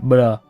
Bruh.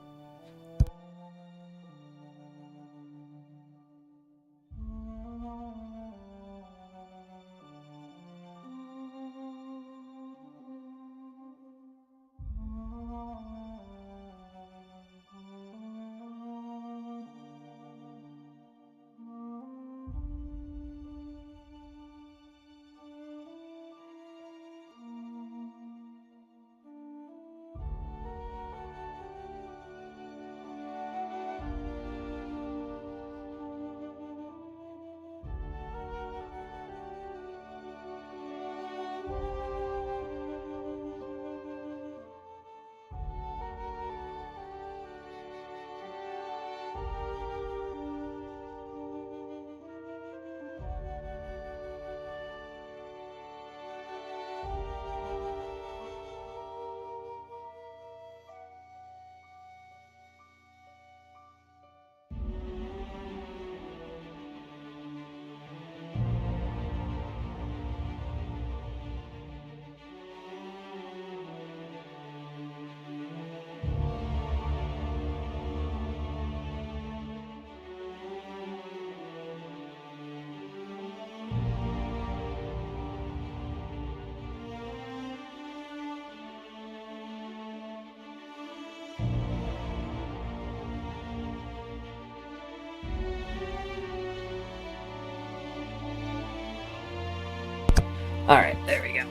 Alright, there we go.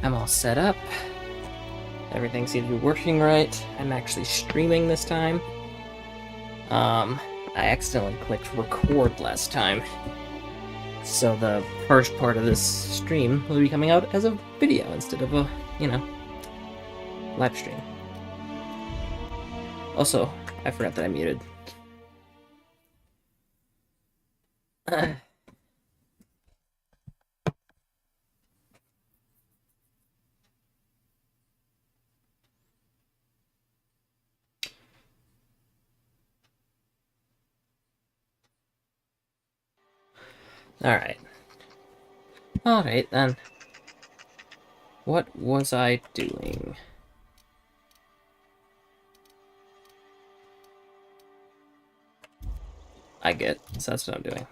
I'm all set up. Everything seems to be working right. I'm actually streaming this time. I accidentally clicked record last time. So the first part of this stream will be coming out as a video instead of a, live stream. Also, I forgot that I muted. Alright then. What was I doing? I get, so that's what I'm doing.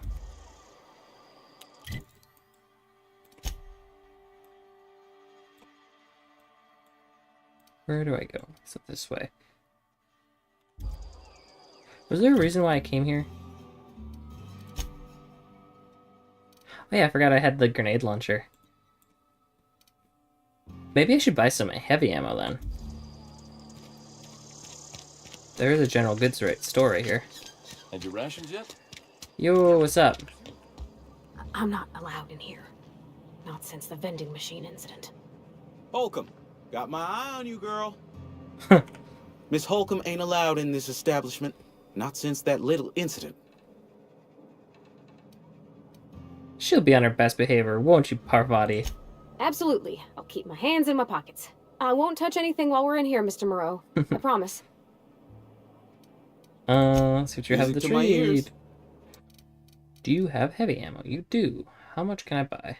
Where do I go? Is it this way? Was there a reason why I came here? Oh yeah, I forgot I had the grenade launcher. Maybe I should buy some heavy ammo then. There is a general goods store right here. Had your rations yet? Yo, what's up? I'm not allowed in here. Not since the vending machine incident. Holcomb, got my eye on you, girl. Miss Holcomb ain't allowed in this establishment. Not since that little incident. She'll be on her best behavior, won't you, Parvati? Absolutely. I'll keep my hands in my pockets. I won't touch anything while we're in here, Mr. Moreau. I promise. Let's see what you have Music to to my ears. trade. Do you have heavy ammo? You do. How much can I buy?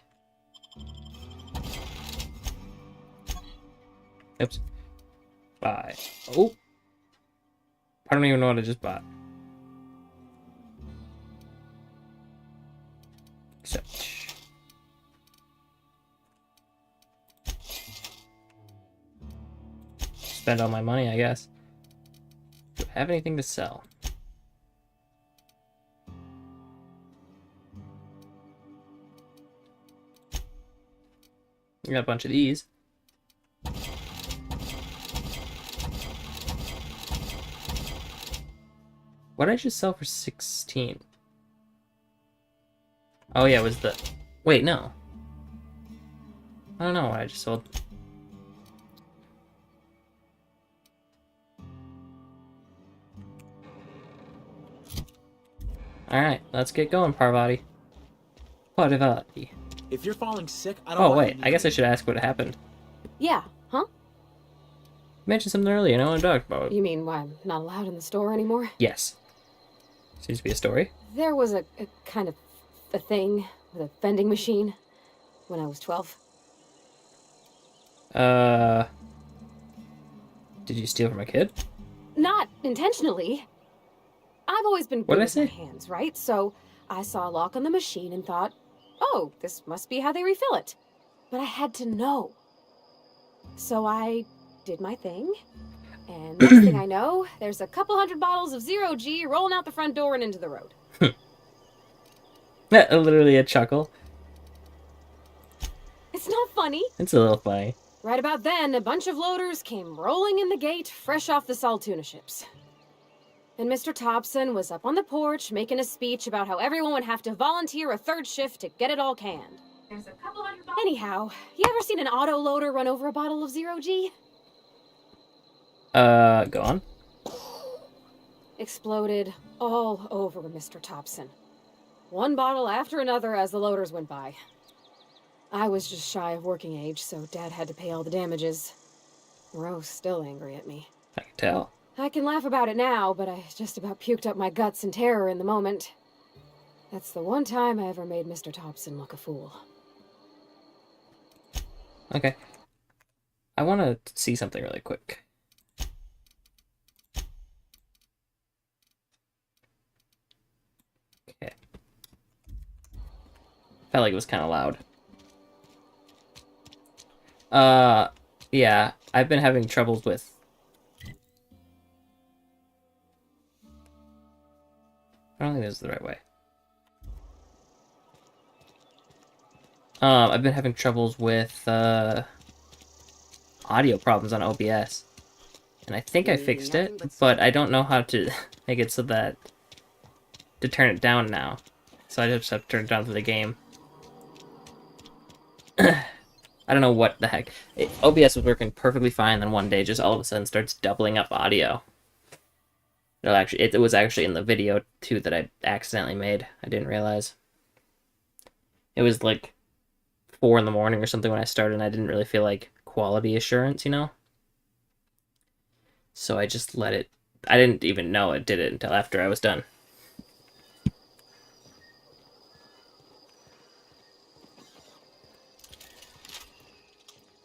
Oops. Buy. Oh. I don't even know what I just bought. Search. Spend all my money, I guess. Do I have anything to sell? I got a bunch of these. What did I just sell for 16? Oh yeah, it was the... Wait, no. I don't know what I just sold. Alright, let's get going, Parvati. Parvati. If you're falling sick, I don't Oh want wait, you I guess I leaving. should ask what happened. Yeah, huh? You mentioned something earlier, no one talked about it. You mean why I'm not allowed in the store anymore? Yes. Seems to be a story. There was a kind of a thing with a vending machine when I was 12. Did you steal from a kid? Not intentionally. I've always been What'd good I with my say? hands, right? So I saw a lock on the machine and thought, oh, this must be how they refill it. But I had to know. So I did my thing. And next thing I know, there's a couple hundred bottles of 0G rolling out the front door and into the road. Literally a chuckle. It's not funny. It's a little funny. Right about then, a bunch of loaders came rolling in the gate, fresh off the salt tuna ships. And Mr. Thompson was up on the porch making a speech about how everyone would have to volunteer a third shift to get it all canned. There's a couple hundred bottles. Anyhow, you ever seen an auto loader run over a bottle of 0G? Go on. Exploded all over Mr. Thompson. One bottle after another as the loaders went by. I was just shy of working age, so Dad had to pay all the damages. Rose still angry at me. I can tell. I can laugh about it now, but I just about puked up my guts in terror in the moment. That's the one time I ever made Mr. Thompson look a fool. Okay. I want to see something really quick. Okay. Felt like it was kind of loud. Yeah, I've been having troubles with... I don't think this is the right way. I've been having troubles with, audio problems on OBS. And I think I fixed it, but I don't know how to make it so that... to turn it down now. So I just have to turn it down for the game. I don't know what the heck. OBS was working perfectly fine, then one day just all of a sudden starts doubling up audio. No, actually, it was actually in the video, too, that I accidentally made. I didn't realize. It was like 4 in the morning or something when I started, and I didn't really feel like quality assurance, you know? So I just let it... I didn't even know it did it until after I was done.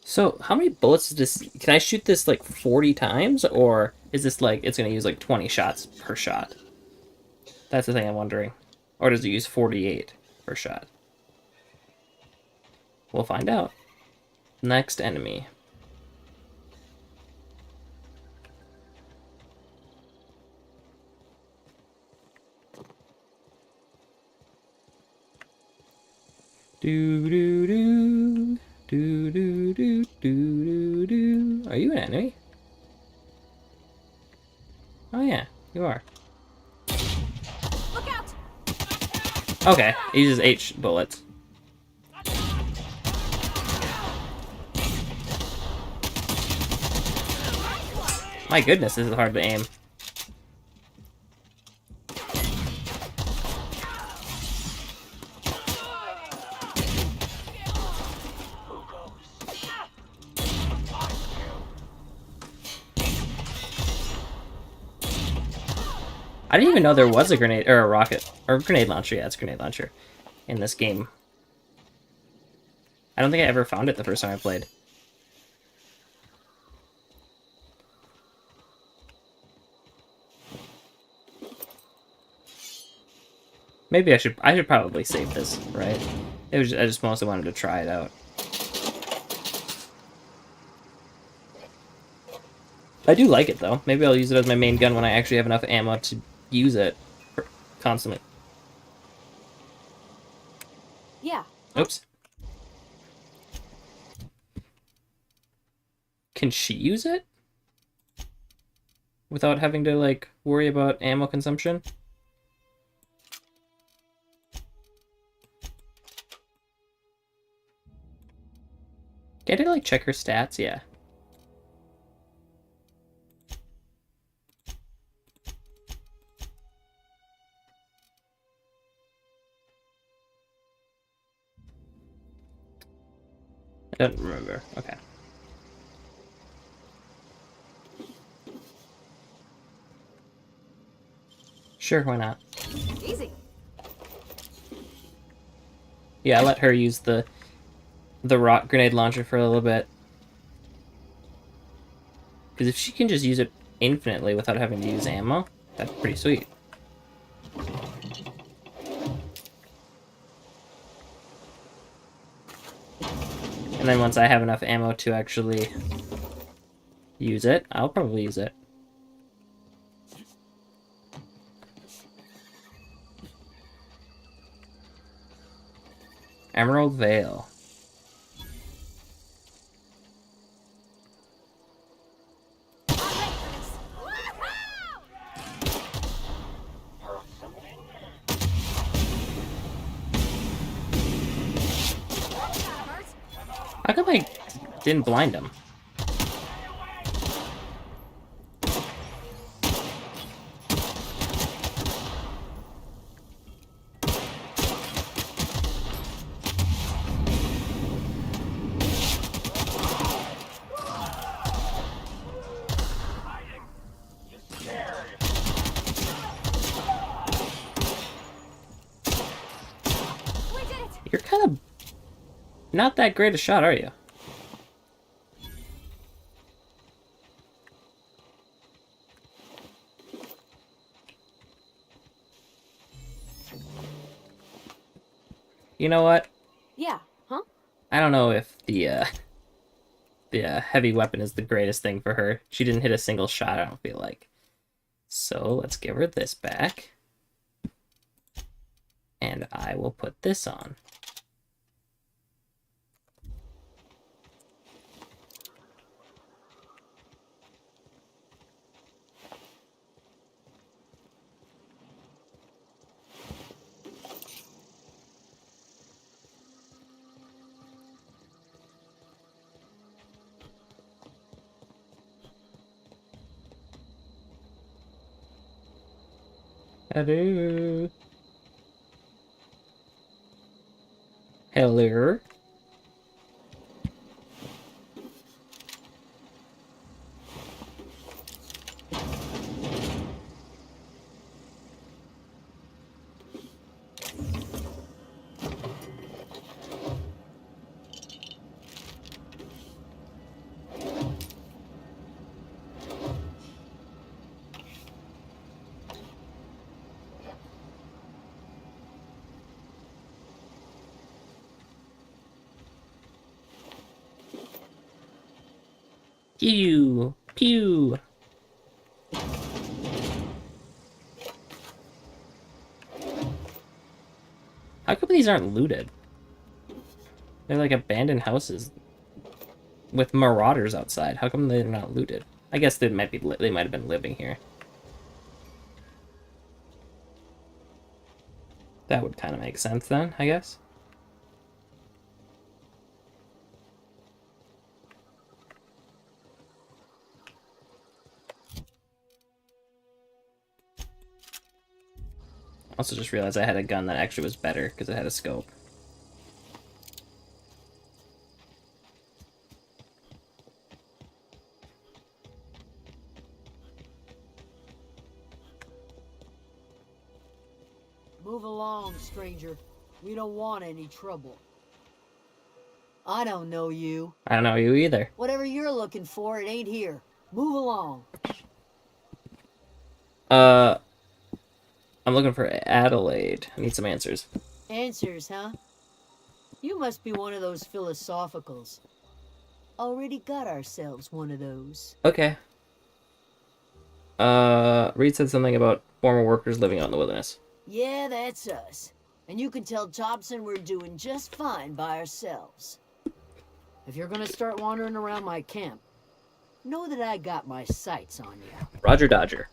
So, how many bullets is this? Can I shoot this like 40 times? Or is this like, it's going to use like 20 shots per shot? That's the thing I'm wondering. Or does it use 48 per shot? We'll find out. Next enemy. Do do do. Do do do do do do. Are you an enemy? Oh yeah, you are. Look out! Okay, he uses H bullets. My goodness, this is hard to aim. I didn't even know there was a grenade or a rocket or a grenade launcher. Yeah, it's a grenade launcher in this game. I don't think I ever found it the first time I played. Maybe I should probably save this, right? I just mostly wanted to try it out. I do like it though. Maybe I'll use it as my main gun when I actually have enough ammo to use it constantly. Yeah. Oops. Can she use it? Without having to, like, worry about ammo consumption? Can't I, like, check her stats? Yeah. I don't remember. Okay. Sure, why not? Easy. Yeah, I let her use the rock grenade launcher for a little bit. Because if she can just use it infinitely without having to use ammo, that's pretty sweet. And then once I have enough ammo to actually use it, I'll probably use it. Emerald Vale. How come I didn't blind him? You're kind of not that great a shot, are you? You know what? Yeah. Huh? I don't know if the heavy weapon is the greatest thing for her. She didn't hit a single shot, I don't feel like. So let's give her this back. And I will put this on. Hello. Hello. Pew. Pew. How come these aren't looted? They're like abandoned houses with marauders outside. How come they're not looted? I guess they might have been living here. That would kind of make sense then, I guess. Also just realized I had a gun that actually was better because it had a scope. Move along, stranger. We don't want any trouble. I don't know you. I don't know you either. Whatever you're looking for, it ain't here. Move along. I'm looking for Adelaide. I need some answers. Answers, huh? You must be one of those philosophicals. Already got ourselves one of those. Okay. Reed said something about former workers living out in the wilderness. Yeah, that's us. And you can tell Thompson we're doing just fine by ourselves. If you're gonna start wandering around my camp, know that I got my sights on you. Roger Dodger.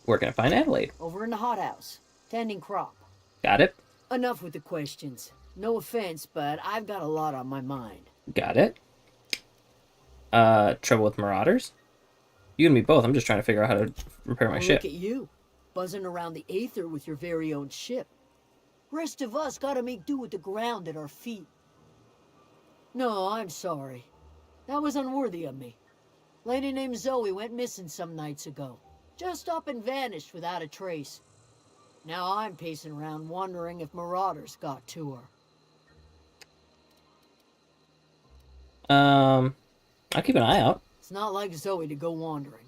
Where can I find Adelaide? Over in the hothouse, tending crop. Got it. Enough with the questions. No offense, but I've got a lot on my mind. Got it. Trouble with marauders? You and me both. I'm just trying to figure out how to repair my ship. Look at you, buzzing around the aether with your very own ship. Rest of us gotta make do with the ground at our feet. No, I'm sorry. That was unworthy of me. Lady named Zoe went missing some nights ago. Just up and vanished without a trace. Now I'm pacing around wondering if marauders got to her. I'll keep an eye out. It's not like Zoe to go wandering.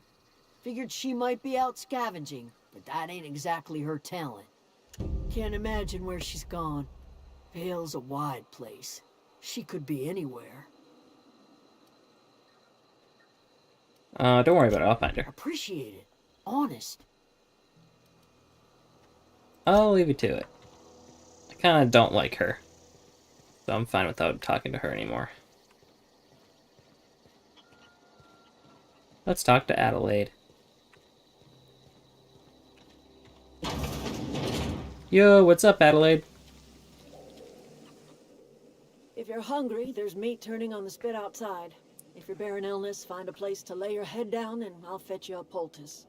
Figured she might be out scavenging, but that ain't exactly her talent. Can't imagine where she's gone. Vale's a wide place. She could be anywhere. Don't worry about it. I'll find her. Appreciate it. Honest. I'll leave you to it. I kind of don't like her. So I'm fine without talking to her anymore. Let's talk to Adelaide. Yo, what's up, Adelaide? If you're hungry, there's meat turning on the spit outside. If you're bearing illness, find a place to lay your head down and I'll fetch you a poultice.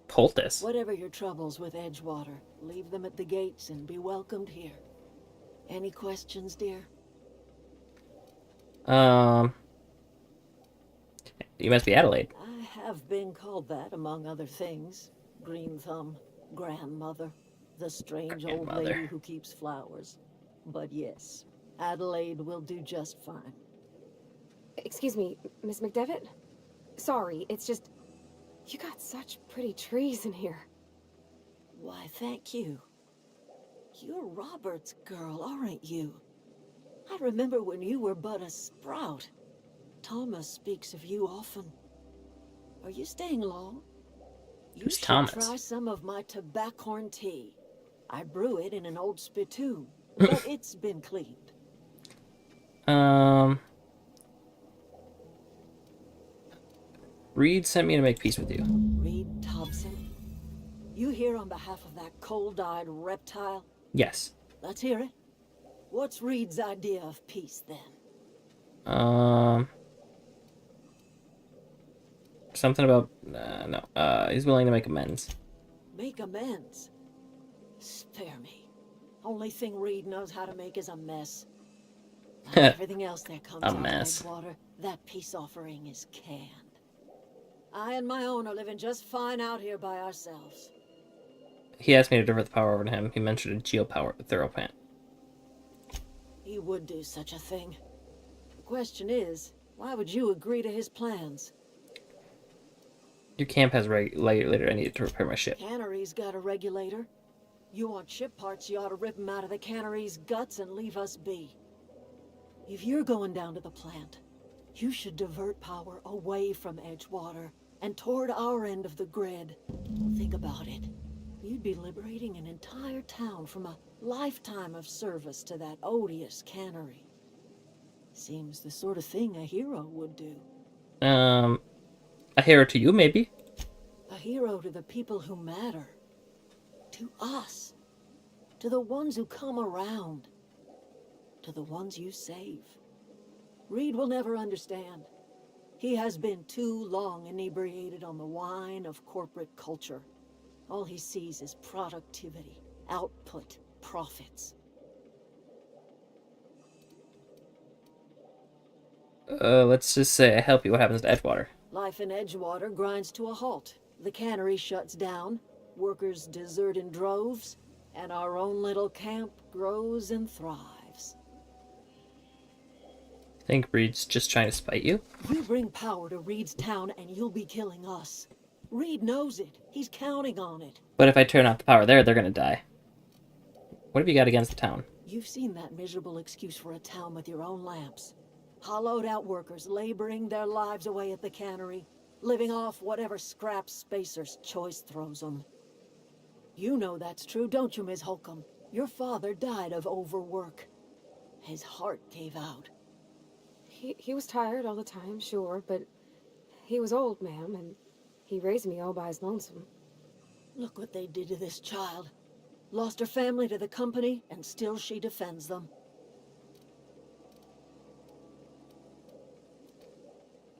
Poultice? Whatever your troubles with Edgewater, leave them at the gates and be welcomed here. Any questions, dear? You must be Adelaide. I have been called that, among other things. Green Thumb, grandmother, the strange old Grandmother. lady who keeps flowers. But yes, Adelaide will do just fine. Excuse me, Miss McDevitt? Sorry, it's just... You got such pretty trees in here. Why, thank you. You're Robert's girl, aren't you? I remember when you were but a sprout. Thomas speaks of you often. Are you staying long? You Who's should Thomas? try some of my tobaccorn tea. I brew it in an old spittoon, but it's been cleaned. Reed sent me to make peace with you. Reed Thompson? You here on behalf of that cold-eyed reptile? Yes. Let's hear it. What's Reed's idea of peace, then? Something about... no. He's willing to make amends. Make amends? Spare me. Only thing Reed knows how to make is a mess. Like everything else that comes A out mess. of Edgewater, that peace offering is canned. I and my own are living just fine out here by ourselves. He asked me to divert the power over to him. He mentioned a geopower thorough plant. He would do such a thing. The question is, why would you agree to his plans? Your camp has a regulator. I need to repair my ship. Cannery's got a regulator. You want ship parts, you ought to rip them out of the cannery's guts and leave us be. If you're going down to the plant, you should divert power away from Edgewater and toward our end of the grid. Think about it. You'd be liberating an entire town from a lifetime of service to that odious cannery. Seems the sort of thing a hero would do. A hero to you, maybe? A hero to the people who matter. To us. To the ones who come around. To the ones you save. Reed will never understand. He has been too long inebriated on the wine of corporate culture. All he sees is productivity, output, profits. Let's just say I help you. What happens to Edgewater? Life in Edgewater grinds to a halt. The cannery shuts down. Workers desert in droves, and our own little camp grows and thrives. Think Reed's just trying to spite you? You bring power to Reed's town and you'll be killing us. Reed knows it. He's counting on it. But if I turn off the power there, they're gonna die. What have you got against the town? You've seen that miserable excuse for a town with your own lamps. Hollowed out workers laboring their lives away at the cannery, living off whatever scraps Spacer's Choice throws them. You know that's true, don't you, Ms. Holcomb? Your father died of overwork. His heart gave out. He was tired all the time, sure, but he was old, ma'am, and he raised me all by his lonesome. Look what they did to this child. Lost her family to the company, and still she defends them.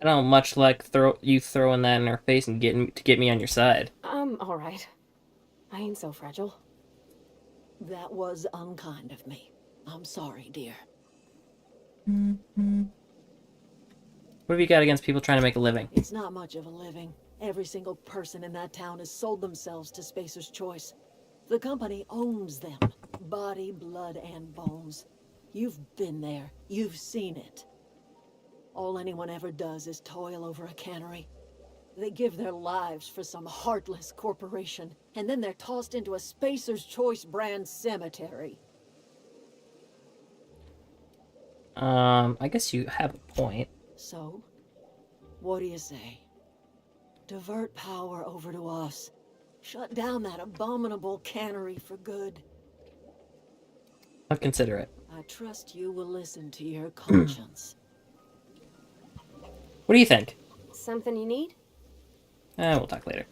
I don't much like you throwing that in her face and get me on your side. I'm all right. I ain't so fragile. That was unkind of me. I'm sorry, dear. What have you got against people trying to make a living? It's not much of a living. Every single person in that town has sold themselves to Spacer's Choice. The company owns them. Body, blood, and bones. You've been there. You've seen it. All anyone ever does is toil over a cannery. They give their lives for some heartless corporation, and then they're tossed into a Spacer's Choice brand cemetery. I guess you have a point. So, what do you say? Divert power over to us. Shut down that abominable cannery for good. I'll consider it. I trust you will listen to your conscience. What do you think? Something you need? We'll talk later.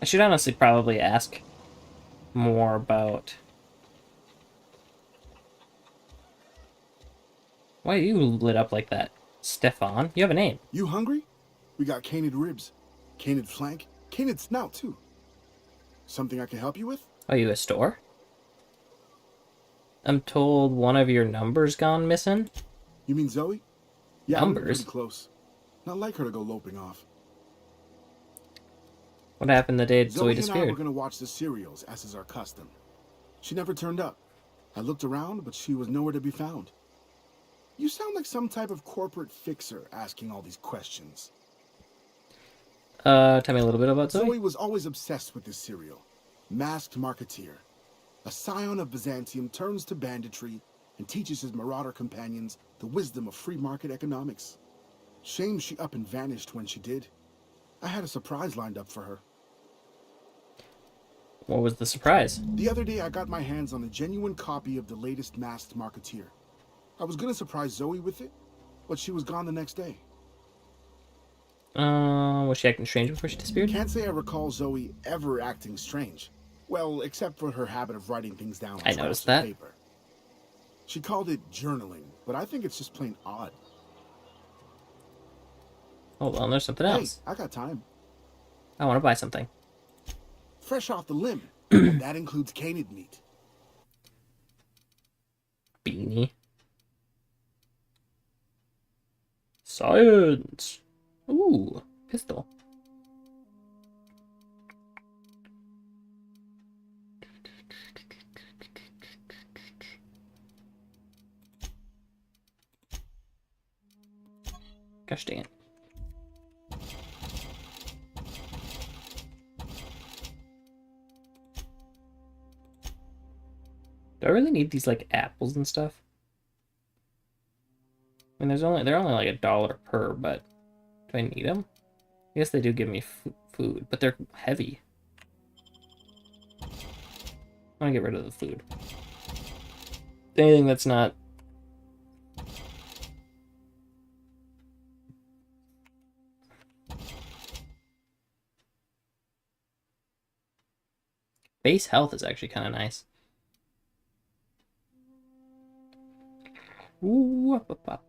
I should honestly probably ask more about... Why are you lit up like that? Stefan? You have a name. You hungry? We got canid ribs, canid flank, canid snout too. Something I can help you with? Are you a store? I'm told one of your numbers gone missing. You mean Zoe? Yeah, we were Numbers? pretty close. Not like her to go loping off. What happened the day Zoe and I disappeared? were gonna watch the serials, as is our custom. She never turned up. I looked around, but she was nowhere to be found. You sound like some type of corporate fixer asking all these questions. Tell me a little bit about Zoe. Zoe was always obsessed with this serial. Masked Marketeer. A scion of Byzantium turns to banditry and teaches his marauder companions the wisdom of free market economics. Shame she up and vanished when she did. I had a surprise lined up for her. What was the surprise? The other day I got my hands on a genuine copy of the latest Masked Marketeer. I was gonna surprise Zoe with it, but she was gone the next day. Was she acting strange before she disappeared? Can't say I recall Zoe ever acting strange. Well, except for her habit of writing things down on I scraps noticed of that. paper. She called it journaling, but I think it's just plain odd. Hold on, there's something Hey, else. I got time. I want to buy something. Fresh off the limb. And that includes canid meat. Beanie. Science! Ooh, pistol. Gosh dang it. Do I really need these, like, apples and stuff? I mean, they're only like $1 per, but do I need them? I guess they do give me food, but they're heavy. I want to get rid of the food. Anything that's not... Base health is actually kind of nice. Ooh, up, up, up.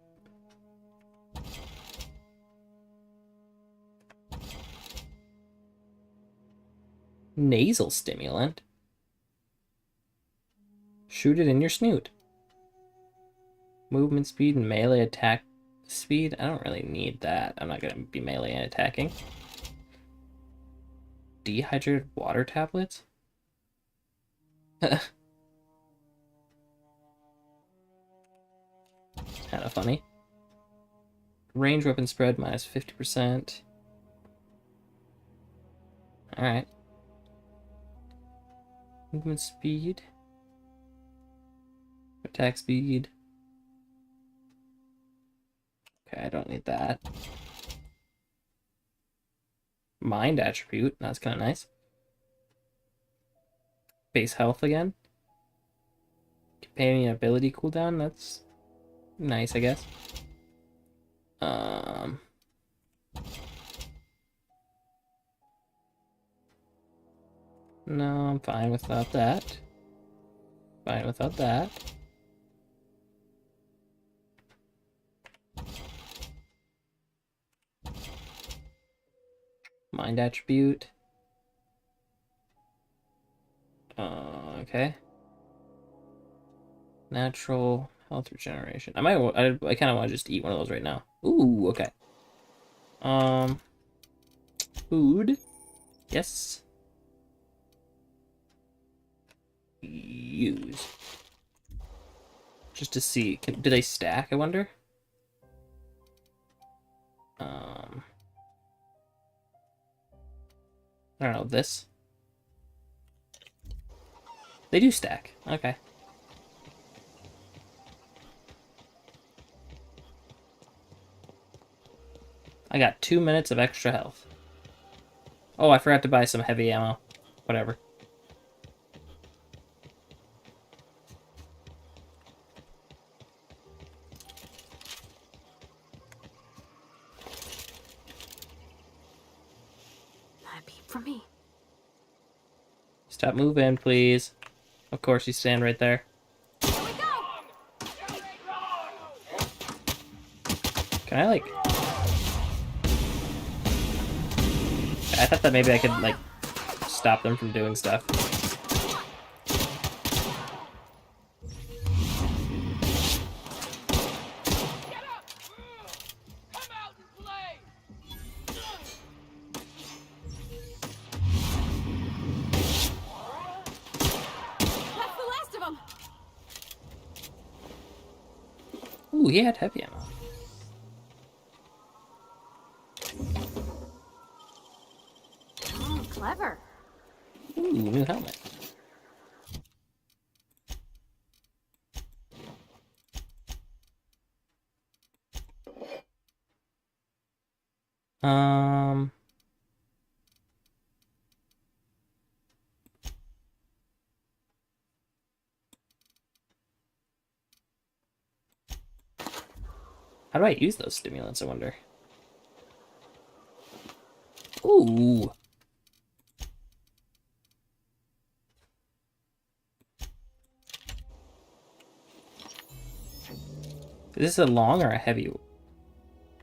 Nasal stimulant. Shoot it in your snoot. Movement speed and melee attack speed. I don't really need that. I'm not going to be melee and attacking. Dehydrated water tablets? Kind of funny. Range weapon spread minus 50%. Alright. Movement speed. Attack speed. Okay, I don't need that. Mind attribute. That's kind of nice. Base health again. Companion ability cooldown. That's nice, I guess. No, I'm fine without that. Fine without that. Mind attribute. Okay. Natural health regeneration. I kind of want to just eat one of those right now. Ooh, okay. Food. Yes. Use. Just to see. Do they stack, I wonder? I don't know, this? They do stack. Okay. I got 2 minutes of extra health. Oh, I forgot to buy some heavy ammo. Whatever. That beat for me. Stop moving, please. Of course, you stand right there. Here we go! Can I, like... I thought that maybe I could, like, stop them from doing stuff. That's the last of them! Ooh, he had heavy ammo. Oh, clever. Ooh, new helmet. How do I use those stimulants, I wonder? Ooh. Is this a long or a heavy?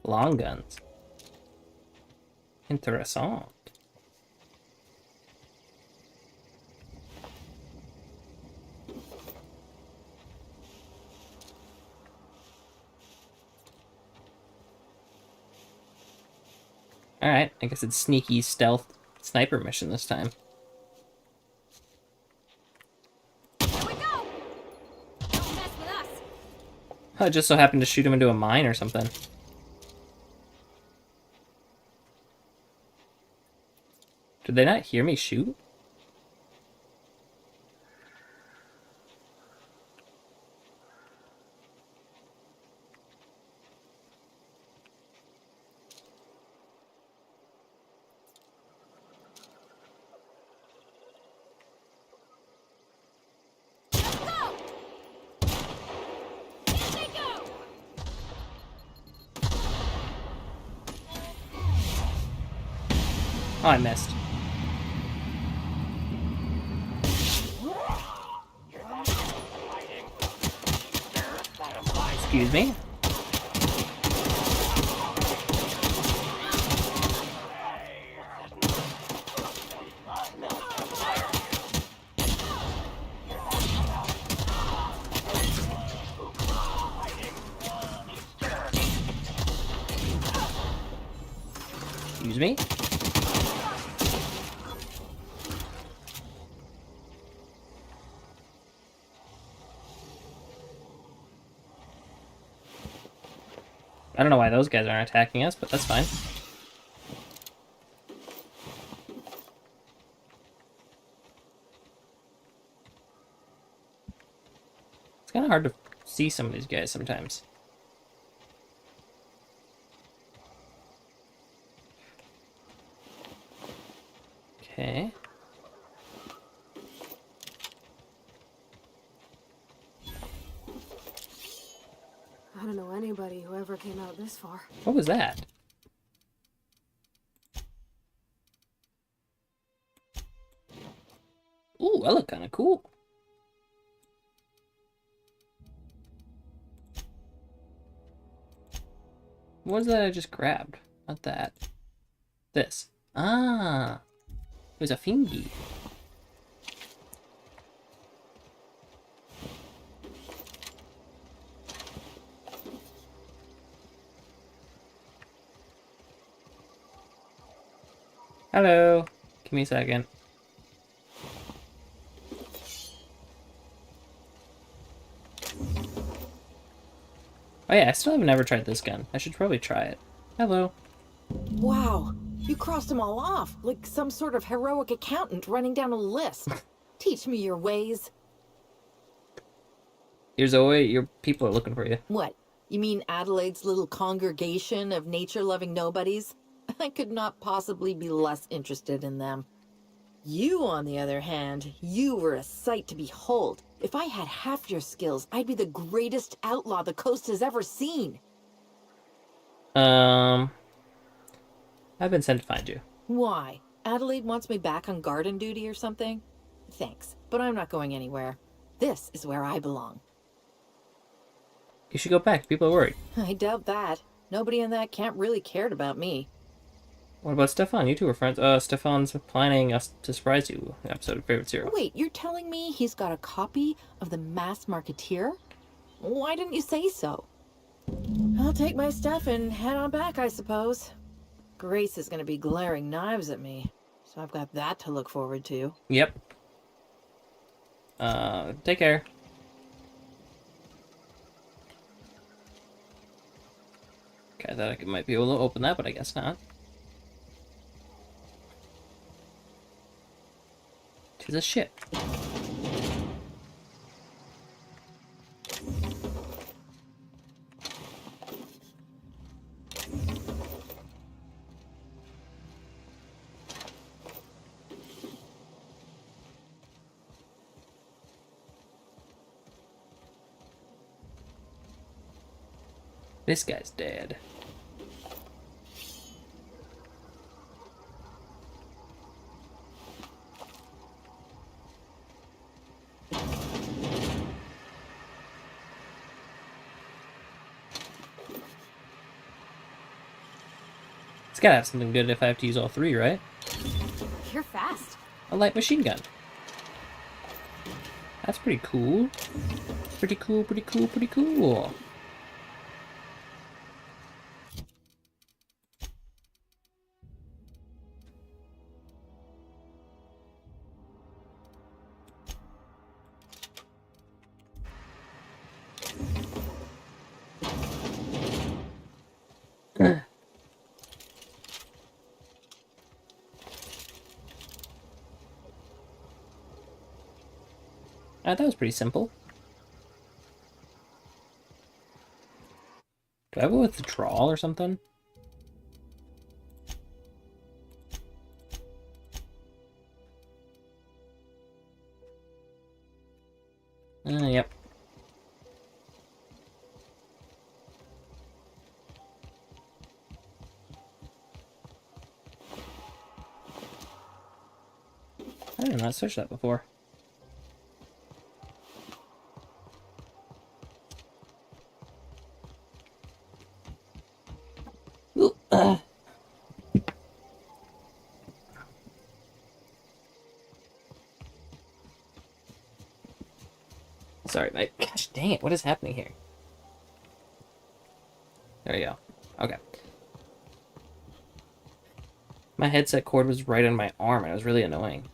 Long guns. Interessant. Alright, I guess it's sneaky stealth sniper mission this time. Here we go! Don't mess with us! I just so happened to shoot him into a mine or something. Did they not hear me shoot? Oh, I missed. Excuse me. Excuse me. I don't know why those guys aren't attacking us, but that's fine. It's kind of hard to see some of these guys sometimes. Okay. I don't know anybody who ever came out this far. What was that? Ooh, that looked kind of cool. What was that I just grabbed? Not that. This. Ah. It was a fingy. Hello. Give me a second. Oh yeah, I still haven't ever tried this gun. I should probably try it. Hello. Wow, you crossed them all off, like some sort of heroic accountant running down a list. Teach me your ways. Here's a way your people are looking for you. What, you mean Adelaide's little congregation of nature-loving nobodies? I could not possibly be less interested in them. You, on the other hand, you were a sight to behold. If I had half your skills, I'd be the greatest outlaw the coast has ever seen. I've been sent to find you. Why? Adelaide wants me back on garden duty or something? Thanks, but I'm not going anywhere. This is where I belong. You should go back. People are worried. I doubt that. Nobody in that camp really cared about me. What about Stefan? You two were friends. Stefan's planning us to surprise you. Episode of Favorite Zero. Wait, you're telling me he's got a copy of the Masked Marketeer? Why didn't you say so? I'll take my stuff and head on back, I suppose. Grace is gonna be glaring knives at me, so I've got that to look forward to. Yep. Take care. Okay, I thought I might be able to open that, but I guess not. Tis a ship. This guy's dead. It's gotta have something good if I have to use all three, right? You're fast. A light machine gun. That's pretty cool. Pretty cool, pretty cool, pretty cool. That was pretty simple. Do I have a withdrawal or something? Yep. I did not search that before. Ooh, Sorry, mate. Gosh dang it, what is happening here? There you go. Okay. My headset cord was right on my arm, and it was really annoying.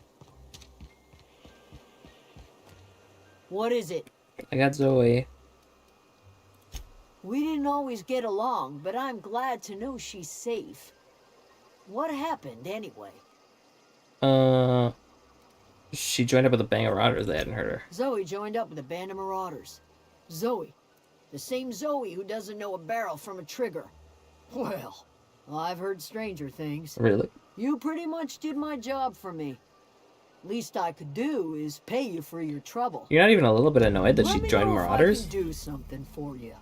What is it? I got Zoe. We didn't always get along, but I'm glad to know she's safe. What happened, anyway? She joined up with a bang of marauders. They hadn't heard her. Zoe joined up with a band of marauders. Zoe. The same Zoe who doesn't know a barrel from a trigger. Well, I've heard stranger things. Really? You pretty much did my job for me. Least I could do is pay you for your trouble. You're not even a little bit annoyed that Let she me joined know marauders? if I can do something for you.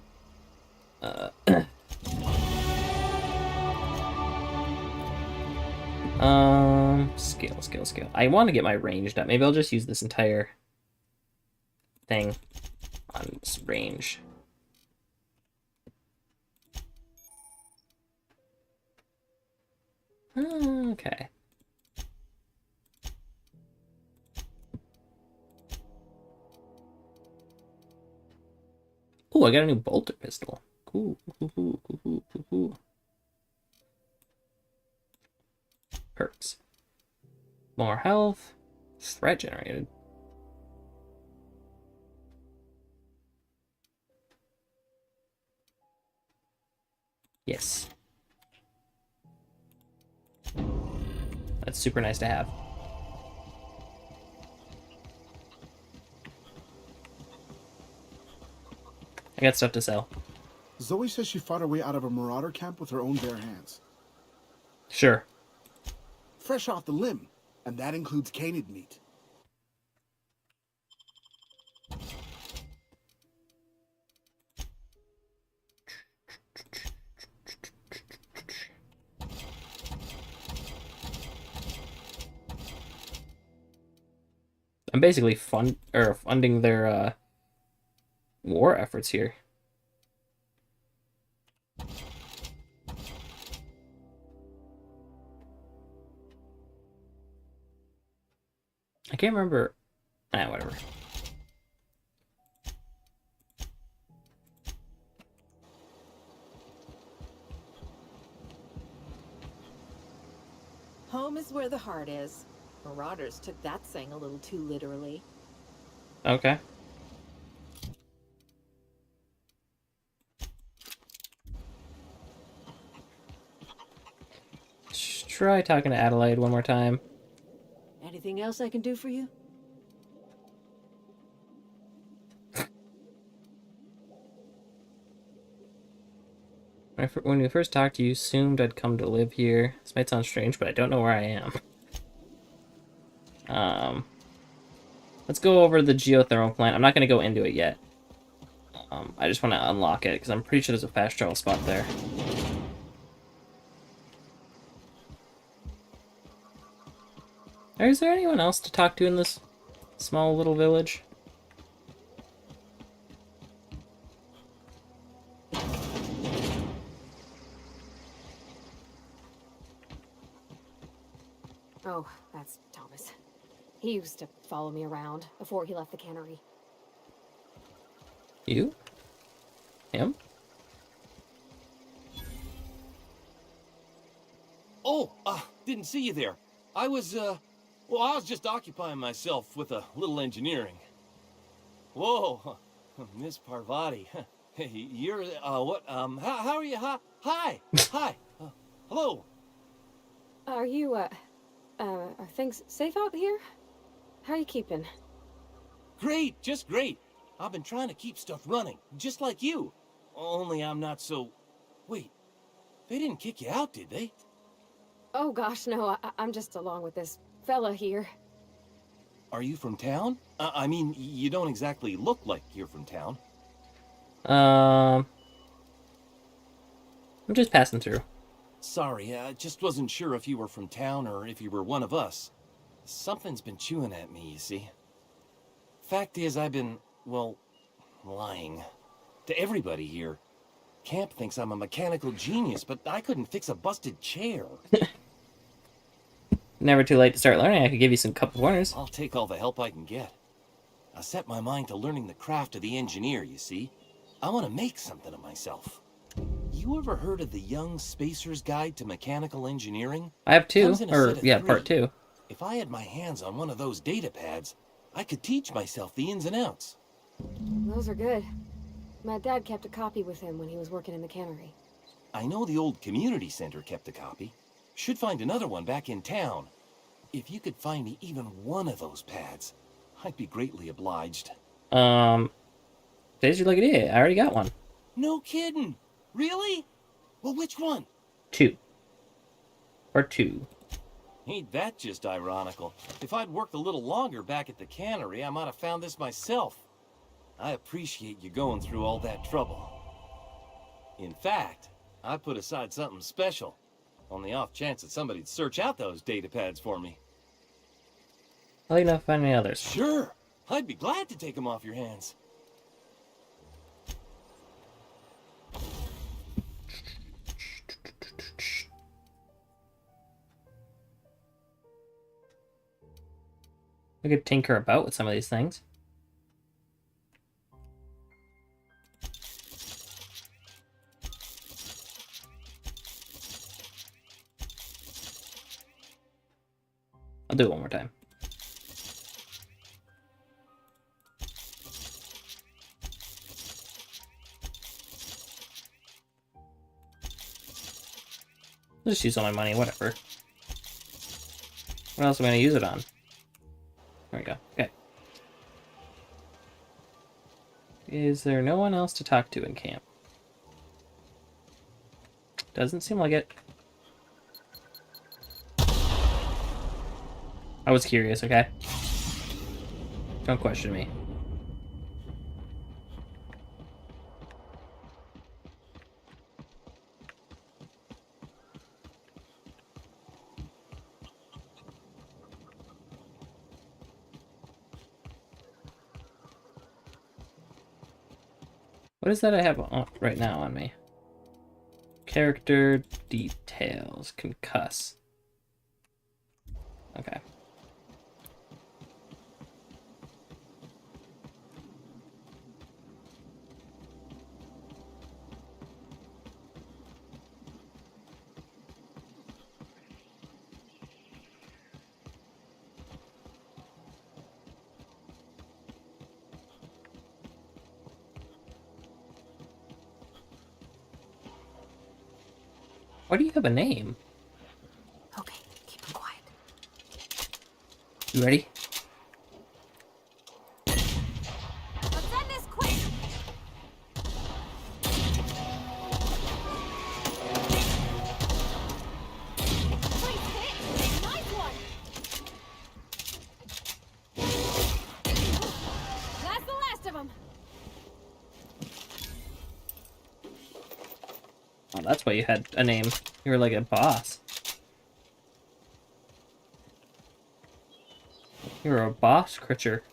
Skill. I want to get my ranged up. Maybe I'll just use this entire thing on range. Okay. Oh, I got a new bolter pistol. Cool. Perks. More health. Threat generated. Yes. That's super nice to have. I got stuff to sell. Zoe says she fought her way out of a marauder camp with her own bare hands. Sure. Fresh off the limb, and that includes canid meat. I'm basically funding their war efforts here. I can't remember. Whatever. Home is where the heart is. Marauders took that saying a little too literally. Okay. Let's try talking to Adelaide one more time. Anything else I can do for you? When we first talked, you assumed I'd come to live here. This might sound strange, but I don't know where I am. Let's go over the geothermal plant. I'm not going to go into it yet. I just want to unlock it, because I'm pretty sure there's a fast travel spot there. Is there anyone else to talk to in this small little village? Oh, that's Thomas. He used to follow me around before he left the cannery. You? Him? Oh, didn't see you there. I was just occupying myself with a little engineering. Whoa, Miss Parvati. Hey, you're, what, how are you? Hi, hello. Are you, are things safe out here? How are you keeping? Great, just great. I've been trying to keep stuff running, just like you. Only I'm not so... Wait, they didn't kick you out, did they? Oh gosh, no, I'm just along with this fella here. Are you from town? I mean, you don't exactly look like you're from town. I'm just passing through. Sorry, I just wasn't sure if you were from town or if you were one of us. Something's been chewing at me, you see. Fact is, I've been, well, lying. To everybody here. Camp thinks I'm a mechanical genius, but I couldn't fix a busted chair. Never too late to start learning. I could give you some couple pointers. I'll take all the help I can get. I set my mind to learning the craft of the engineer, you see. I want to make something of myself. You ever heard of the Young Spacer's Guide to Mechanical Engineering? I have two, Comes in a or set of yeah, 3. part 2. If I had my hands on one of those data pads, I could teach myself the ins and outs. Those are good. My dad kept a copy with him when he was working in the cannery. I know the old community center kept a copy. Should find another one back in town. If you could find me even one of those pads, I'd be greatly obliged. Daisy, look at it. I already got one. No kidding. Really? Well, which one? 2. Part 2. Ain't that just ironical? If I'd worked a little longer back at the cannery, I might have found this myself. I appreciate you going through all that trouble. In fact, I put aside something special, on the off chance that somebody'd search out those data pads for me. I'll let you know if I find any others. Sure, I'd be glad to take them off your hands. We could tinker about with some of these things. I'll do it one more time. I'll just use all my money, whatever. What else am I going to use it on? There we go. Okay. Is there no one else to talk to in camp? Doesn't seem like it. I was curious, okay? Don't question me. What is that I have on, right now on me? Character details. Concuss. Okay. Why do you have a name? Okay, keep him quiet. You ready? Let's end this quick! Nice hit! Nice one! That's the last of them! Oh, that's why you had a name. You were like a boss. You were a boss creature.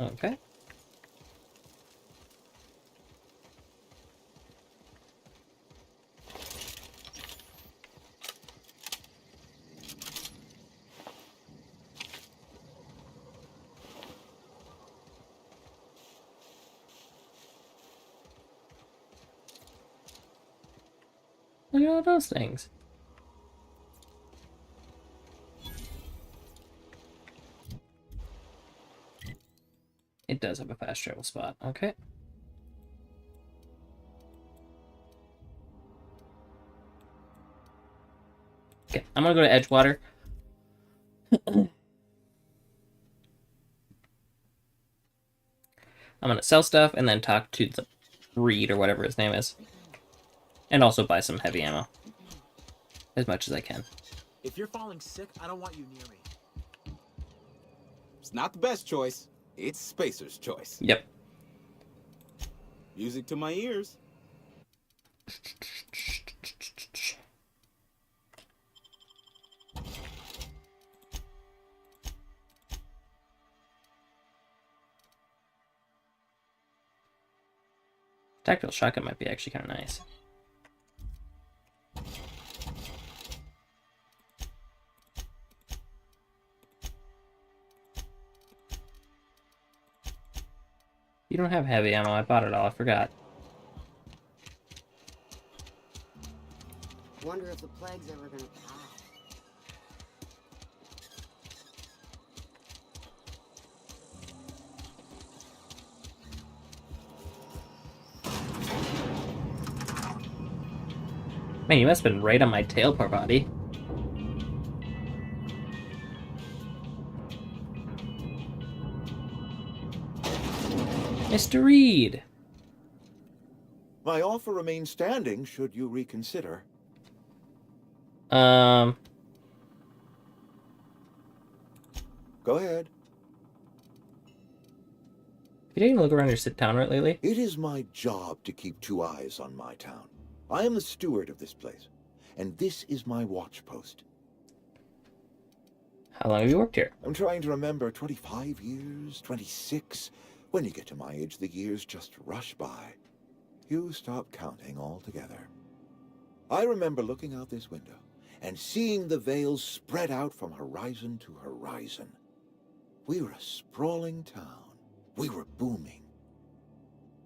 Okay. Look at all those things. It does have a fast travel spot. Okay. Okay, I'm gonna go to Edgewater. I'm gonna sell stuff and then talk to the Reed or whatever his name is. And also buy some heavy ammo. As much as I can. If you're falling sick, I don't want you near me. It's not the best choice. It's Spacer's choice. Yep. Music to my ears. Tactical shotgun might be actually kind of nice. You don't have heavy ammo. I bought it all. I forgot. Wonder if the plague's ever gonna pass. Man, you must have been right on my tail, poor body. Mr. Reed! My offer remains standing should you reconsider. Um, Go ahead. you didn't even look around your sit down right lately? It is my job to keep 2 eyes on my town. I am the steward of this place, and this is my watch post. How long have you worked here? I'm trying to remember 25 years, 26. When you get to my age, the years just rush by. You stop counting altogether. I remember looking out this window and seeing the veils spread out from horizon to horizon. We were a sprawling town. We were booming.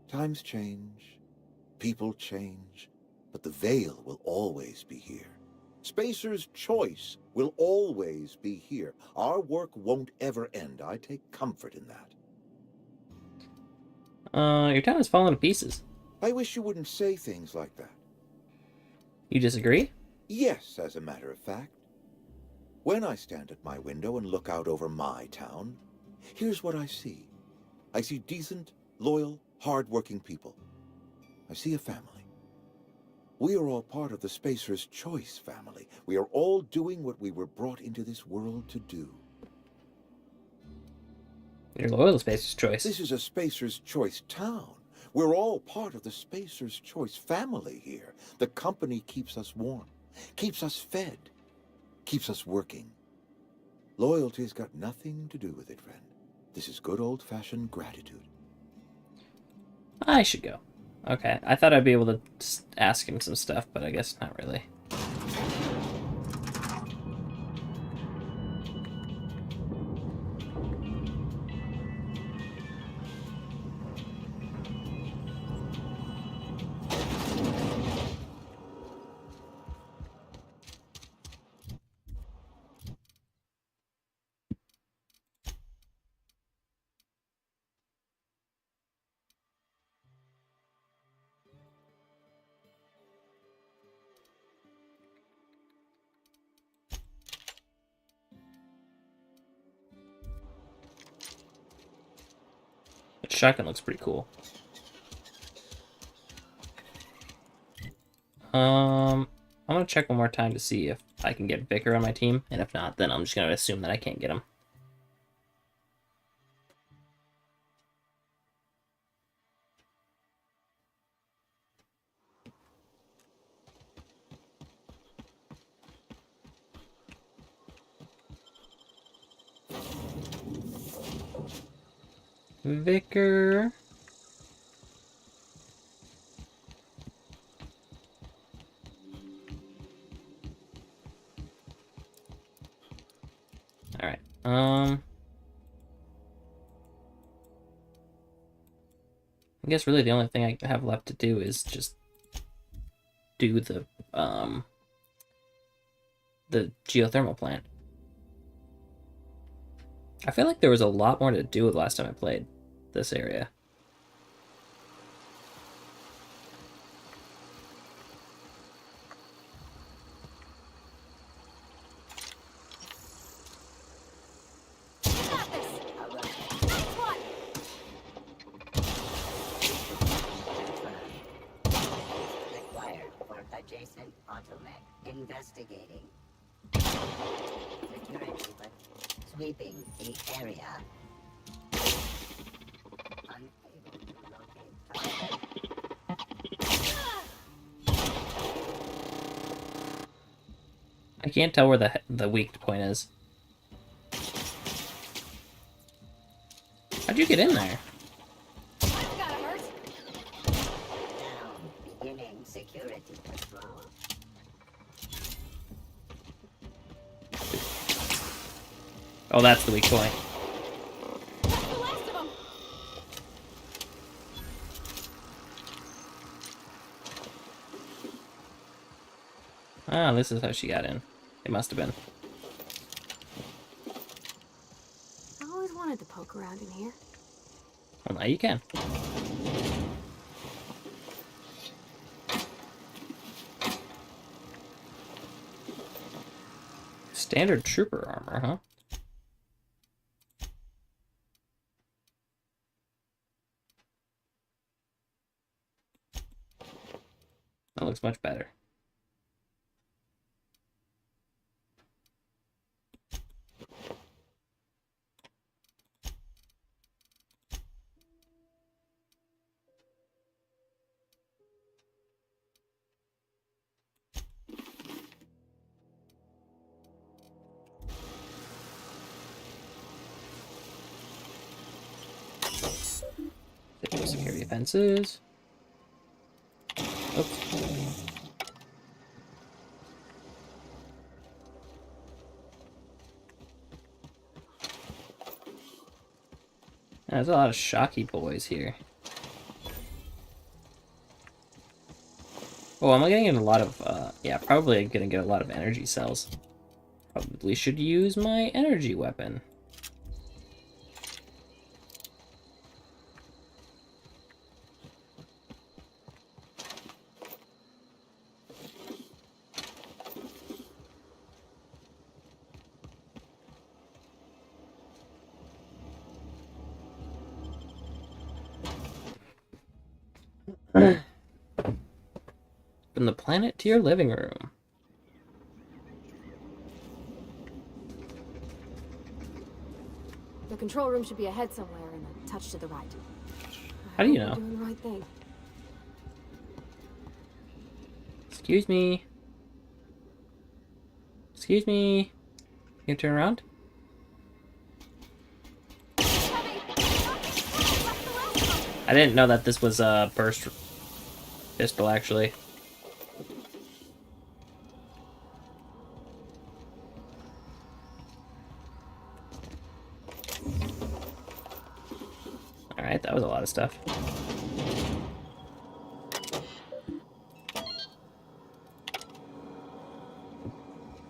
Times change, people change, but the veil will always be here. Spacer's Choice will always be here. Our work won't ever end. I take comfort in that. Your town is falling to pieces. I wish you wouldn't say things like that. You disagree? Yes, as a matter of fact. When I stand at my window and look out over my town, here's what I see. I see decent, loyal, hard-working people. I see a family. We are all part of the Spacer's Choice family. We are all doing what we were brought into this world to do. You're loyal to Spacer's Choice. This is a Spacer's Choice town. We're all part of the Spacer's Choice family here. The company keeps us warm, keeps us fed, keeps us working. Loyalty's got nothing to do with it, friend. This is good old-fashioned gratitude. I should go. Okay, I thought I'd be able to just ask him some stuff, but I guess not really. The shotgun looks pretty cool. I'm gonna check one more time to see if I can get Vicar on my team, and if not, then I'm just gonna assume that I can't get him. Vicar. All right. I guess really the only thing I have left to do is just do the geothermal plant. I feel like there was a lot more to do with last time I played this area. Required for adjacent automac investigating. Security, but sweeping the area. Unable to locate target. can't tell where the weak point is. How'd you get in there? That gotta hurt. Down. Beginning security patrol. Oh, that's the weak point. That's the last of them. Ah, this is how she got in. It must have been. I always wanted to poke around in here. Well, now you can. Standard trooper armor, huh? That looks much better. Security fences. Oops. There's a lot of shocky boys here. Oh, am I getting a lot of, yeah, probably gonna get a lot of energy cells. Probably should use my energy weapon. From the planet to your living room. The control room should be ahead somewhere and a touch to the right. How do you I know? hope we're doing the right thing. Excuse me. Excuse me. Can you turn around? I didn't know that this was a burst pistol, actually. Alright, that was a lot of stuff.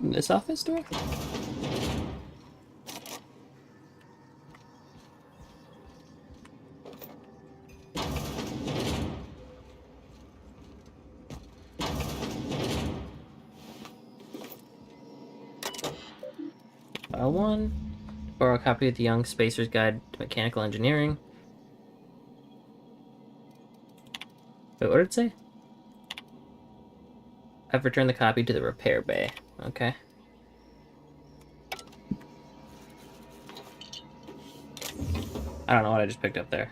This office door? File 1. Borrow a copy of the Young Spacer's Guide to Mechanical Engineering. Wait, what did it say? I've returned the copy to the repair bay. Okay. I don't know what I just picked up there.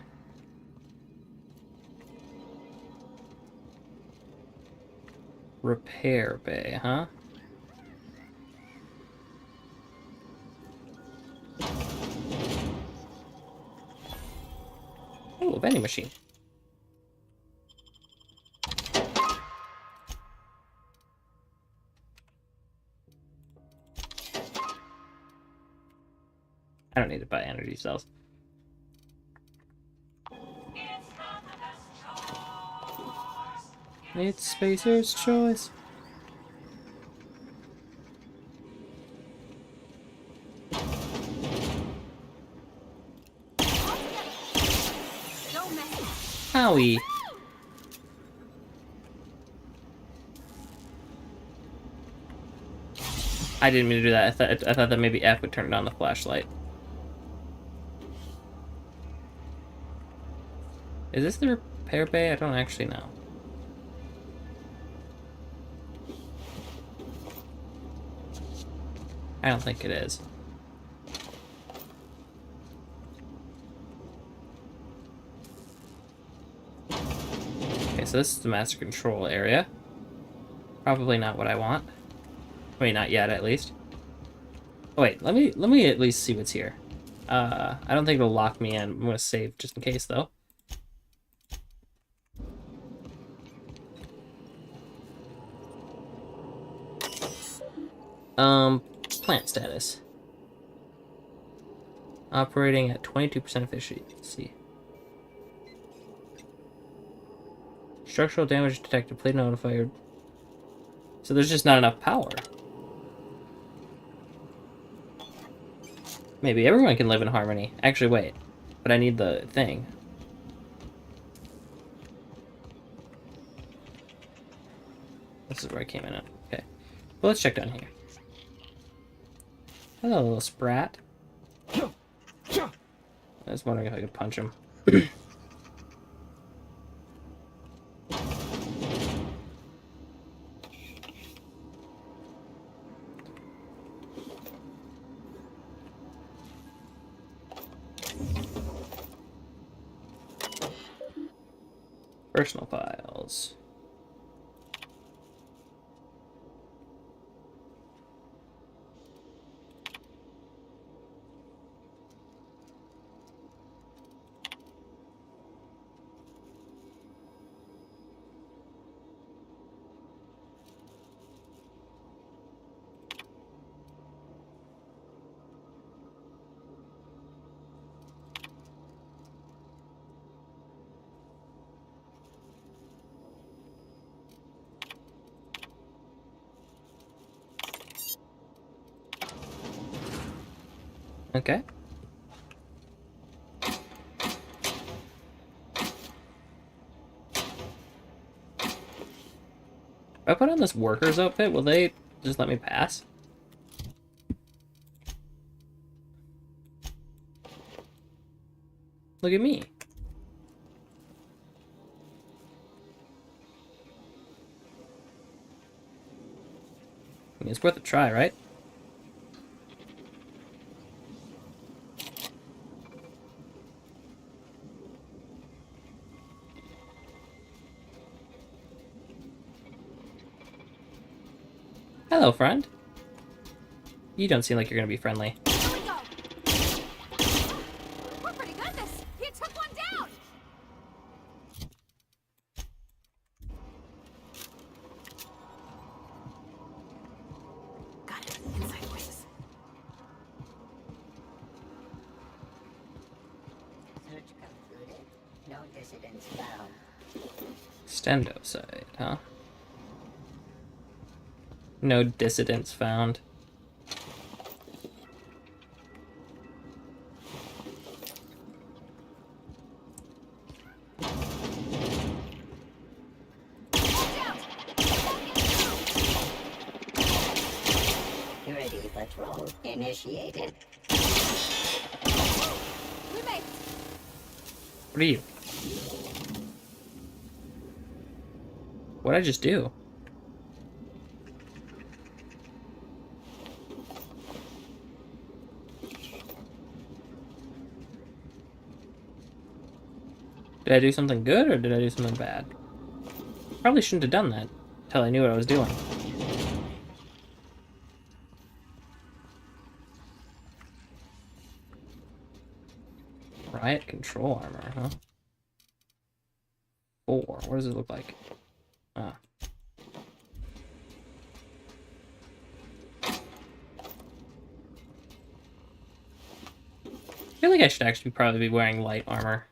Repair bay, huh? Oh, a vending machine. I don't need to buy energy cells. It's Spacer's choice. Howie. I didn't mean to do that. I thought that maybe F would turn on the flashlight. Is this the repair bay? I don't actually know. I don't think it is. Okay, so this is the master control area. Probably not what I want. Wait, not yet, at least. Oh, wait, let me at least see what's here. I don't think it'll lock me in. I'm gonna save just in case, though. Plant status. Operating at 22% efficiency. Structural damage detected. Please notified. So there's just not enough power. Maybe everyone can live in harmony. Actually, wait. But I need the thing. This is where I came in at. Okay. Well, let's check down here. Hello, little sprat. I was wondering if I could punch him. Personal files. Okay. If I put on this worker's outfit, will they just let me pass? Look at me. I mean, it's worth a try, right? Hello, friend. You don't seem like you're gonna be friendly. Here we go. We're pretty good at this. You took one down. Got it. Inside voices. Search concluded. No dissidents found. Stendo side, huh? No dissidents found. Security patrol initiated. We made it. What are you? What'd I just do? Did I do something good or did I do something bad? Probably shouldn't have done that until I knew what I was doing. Riot control armor, huh? 4. What does it look like? Ah. I feel like I should actually probably be wearing light armor.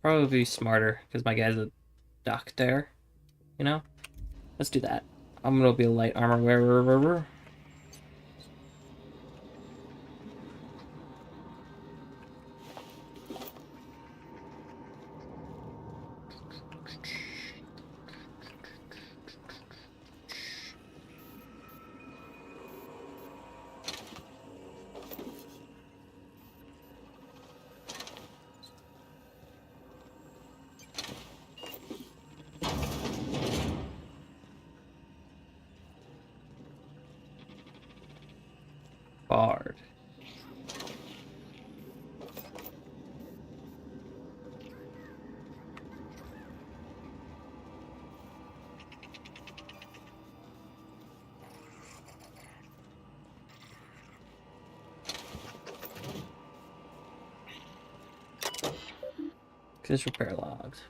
Probably be smarter because my guy's a doctor, you know? Let's do that. I'm gonna be a light armor wearer. Bard. Access repair logs.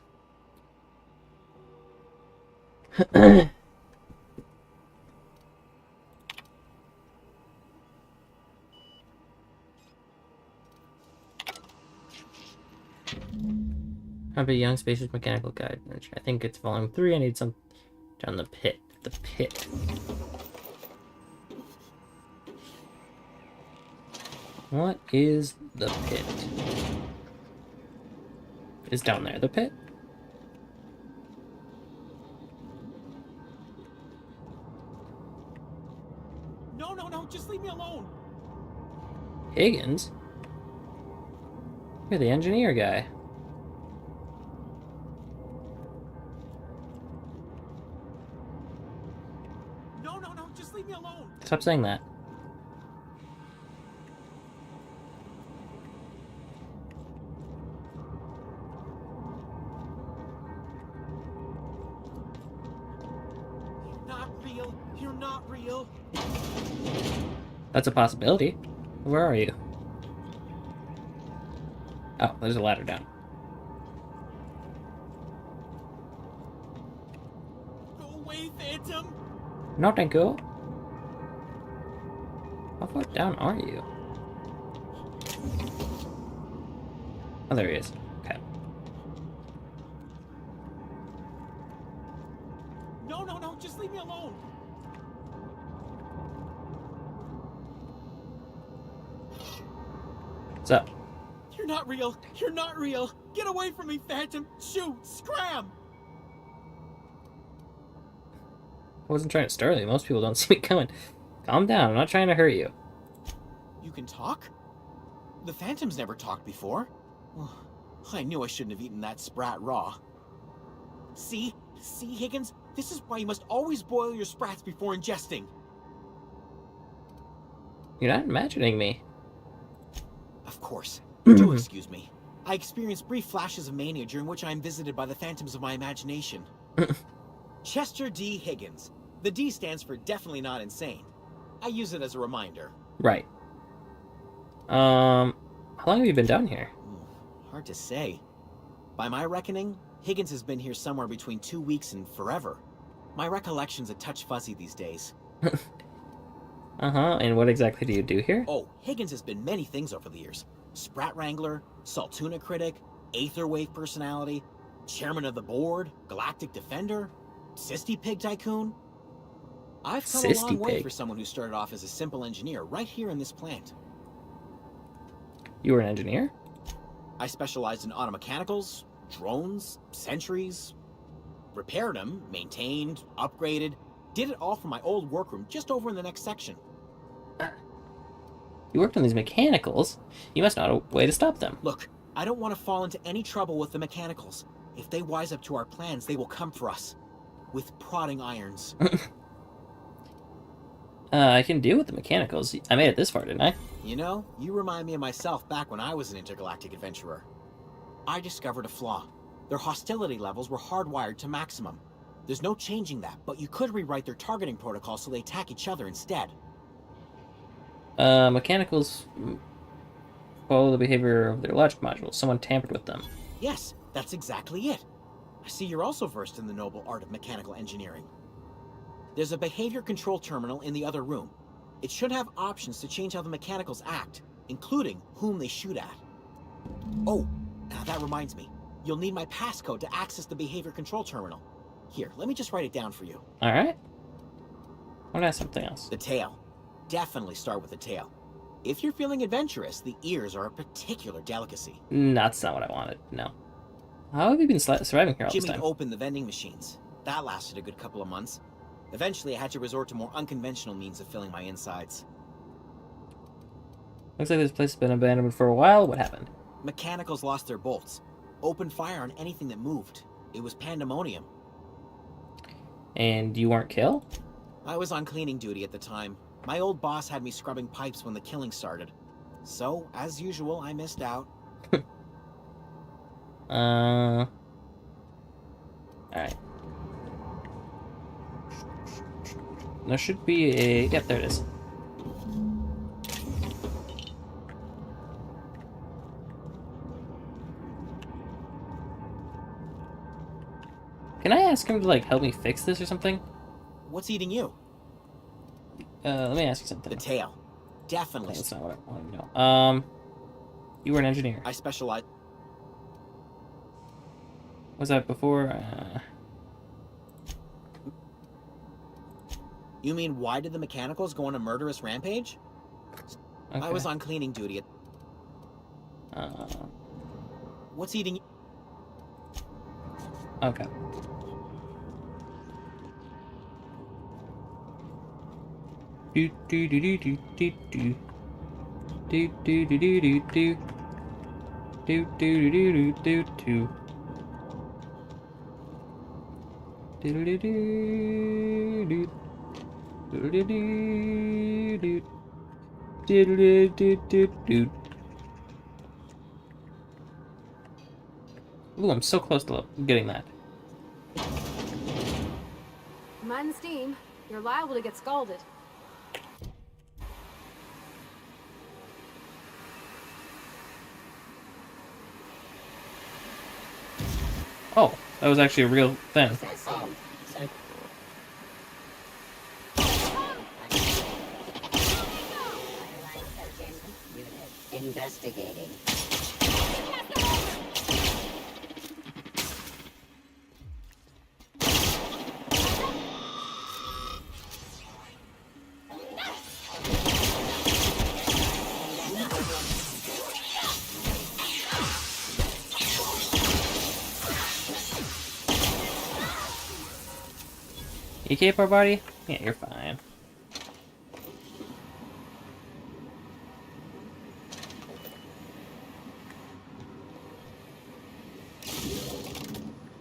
Have a young spacious mechanical guide. I think it's volume 3. I need some down the pit. The pit. What is the pit? Is down there the pit? No, just leave me alone. Higgins? You're the engineer guy. No, just leave me alone. Stop saying that. You're not real. That's a possibility. Where are you? Oh, there's a ladder down. Go away, Phantom. No, thank you. How far down are you? Oh, there he is. Okay. No, just leave me alone. What's up? You're not real. You're not real. Get away from me, Phantom. Shoot, scram. I wasn't trying to startle you. Most people don't see me coming. Calm down. I'm not trying to hurt you. You can talk? The Phantom's never talked before. I knew I shouldn't have eaten that sprat raw. See, Higgins? This is why you must always boil your sprats before ingesting. You're not imagining me. Of course. Do excuse me. I experience brief flashes of mania during which I am visited by the phantoms of my imagination. Chester D. Higgins. The D stands for definitely not insane. I use it as a reminder. Right. How long have you been down here? Hard to say. By my reckoning, Higgins has been here somewhere between 2 weeks and forever. My recollection's a touch fuzzy these days. Uh-huh, and what exactly do you do here? Oh, Higgins has been many things over the years. Sprat Wrangler, Saltuna Critic, Aetherwave Personality, Chairman of the Board, Galactic Defender, Sisty Pig Tycoon. I've come a long way for someone who started off as a simple engineer right here in this plant. You were an engineer? I specialized in automechanicals, drones, sentries, repaired them, maintained, upgraded, did it all from my old workroom just over in the next section. You worked on these mechanicals. You must know a way to stop them. Look, I don't want to fall into any trouble with the mechanicals. If they wise up to our plans, they will come for us. With prodding irons. I can deal with the mechanicals. I made it this far, didn't I? You know, you remind me of myself back when I was an intergalactic adventurer. I discovered a flaw. Their hostility levels were hardwired to maximum. There's no changing that, but you could rewrite their targeting protocol so they attack each other instead. Mechanicals follow the behavior of their logic modules. Someone tampered with them. Yes, that's exactly it. I see you're also versed in the noble art of mechanical engineering. There's a behavior control terminal in the other room. It should have options to change how the mechanicals act, including whom they shoot at. Oh, now that reminds me. You'll need my passcode to access the behavior control terminal. Here, let me just write it down for you. Alright. I want to ask something else. The tail. Definitely start with the tail. If you're feeling adventurous, the ears are a particular delicacy. That's not what I wanted, no. How have you been surviving here all this Jimmy time? opened the vending machines. That lasted a good couple of months. Eventually, I had to resort to more unconventional means of filling my insides. Looks like this place has been abandoned for a while. What happened? Mechanicals lost their bolts. Opened fire on anything that moved. It was pandemonium. And you weren't killed? I was on cleaning duty at the time. My old boss had me scrubbing pipes when the killing started. So, as usual, I missed out. Alright. There should be a... Yep, there it is. Can I ask him to, like, help me fix this or something? What's eating you? Let me ask you something. The tail. Definitely. That's not what I want to know. You were an engineer. I specialize. Was that before? You mean why did the mechanicals go on a murderous rampage? Okay. I was on cleaning duty at... What's eating... Okay. Do do do do do do do. Do do do do do do. Do do do do do do. Do do do do. Do do do do. Do do do do do. Ooh, I'm so close to getting that. Mind the steam. You're liable to get scalded. Oh, that was actually a real thing. Investigating. You okay, poor buddy? Yeah, you're fine.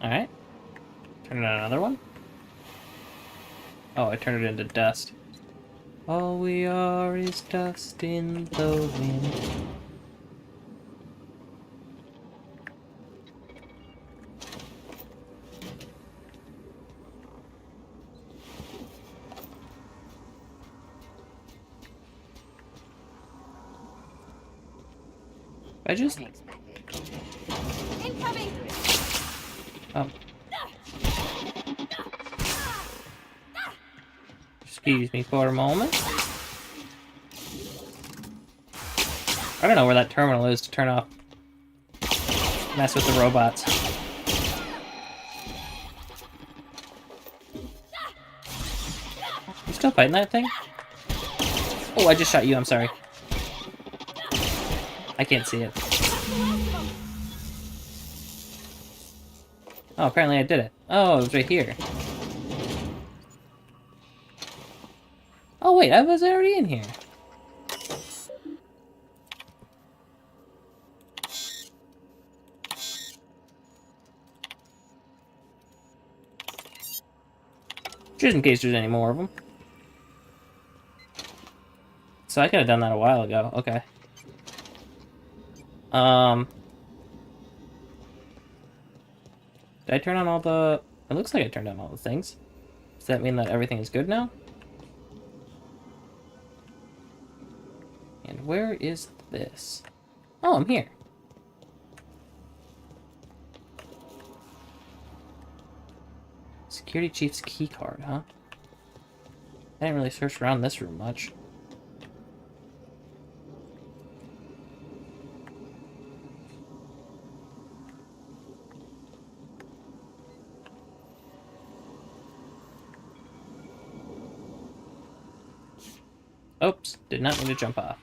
Alright. Turn it on another one. Oh, I turned it into dust. All we are is dust in the wind. I just... Incoming! Oh. Excuse me for a moment. I don't know where that terminal is to turn off. Mess with the robots. You still fighting that thing? Oh, I just shot you, I'm sorry. I can't see it. Oh, apparently I did it. Oh, it was right here. Oh, wait, I was already in here. Just in case there's any more of them. So I could have done that a while ago. Okay. Did I turn on all the... It looks like I turned on all the things. Does that mean that everything is good now? And where is this? Oh, I'm here. Security Chief's key card, huh? I didn't really search around this room much. Oops, did not mean to jump off.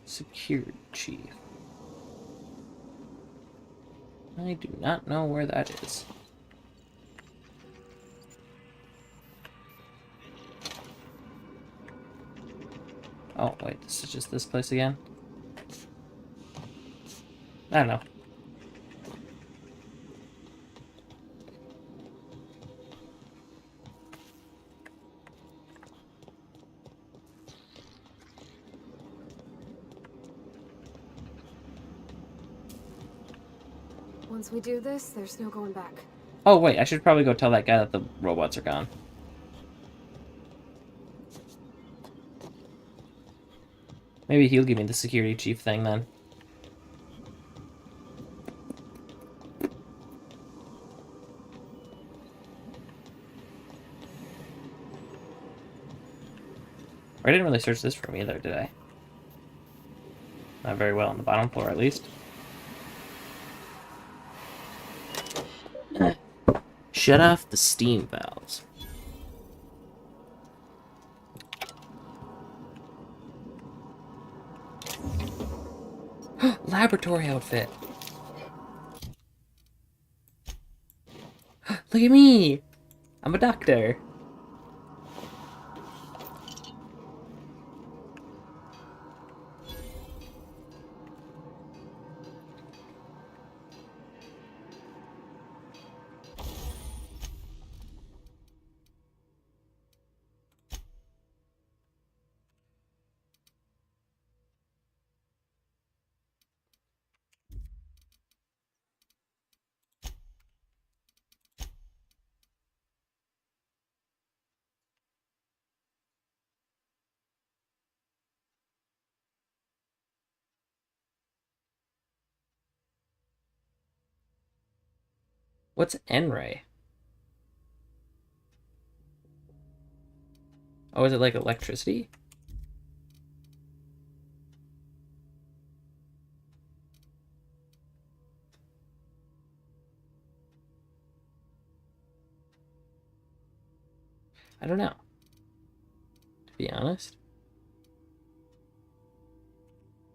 Security Chief. I do not know where that is. Oh, wait, this is just this place again? I don't know. Once we do this, there's no going back. Oh, wait, I should probably go tell that guy that the robots are gone. Maybe he'll give me the security chief thing then. I didn't really search this room either, did I? Not very well on the bottom floor, at least. Shut off the steam valves. Laboratory outfit. Look at me! I'm a doctor. What's N-ray? Oh, is it like electricity? I don't know, to be honest.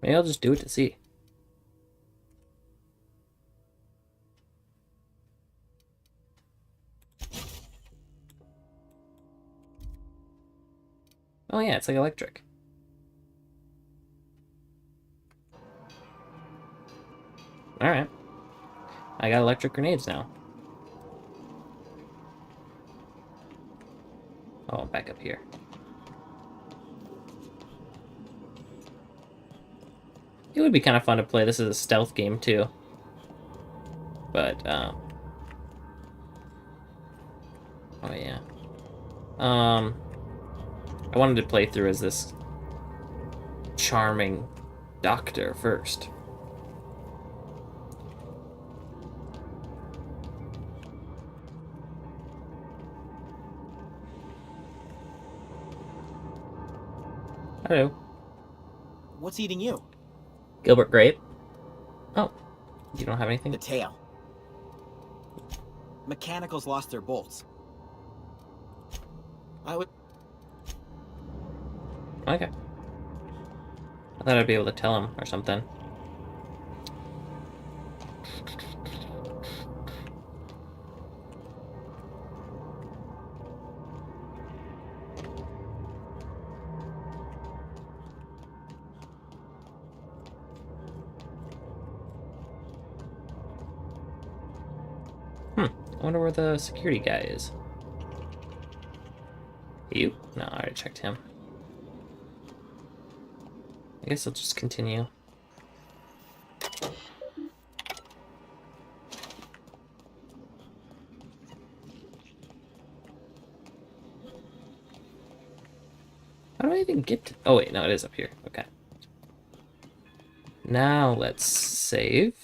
Maybe I'll just do it to see. Oh yeah, it's like electric. Alright. I got electric grenades now. Oh, back up here. It would be kind of fun to play this as a stealth game, too. But, oh yeah. I wanted to play through as this charming doctor first. Hello. What's eating you? Gilbert Grape. Oh, you don't have anything? The tail. Mechanicals lost their bolts. I would... Okay. I thought I'd be able to tell him or something. I wonder where the security guy is. You? No, I already checked him. I guess I'll just continue. How do I even get to... Oh wait, no, it is up here. Okay. Now let's save.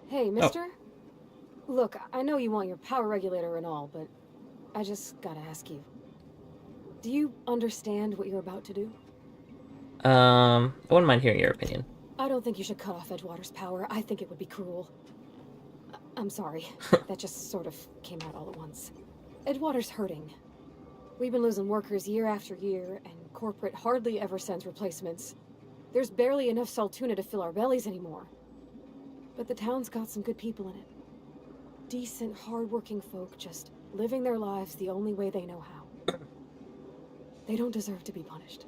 Hey, mister? Look, I know you want your power regulator and all, but I just gotta ask you. Do you understand what you're about to do? I wouldn't mind hearing your opinion. I don't think you should cut off Edgewater's power. I think it would be cruel. I'm sorry. That just sort of came out all at once. Edgewater's hurting. We've been losing workers year after year, and corporate hardly ever sends replacements. There's barely enough Saltuna to fill our bellies anymore. But the town's got some good people in it. Decent, hard-working folk just living their lives the only way they know how. They don't deserve to be punished.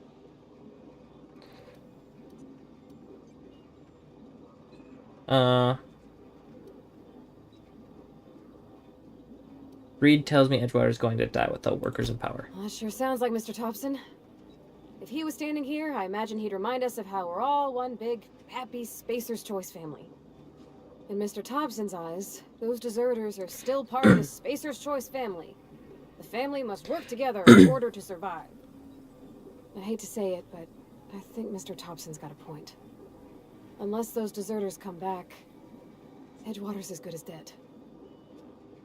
Reed tells me Edgewater's going to die without workers in power. Well, that sure sounds like Mr. Thompson. If he was standing here, I imagine he'd remind us of how we're all one big, happy Spacer's Choice family. In Mr. Thompson's eyes, those deserters are still part of the Spacer's Choice family. The family must work together in order to survive. I hate to say it, but I think Mr. Thompson's got a point. Unless those deserters come back, Edgewater's as good as dead.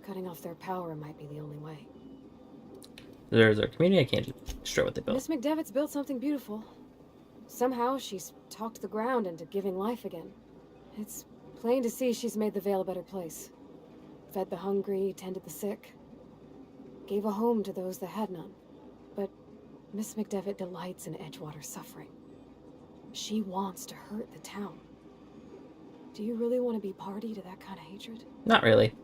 Cutting off their power might be the only way. There's our community. I can't destroy what they built. Miss McDevitt's built something beautiful. Somehow she's talked the ground into giving life again. It's plain to see she's made the Vale a better place. Fed the hungry, tended the sick. Gave a home to those that had none. But Miss McDevitt delights in Edgewater's suffering. She wants to hurt the town. Do you really want to be party to that kind of hatred? Not really.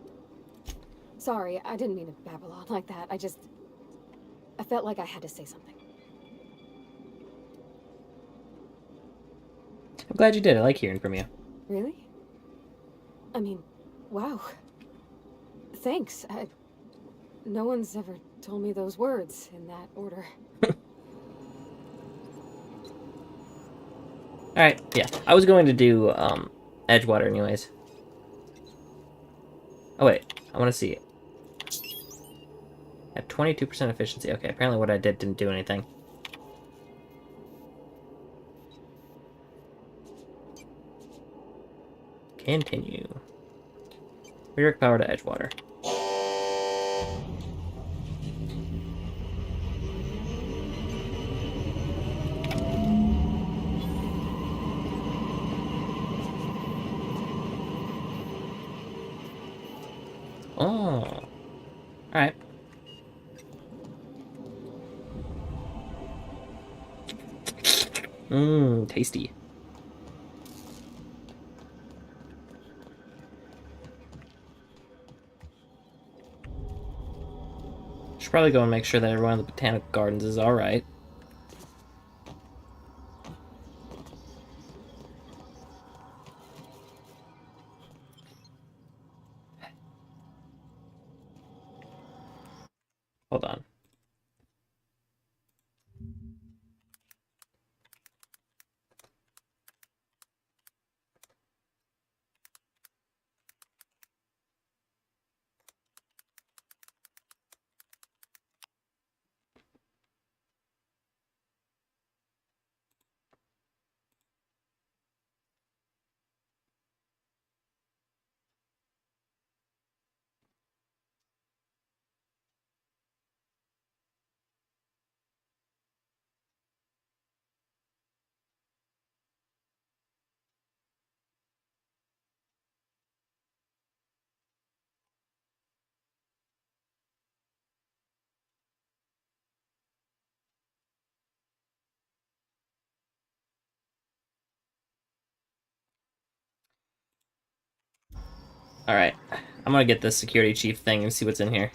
Sorry, I didn't mean to babble on like that. I felt like I had to say something. I'm glad you did. I like hearing from you. Really? I mean, wow. Thanks. No one's ever told me those words in that order. Alright, yeah. I was going to do Edgewater anyways. Oh wait, I want to see it. At 22% efficiency. Okay, apparently what I did didn't do anything. Continue. Redirect power to Edgewater. Oh. Alright. Mmm, tasty. Should probably go and make sure that everyone in the Botanical Gardens is alright. Hold on. Alright. I'm gonna get this security chief thing and see what's in here.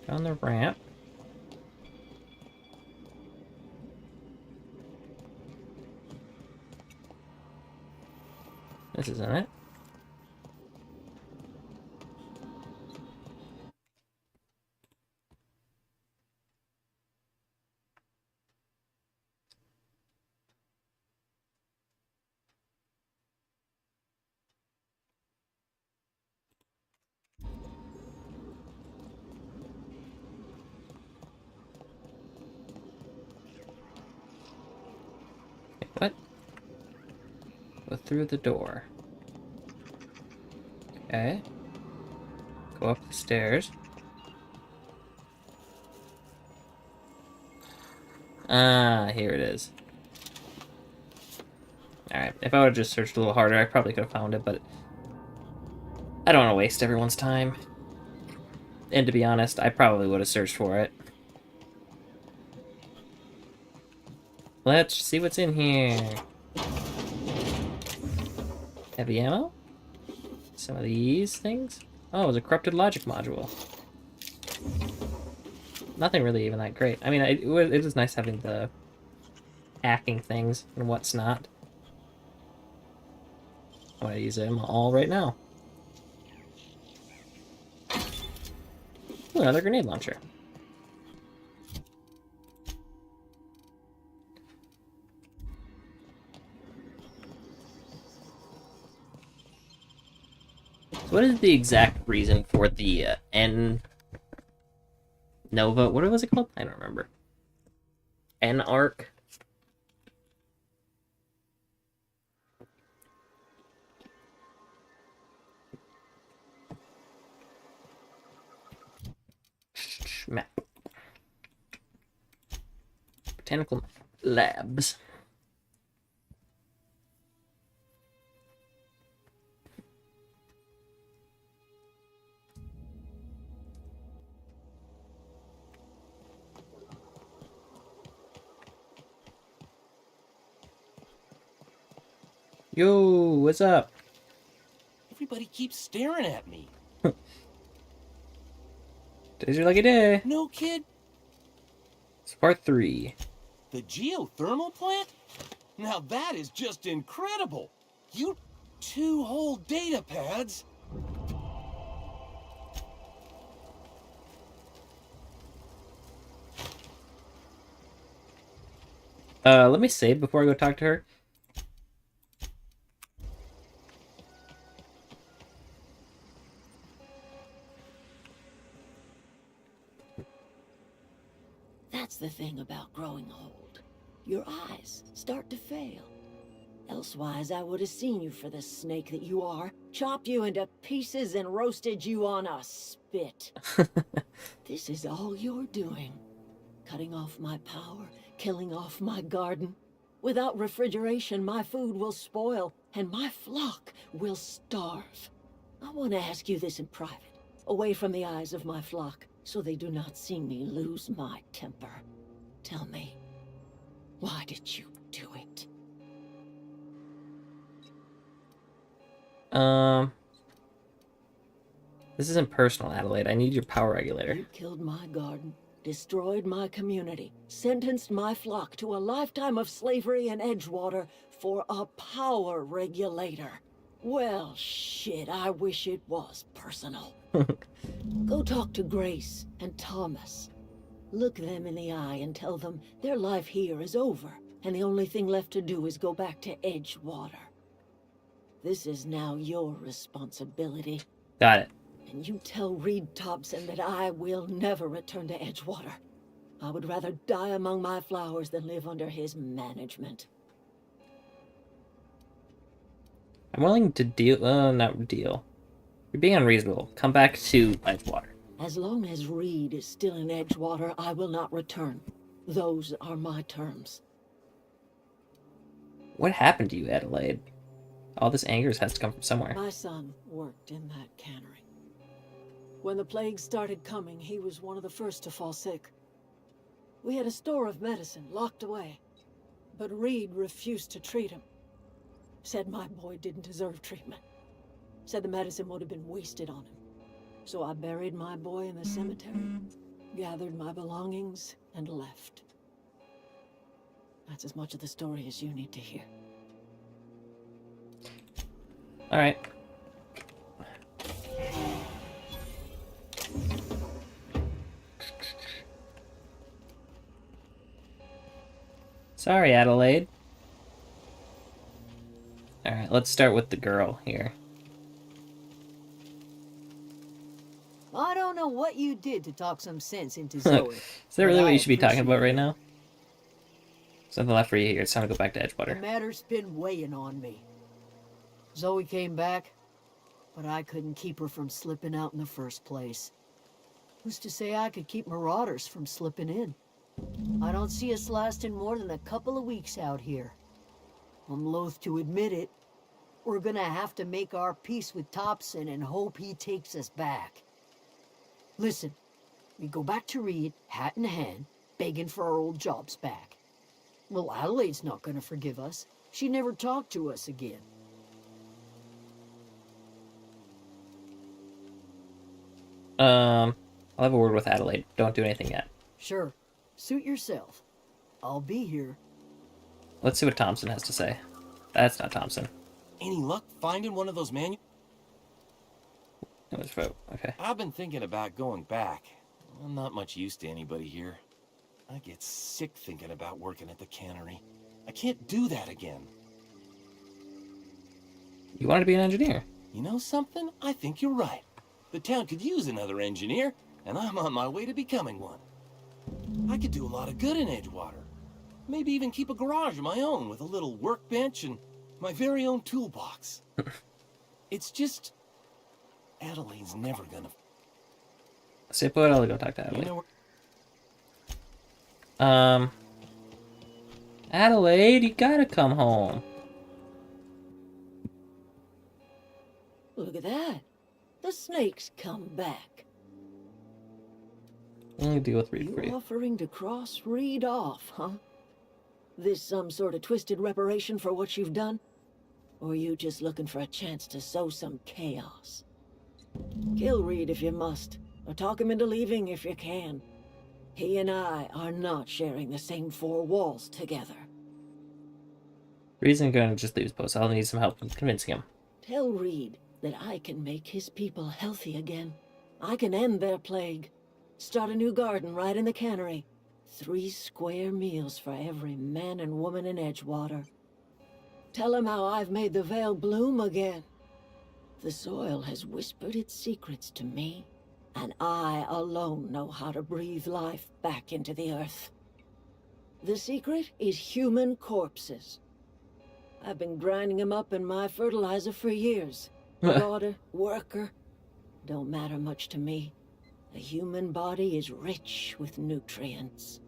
On the ramp. This isn't it. What? Go through the door. Okay. Go up the stairs. Ah, here it is. Alright, if I would have just searched a little harder, I probably could have found it, but I don't want to waste everyone's time. And to be honest, I probably would have searched for it. Let's see what's in here. Heavy ammo? Some of these things? Oh, it was a corrupted logic module. Nothing really even that great. I mean, it was nice having the hacking things and what's not. I'm gonna use them all right now. Ooh, another grenade launcher. So what is the exact reason for the N Nova? What was it called? I don't remember. N arc. Map. Botanical labs. Yo, what's up? Everybody keeps staring at me. Today's your lucky day. No, kid. It's part 3. The geothermal plant? Now that is just incredible. You 2 whole data pads? Let me save before I go talk to her. That's the thing about growing old. Your eyes start to fail. Elsewise, I would have seen you for the snake that you are, chopped you into pieces and roasted you on a spit. This is all you're doing. Cutting off my power, killing off my garden. Without refrigeration, my food will spoil, and my flock will starve. I want to ask you this in private, away from the eyes of my flock, so they do not see me lose my temper. Tell me, why did you do it? This isn't personal, Adelaide. I need your power regulator. You killed my garden, destroyed my community, sentenced my flock to a lifetime of slavery in Edgewater for a power regulator. Well, shit, I wish it was personal. Go talk to Grace and Thomas. Look them in the eye and tell them their life here is over, and the only thing left to do is go back to Edgewater. This is now your responsibility. Got it. And you tell Reed Thompson that I will never return to Edgewater. I would rather die among my flowers than live under his management. I'm willing to deal. Not deal. You're being unreasonable. Come back to Edgewater. As long as Reed is still in Edgewater, I will not return. Those are my terms. What happened to you, Adelaide? All this anger has to come from somewhere. My son worked in that cannery. When the plague started coming, he was one of the first to fall sick. We had a store of medicine locked away, but Reed refused to treat him. Said my boy didn't deserve treatment. Said the medicine would have been wasted on him. So I buried my boy in the cemetery, gathered my belongings, and left. That's as much of the story as you need to hear. All right. Sorry, Adelaide. All right, let's start with the girl here. I don't know what you did to talk some sense into Zoe. Is that really but what I you should be talking about right appreciate now? There's nothing left for you here. It's time to go back to The Edgewater. matter's been weighing on me. Zoe came back, but I couldn't keep her from slipping out in the first place. Who's to say I could keep marauders from slipping in? I don't see us lasting more than a couple of weeks out here. I'm loath to admit it. We're gonna have to make our peace with Thompson and hope he takes us back. Listen, we go back to Reed, hat in hand, begging for our old jobs back. Well, Adelaide's not gonna forgive us. She never talked to us again. I'll have a word with Adelaide. Don't do anything yet. Sure, suit yourself. I'll be here. Let's see what Thompson has to say. That's not Thompson. Any luck finding one of those manuals? It was vote. Okay. I've been thinking about going back. I'm not much use to anybody here. I get sick thinking about working at the cannery. I can't do that again. You wanted to be an engineer. You know something? I think you're right. The town could use another engineer, and I'm on my way to becoming one. I could do a lot of good in Edgewater. Maybe even keep a garage of my own with a little workbench and my very own toolbox. It's just... Adelaide's never gonna... Se put, I'll go talk to Adelaide. You know, Adelaide, you gotta come home. Look at that. The snake's come back. I'm gonna deal with Reed for You you. offering to cross Reed off, huh? This some sort of twisted reparation for what you've done? Or you just looking for a chance to sow some chaos? Kill Reed if you must, or talk him into leaving if you can. He and I are not sharing the same four walls together. Reed's gonna just leave his post. I'll need some help in convincing him. Tell Reed that I can make his people healthy again. I can end their plague. Start a new garden right in the cannery. 3 square meals for every man and woman in Edgewater. Tell him how I've made the Vale bloom again. The soil has whispered its secrets to me, and I alone know how to breathe life back into the earth. The secret is human corpses. I've been grinding them up in my fertilizer for years. Water, worker, don't matter much to me. The human body is rich with nutrients.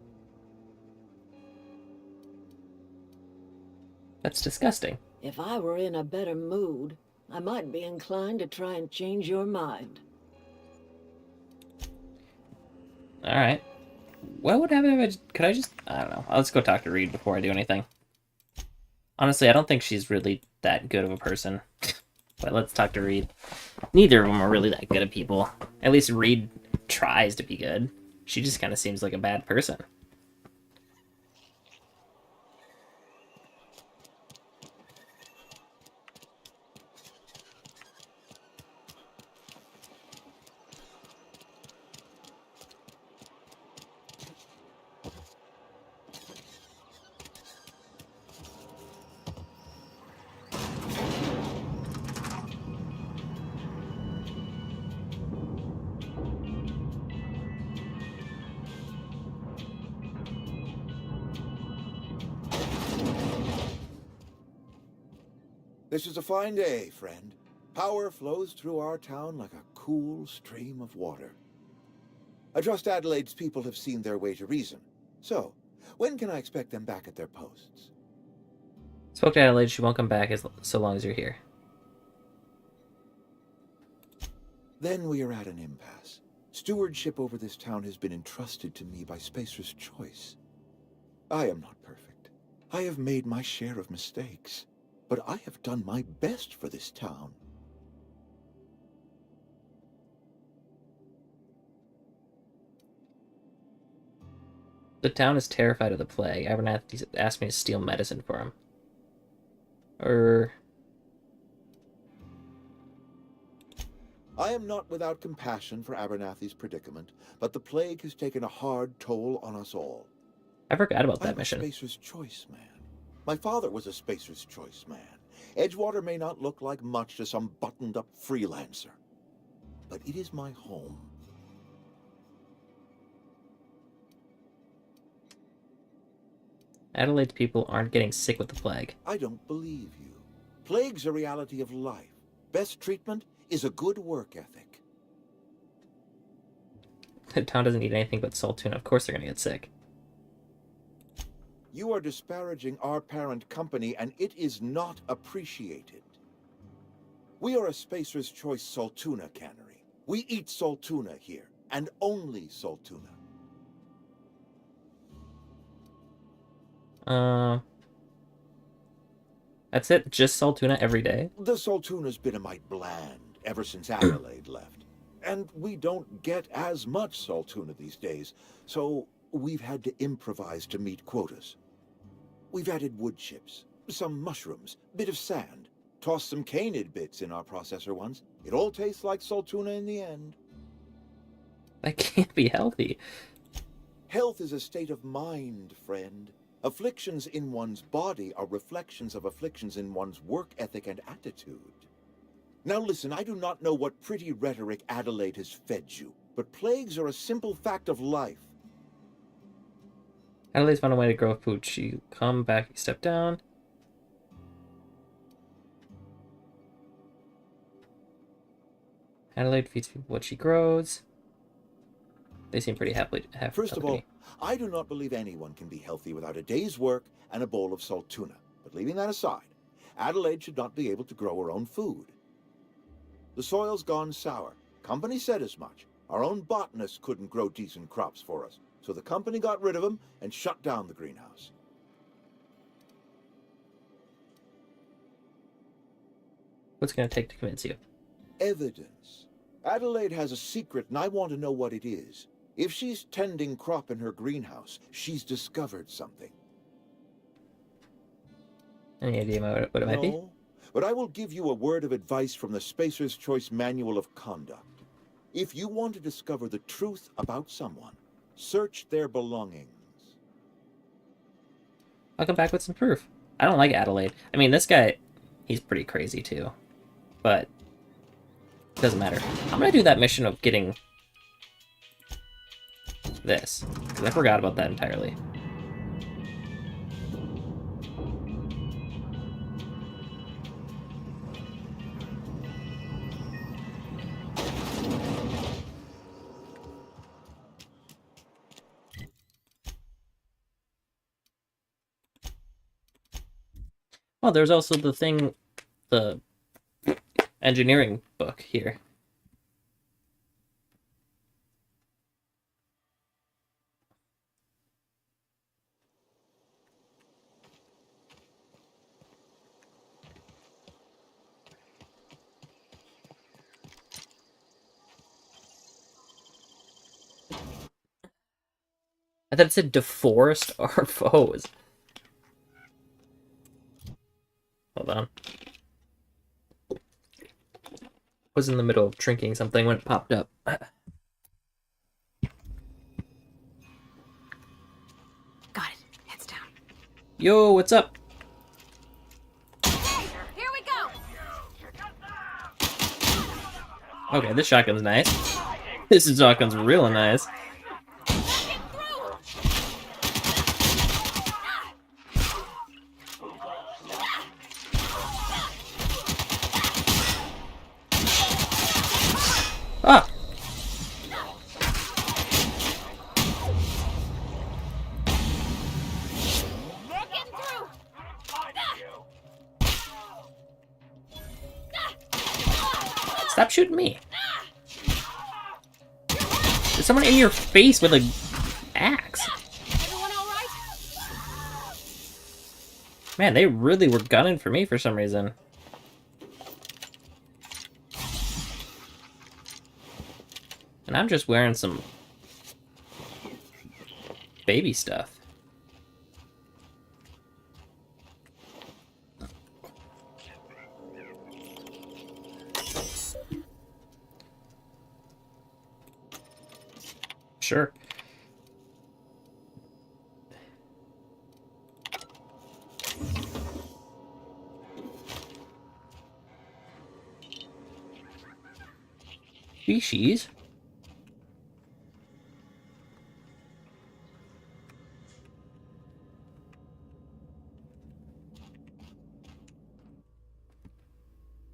That's disgusting. If I were in a better mood, I might be inclined to try and change your mind. Alright. What would happen if could I just... I don't know. Let's go talk to Reed before I do anything. Honestly, I don't think she's really that good of a person. But let's talk to Reed. Neither of them are really that good of people. At least Reed tries to be good. She just kind of seems like a bad person. This is a fine day, friend. Power flows through our town like a cool stream of water. I trust Adelaide's people have seen their way to reason. So, when can I expect them back at their posts? Spoke to Adelaide. She won't come back so long as you're here. Then we are at an impasse. Stewardship over this town has been entrusted to me by Spacer's Choice. I am not perfect. I have made my share of mistakes. But I have done my best for this town. The town is terrified of the plague. Abernathy asked me to steal medicine for him. I am not without compassion for Abernathy's predicament, but the plague has taken a hard toll on us all. I forgot about that I'm mission. a Spacer's Choice man. My father was a Spacer's Choice man. Edgewater may not look like much to some buttoned-up freelancer, but it is my home. Adelaide's people aren't getting sick with the plague. I don't believe you. Plague's a reality of life. Best treatment is a good work ethic. The town doesn't eat anything but salt tuna. Of course they're gonna get sick. You are disparaging our parent company, and it is not appreciated. We are a Spacer's Choice Saltuna cannery. We eat saltuna here, and only saltuna. That's it? Just salt tuna every day? The saltuna's been a mite bland ever since Adelaide left. And we don't get as much saltuna these days, so we've had to improvise to meet quotas. We've added wood chips, some mushrooms, bit of sand, tossed some canid bits in our processor once. It all tastes like saltuna in the end. That can't be healthy. Health is a state of mind, friend. Afflictions in one's body are reflections of afflictions in one's work ethic and attitude. Now listen, I do not know what pretty rhetoric Adelaide has fed you, but plagues are a simple fact of life. Adelaide's found a way to grow food. She come back, you step down. Adelaide feeds people what she grows. They seem pretty happy. First of all, I do not believe anyone can be healthy without a day's work and a bowl of salt tuna. But leaving that aside, Adelaide should not be able to grow her own food. The soil's gone sour. Company said as much. Our own botanist couldn't grow decent crops for us, so the company got rid of him and shut down the greenhouse. What's it going to take to convince you? Evidence. Adelaide has a secret, and I want to know what it is. If she's tending crop in her greenhouse, she's discovered something. Any idea what it might be? No, but I will give you a word of advice from the Spacer's Choice Manual of Conduct. If you want to discover the truth about someone, search their belongings. I'll come back with some proof. I don't like Adelaide. I mean, this guy, he's pretty crazy too. But it doesn't matter. I'm gonna do that mission of getting this, because I forgot about that entirely. Oh, there's also the thing, the engineering book here. I thought it said deforest our foes. Hold on. Was in the middle of drinking something when it popped up. Got it. Heads down. Yo, what's up? Here we go. Okay, this shotgun's nice. This shotgun's real nice. Ah! Stop shooting me. There's someone in your face with a axe. Everyone all right? Man, they really were gunning for me for some reason. And I'm just wearing some baby stuff. Sure. Species?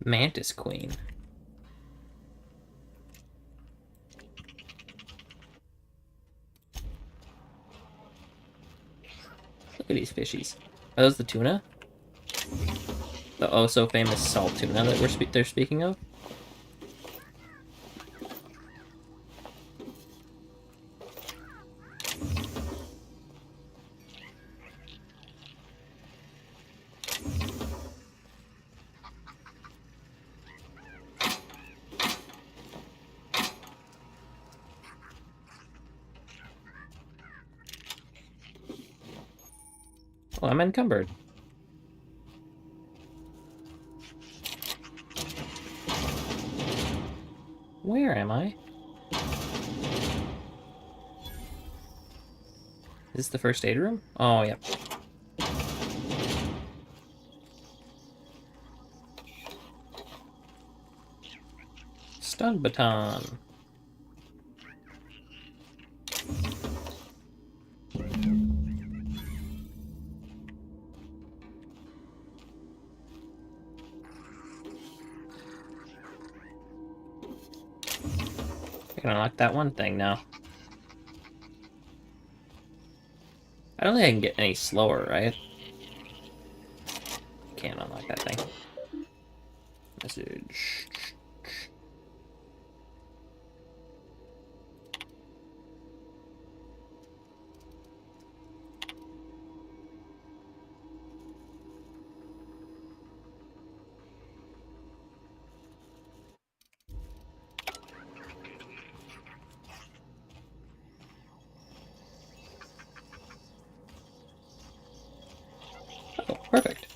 Mantis Queen. Look at these fishies. Are those the tuna? The oh so famous salt tuna that they're speaking of? Oh, I'm encumbered. Where am I? this the first aid room? Oh, yep. Stun baton. I can unlock that one thing now. I don't think I can get any slower, right? Can't unlock that thing. Message. Oh, perfect.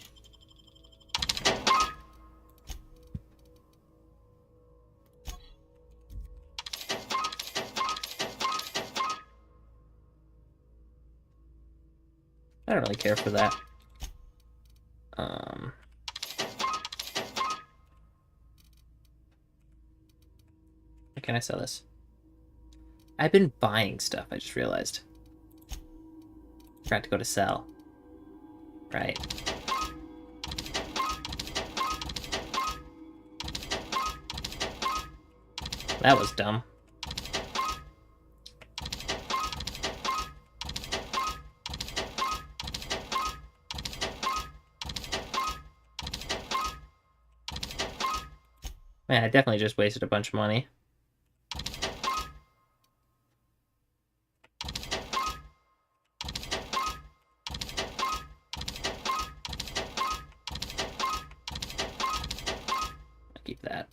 I don't really care for that. Where can I sell this? I've been buying stuff, I just realized. Forgot to go to sell. Right. That was dumb. Man, I definitely just wasted a bunch of money. I'll keep that.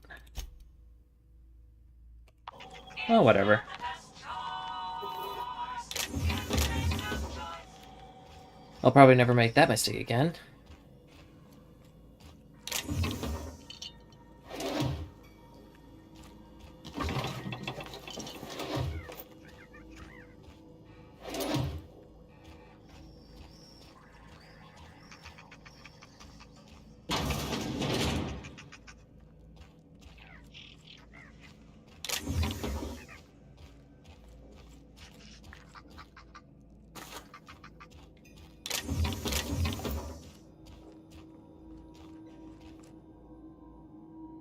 Oh, whatever. I'll probably never make that mistake again.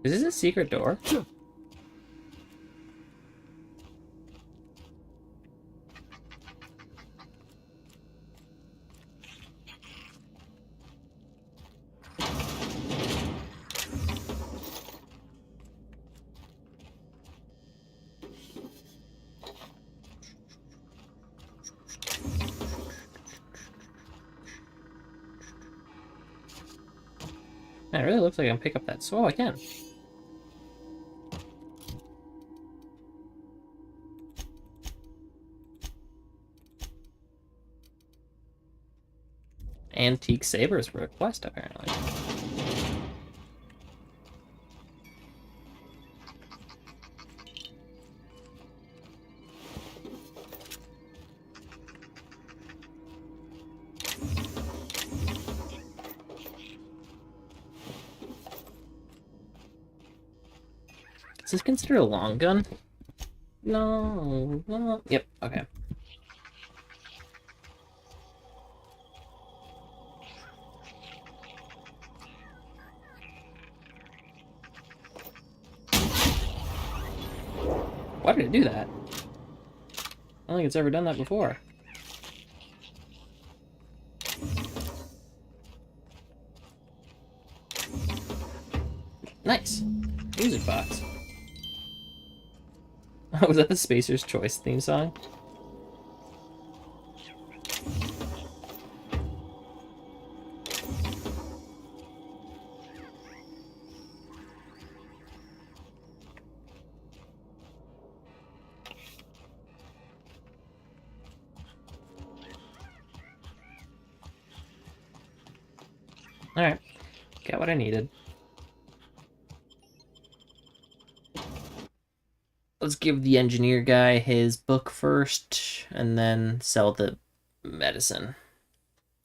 Is this a secret door? Man, it really looks like I can pick up that. So, I can. Antique sabers for a quest, apparently. Is this considered a long gun? No, no. Yep, okay. Why did it do that? I don't think it's ever done that before. Nice. Music box. Was that the Spacer's Choice theme song? Alright. Got what I needed. Let's give the engineer guy his book first, and then sell the medicine.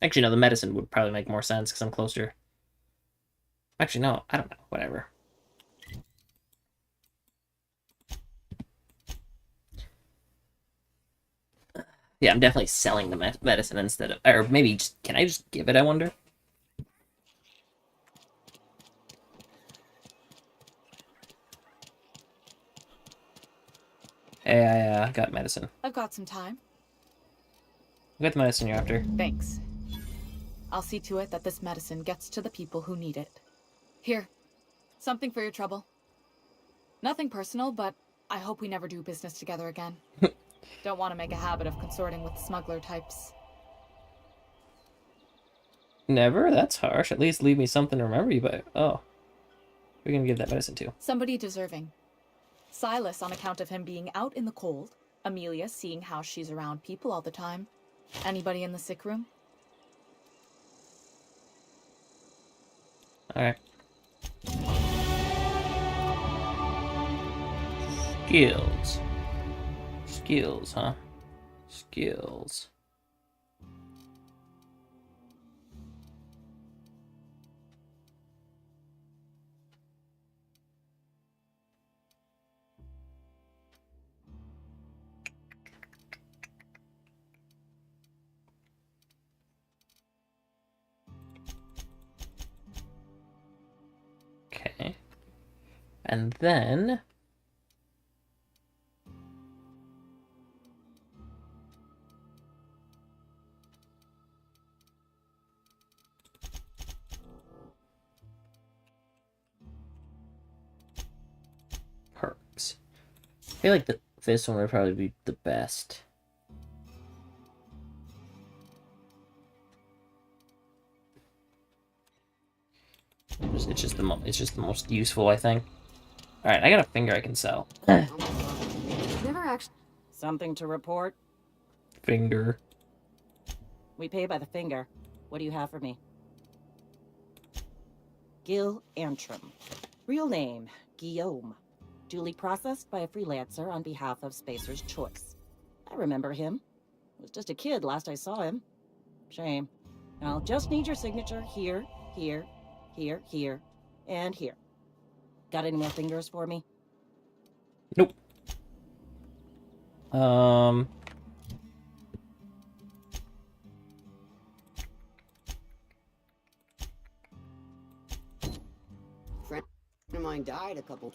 Actually, no, the medicine would probably make more sense because I'm closer. Actually, no, I don't know. Whatever. Yeah, I'm definitely selling the medicine instead of... Or maybe just... Can I just give it, I wonder? Hey, I got medicine. I've got some time. I got the medicine you're after. Thanks. I'll see to it that this medicine gets to the people who need it. Here. Something for your trouble. Nothing personal, but I hope we never do business together again. Don't want to make a habit of consorting with smuggler types. Never? That's harsh. At least leave me something to remember you by. Oh. We're gonna give that medicine to. Somebody deserving. Silas on account of him being out in the cold. Amelia seeing how she's around people all the time. Anybody in the sick room? Alright. Skills. Skills, huh? Skills. Okay. And then... perks. I feel like this one would probably be the best. It's just the most useful, I think. All right, I got a finger I can sell. Never actually. Something to report? Finger. We pay by the finger. What do you have for me? Gil Antrim. Real name, Guillaume. Duly processed by a freelancer on behalf of Spacer's Choice. I remember him. Was just a kid last I saw him. Shame. I'll just need your signature here, here, here, here, and here. Got any more fingers for me? Nope. Friend of mine died a couple.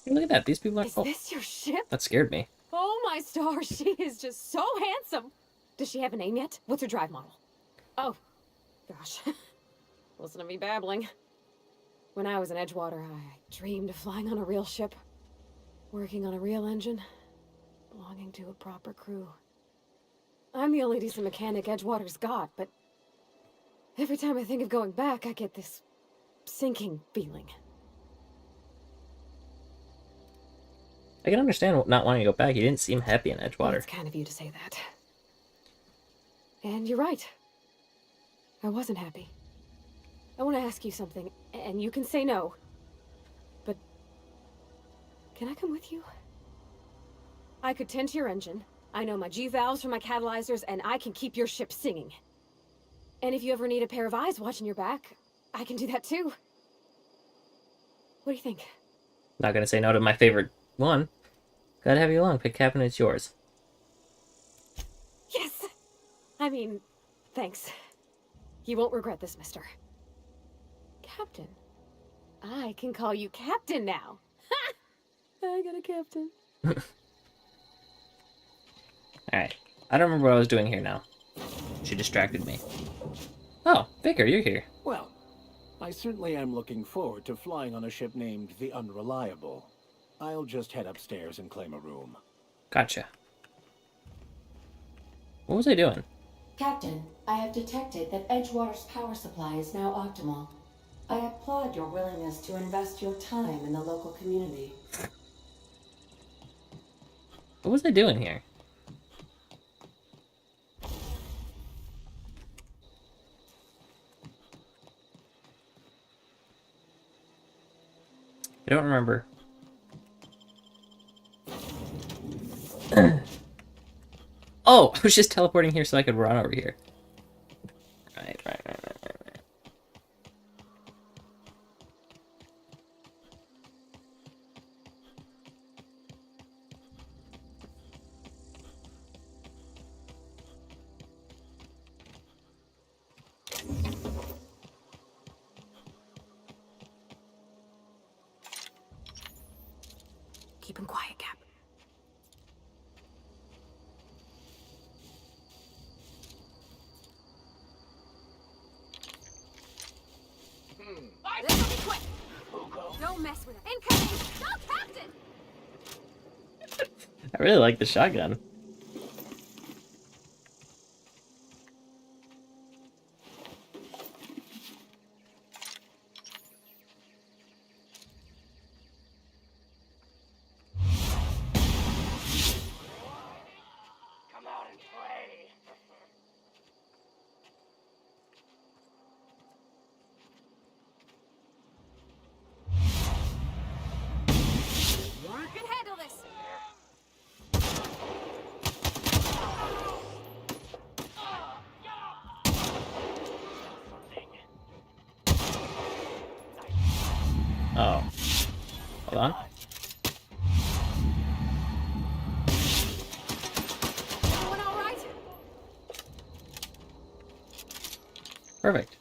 Look at that. These people are. Is this your ship? That scared me. Oh my stars, she is just so handsome. Does she have a name yet? What's her drive model? Oh, gosh. Listen to me babbling. When I was in Edgewater, I dreamed of flying on a real ship, working on a real engine, belonging to a proper crew. I'm the only decent mechanic Edgewater's got, but every time I think of going back, I get this sinking feeling. I can understand not wanting to go back. You didn't seem happy in Edgewater. It's kind of you to say that. And you're right. I wasn't happy. I want to ask you something, and you can say no. But can I come with you? I could tend to your engine. I know my G-valves from my catalyzers, and I can keep your ship singing. And if you ever need a pair of eyes watching your back, I can do that too. What do you think? Not gonna say no to my favorite one. Glad to have you along. Pick Captain, it's yours. Yes! I mean, thanks. You won't regret this, mister. Captain. I can call you Captain now. Ha! I got a captain. Alright. I don't remember what I was doing here now. She distracted me. Oh, Vicar, you're here. Well, I certainly am looking forward to flying on a ship named the Unreliable. I'll just head upstairs and claim a room. Gotcha. What was I doing? Captain, I have detected that Edgewater's power supply is now optimal. I applaud your willingness to invest your time in the local community. What was I doing here? I don't remember. Oh, I was just teleporting here so I could run over here. Right. Keep him quiet, Cap. This'll be quick. Don't mess with it. Incoming! No, Captain! I really like the shotgun. Come out and play. You can handle this. Oh. Hold on. Everyone all right? Perfect.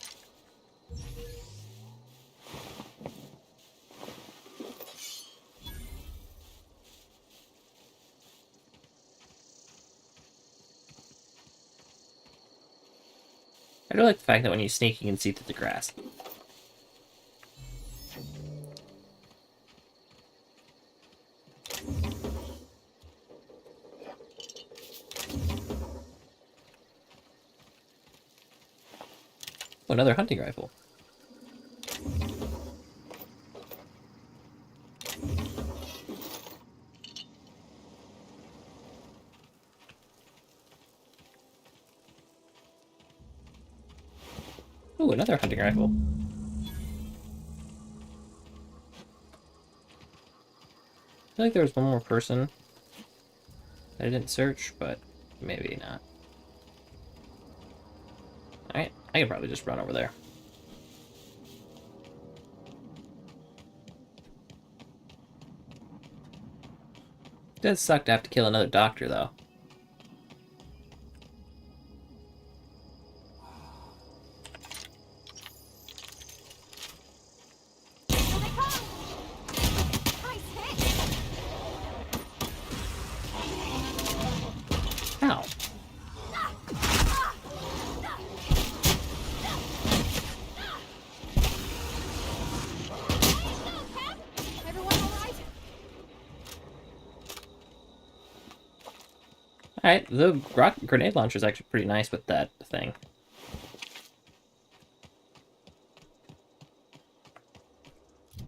I do like the fact that when you sneak, you can see through the grass. Oh, another hunting rifle. Ooh, another hunting rifle. I feel like there was one more person I didn't search, but maybe not. Alright, I could probably just run over there. It does suck to have to kill another doctor, though. Ow. Alright, the rocket grenade launcher is actually pretty nice with that thing.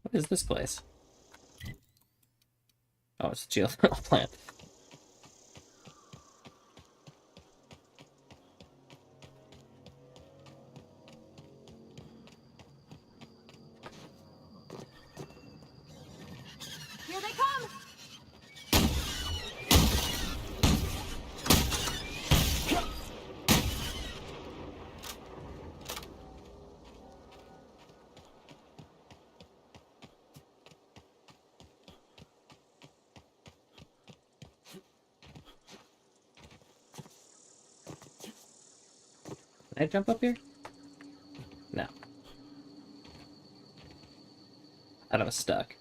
What is this place? Oh, it's a geothermal plant. Here they come! Can I jump up here? No. I was stuck.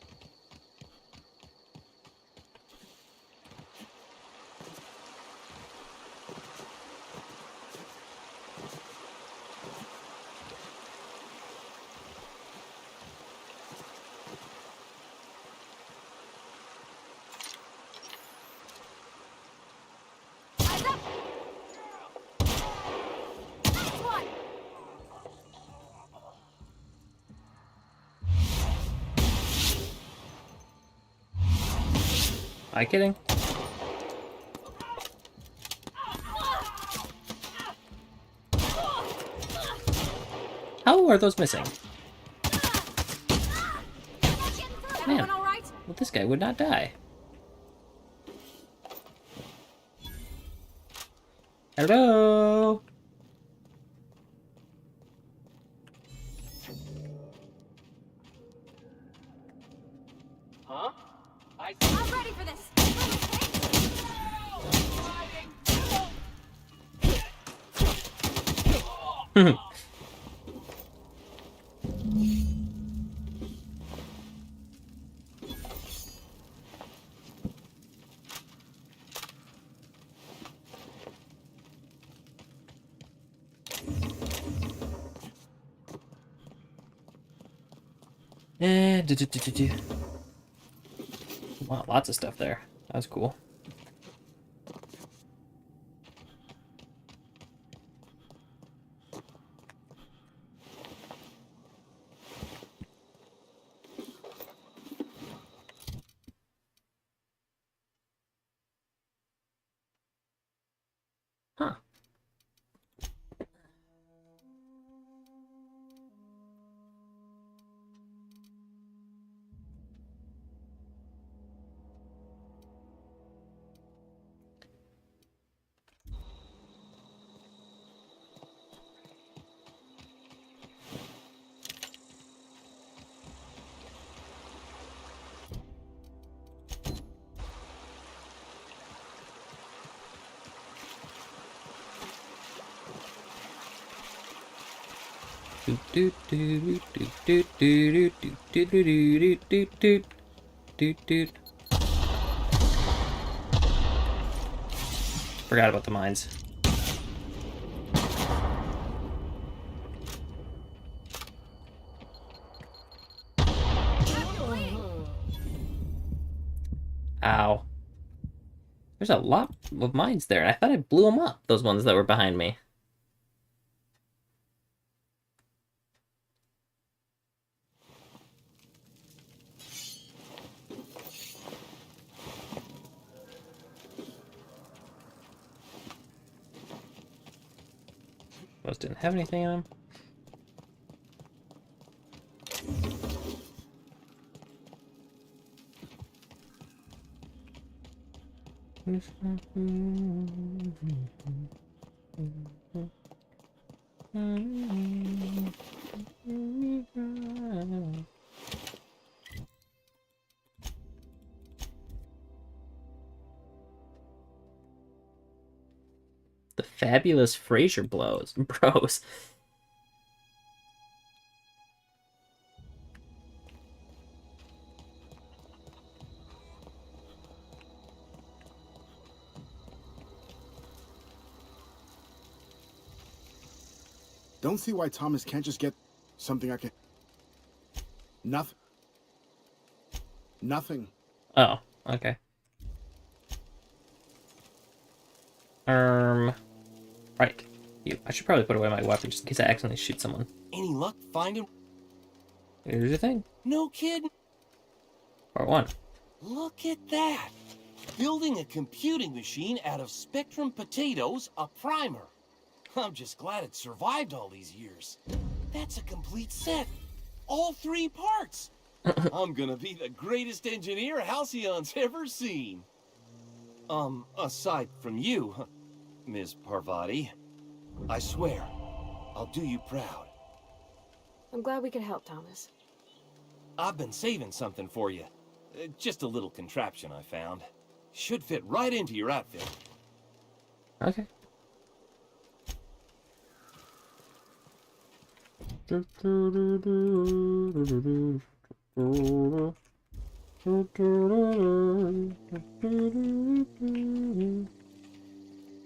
Am I kidding? How are those missing? Man, well, this guy would not die. Hello? Huh? I'm ready for this. Wow, lots of stuff there. That was cool. Huh. Forgot about the mines. Ow. There's a lot of mines there, and I thought I blew them up, those ones that were behind me. Those didn't have anything in them. The fabulous Fraser Bros. Don't see why Thomas can't just get something I can... Nothing. Nothing. Oh, okay. Right. You. I should probably put away my weapon just in case I accidentally shoot someone. Any luck finding? Here's your thing. No kidding. Part 1. Look at that. Building a computing machine out of Spectrum potatoes, a primer. I'm just glad it survived all these years. That's a complete set. All 3 parts. I'm gonna be the greatest engineer Halcyon's ever seen. Aside from you, Ms. Parvati, I swear, I'll do you proud. I'm glad we could help, Thomas. I've been saving something for you. Just a little contraption I found. Should fit right into your outfit. Okay.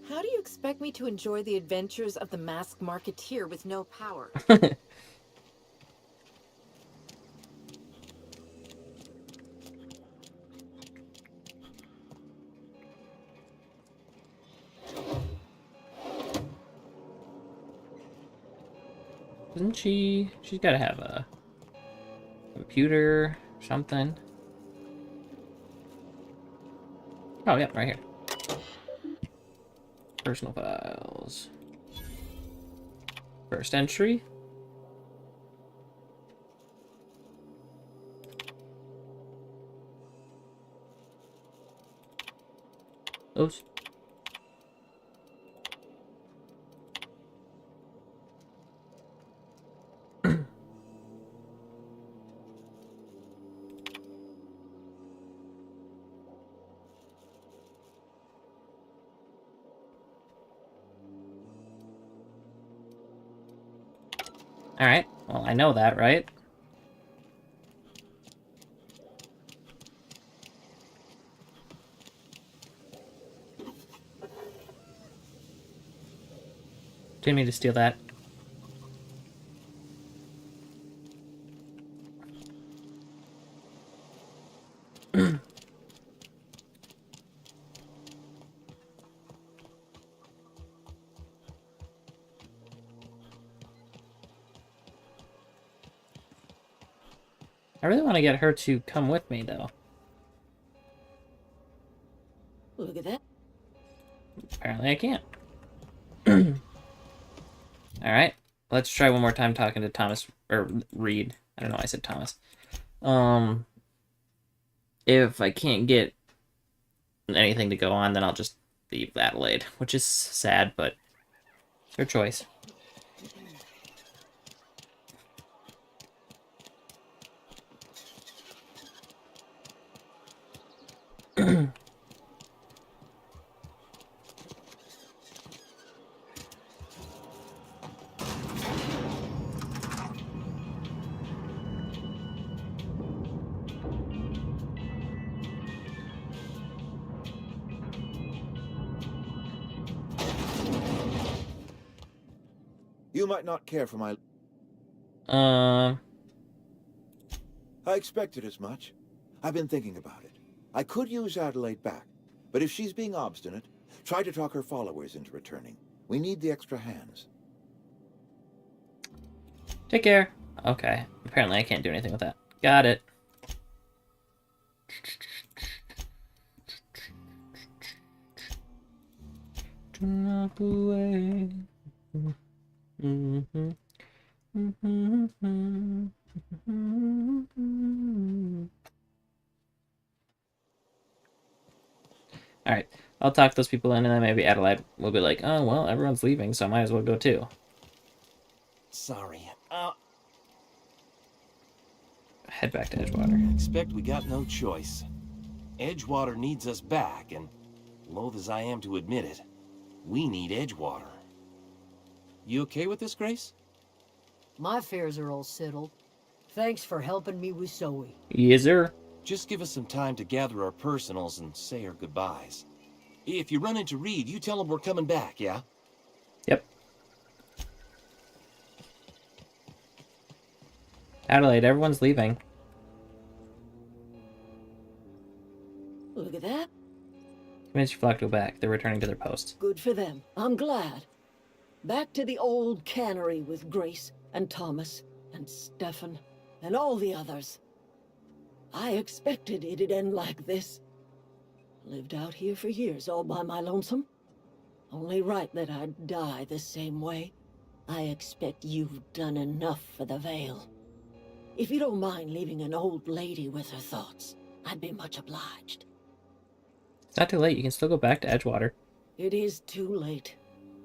How do you expect me to enjoy the adventures of the masked marketeer with no power? Doesn't she? She's got to have a computer, something. Oh, yeah, right here. Personal files. First entry. Oops. Alright, well, I know that, right? Didn't mean to steal that. I really want to get her to come with me, though. Look at that. Apparently I can't. Alright, let's try one more time talking to Thomas, or Reed. I don't know why I said Thomas. If I can't get anything to go on, then I'll just leave Adelaide, which is sad, but your choice. You might not care for my... I expected as much. I've been thinking about it. I could use Adelaide back, but if she's being obstinate, try to talk her followers into returning. We need the extra hands. Take care. Okay, apparently I can't do anything with that. Got it. Walk away. Alright, I'll talk those people in, and then maybe Adelaide will be like, oh, well, everyone's leaving, so I might as well go too. Sorry. Head back to Edgewater. Expect we got no choice. Edgewater needs us back, and loath as I am to admit it, we need Edgewater. You okay with this, Grace? My affairs are all settled. Thanks for helping me with Zoe. Yes, sir. Just give us some time to gather our personals and say our goodbyes. If you run into Reed, you tell him we're coming back, yeah? Yep. Adelaide, everyone's leaving. Look at that. Convince your flock to go back. They're returning to their posts. Good for them. I'm glad. Back to the old cannery with Grace and Thomas and Stefan and all the others. I expected it'd end like this. Lived out here for years all by my lonesome. Only right that I'd die the same way. I expect you've done enough for the Vale. If you don't mind leaving an old lady with her thoughts, I'd be much obliged. It's not too late. You can still go back to Edgewater. It is too late,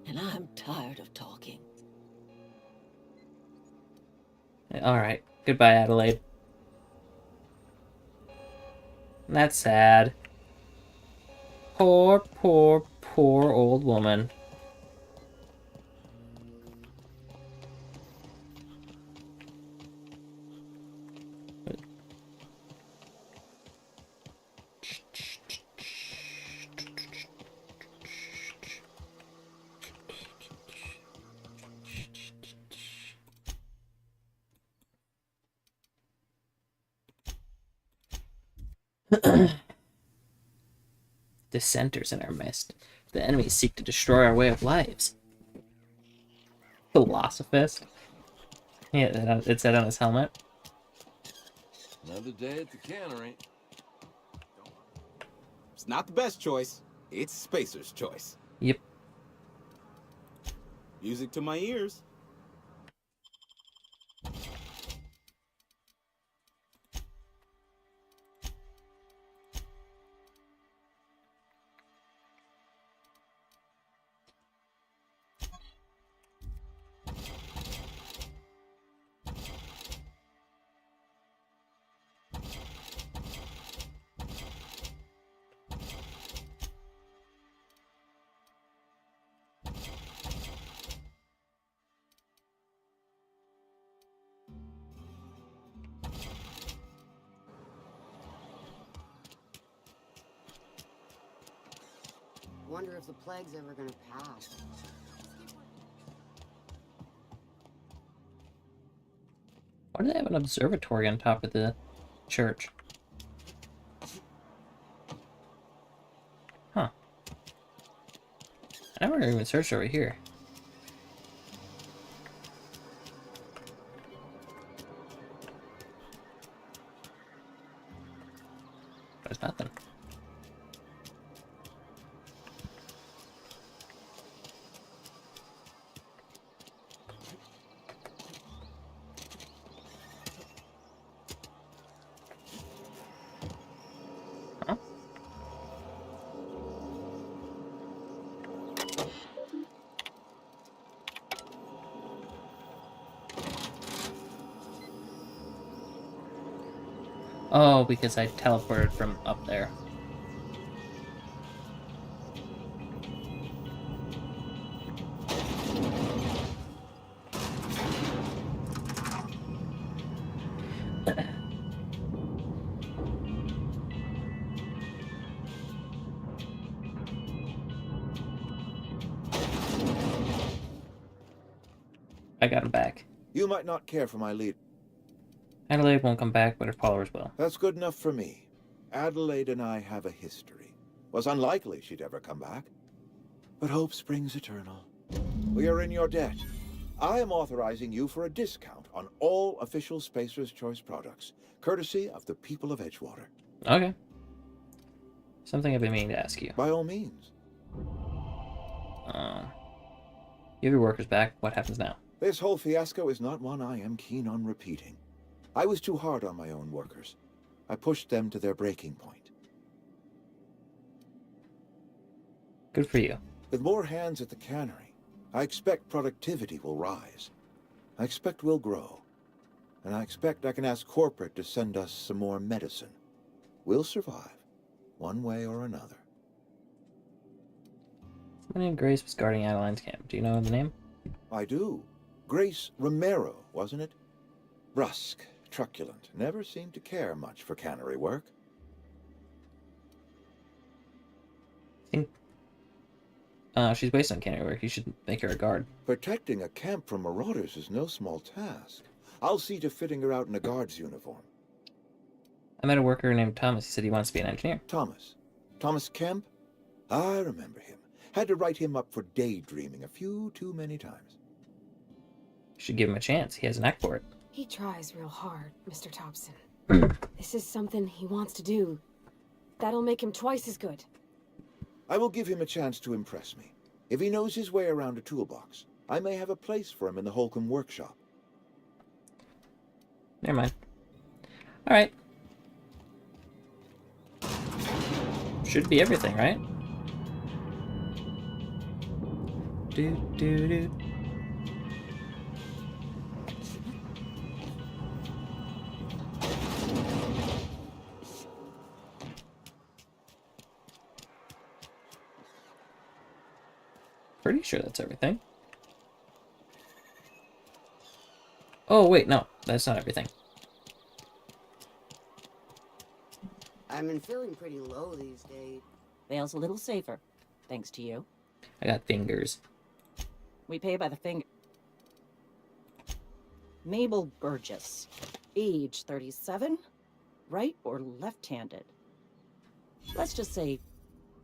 and I'm tired of talking. Alright. Goodbye, Adelaide. That's sad. Poor, poor, poor old woman. Dissenters in our midst. The enemies seek to destroy our way of lives. Philosophist. Yeah, it said on his helmet. Another day at the cannery. It's not the best choice. It's Spacer's choice. Yep. Music to my ears. Wonder if the plague's ever gonna pass. Why do they have an observatory on top of the church? Huh. I never even searched over here. There's nothing. Huh? Oh, because I teleported from up there. I got him back. You might not care for my lead. Adelaide won't come back, but her followers will. That's good enough for me. Adelaide and I have a history. Was unlikely she'd ever come back. But hope springs eternal. We are in your debt. I am authorizing you for a discount on all official Spacer's Choice products, courtesy of the people of Edgewater. Okay. Something I've been meaning to ask you. By all means. You have your workers back. What happens now? This whole fiasco is not one I am keen on repeating. I was too hard on my own workers. I pushed them to their breaking point. Good for you. With more hands at the cannery, I expect productivity will rise. I expect we'll grow. And I expect I can ask corporate to send us some more medicine. We'll survive, one way or another. My name Grace was guarding Adeline's camp. Do you know the name? I do. Grace Romero, wasn't it? Brusque, truculent, never seemed to care much for cannery work. I think she's based on cannery work. You should make her a guard. Protecting a camp from marauders is no small task. I'll see to fitting her out in a guard's uniform. I met a worker named Thomas. He said he wants to be an engineer. Thomas? Thomas Kemp? I remember him. Had to write him up for daydreaming a few too many times. You should give him a chance. He has a knack for it. He tries real hard, Mr. Thompson. This is something he wants to do. That'll make him twice as good. I will give him a chance to impress me. If he knows his way around a toolbox, I may have a place for him in the Holcomb workshop. Never mind. Alright. Should be everything, right? Do. Pretty sure that's everything. Oh, wait, no. That's not everything. I've been feeling pretty low these days. Vale's a little safer, thanks to you. I got fingers. We pay by the finger. Mabel Burgess. Age 37. Right or left-handed? Let's just say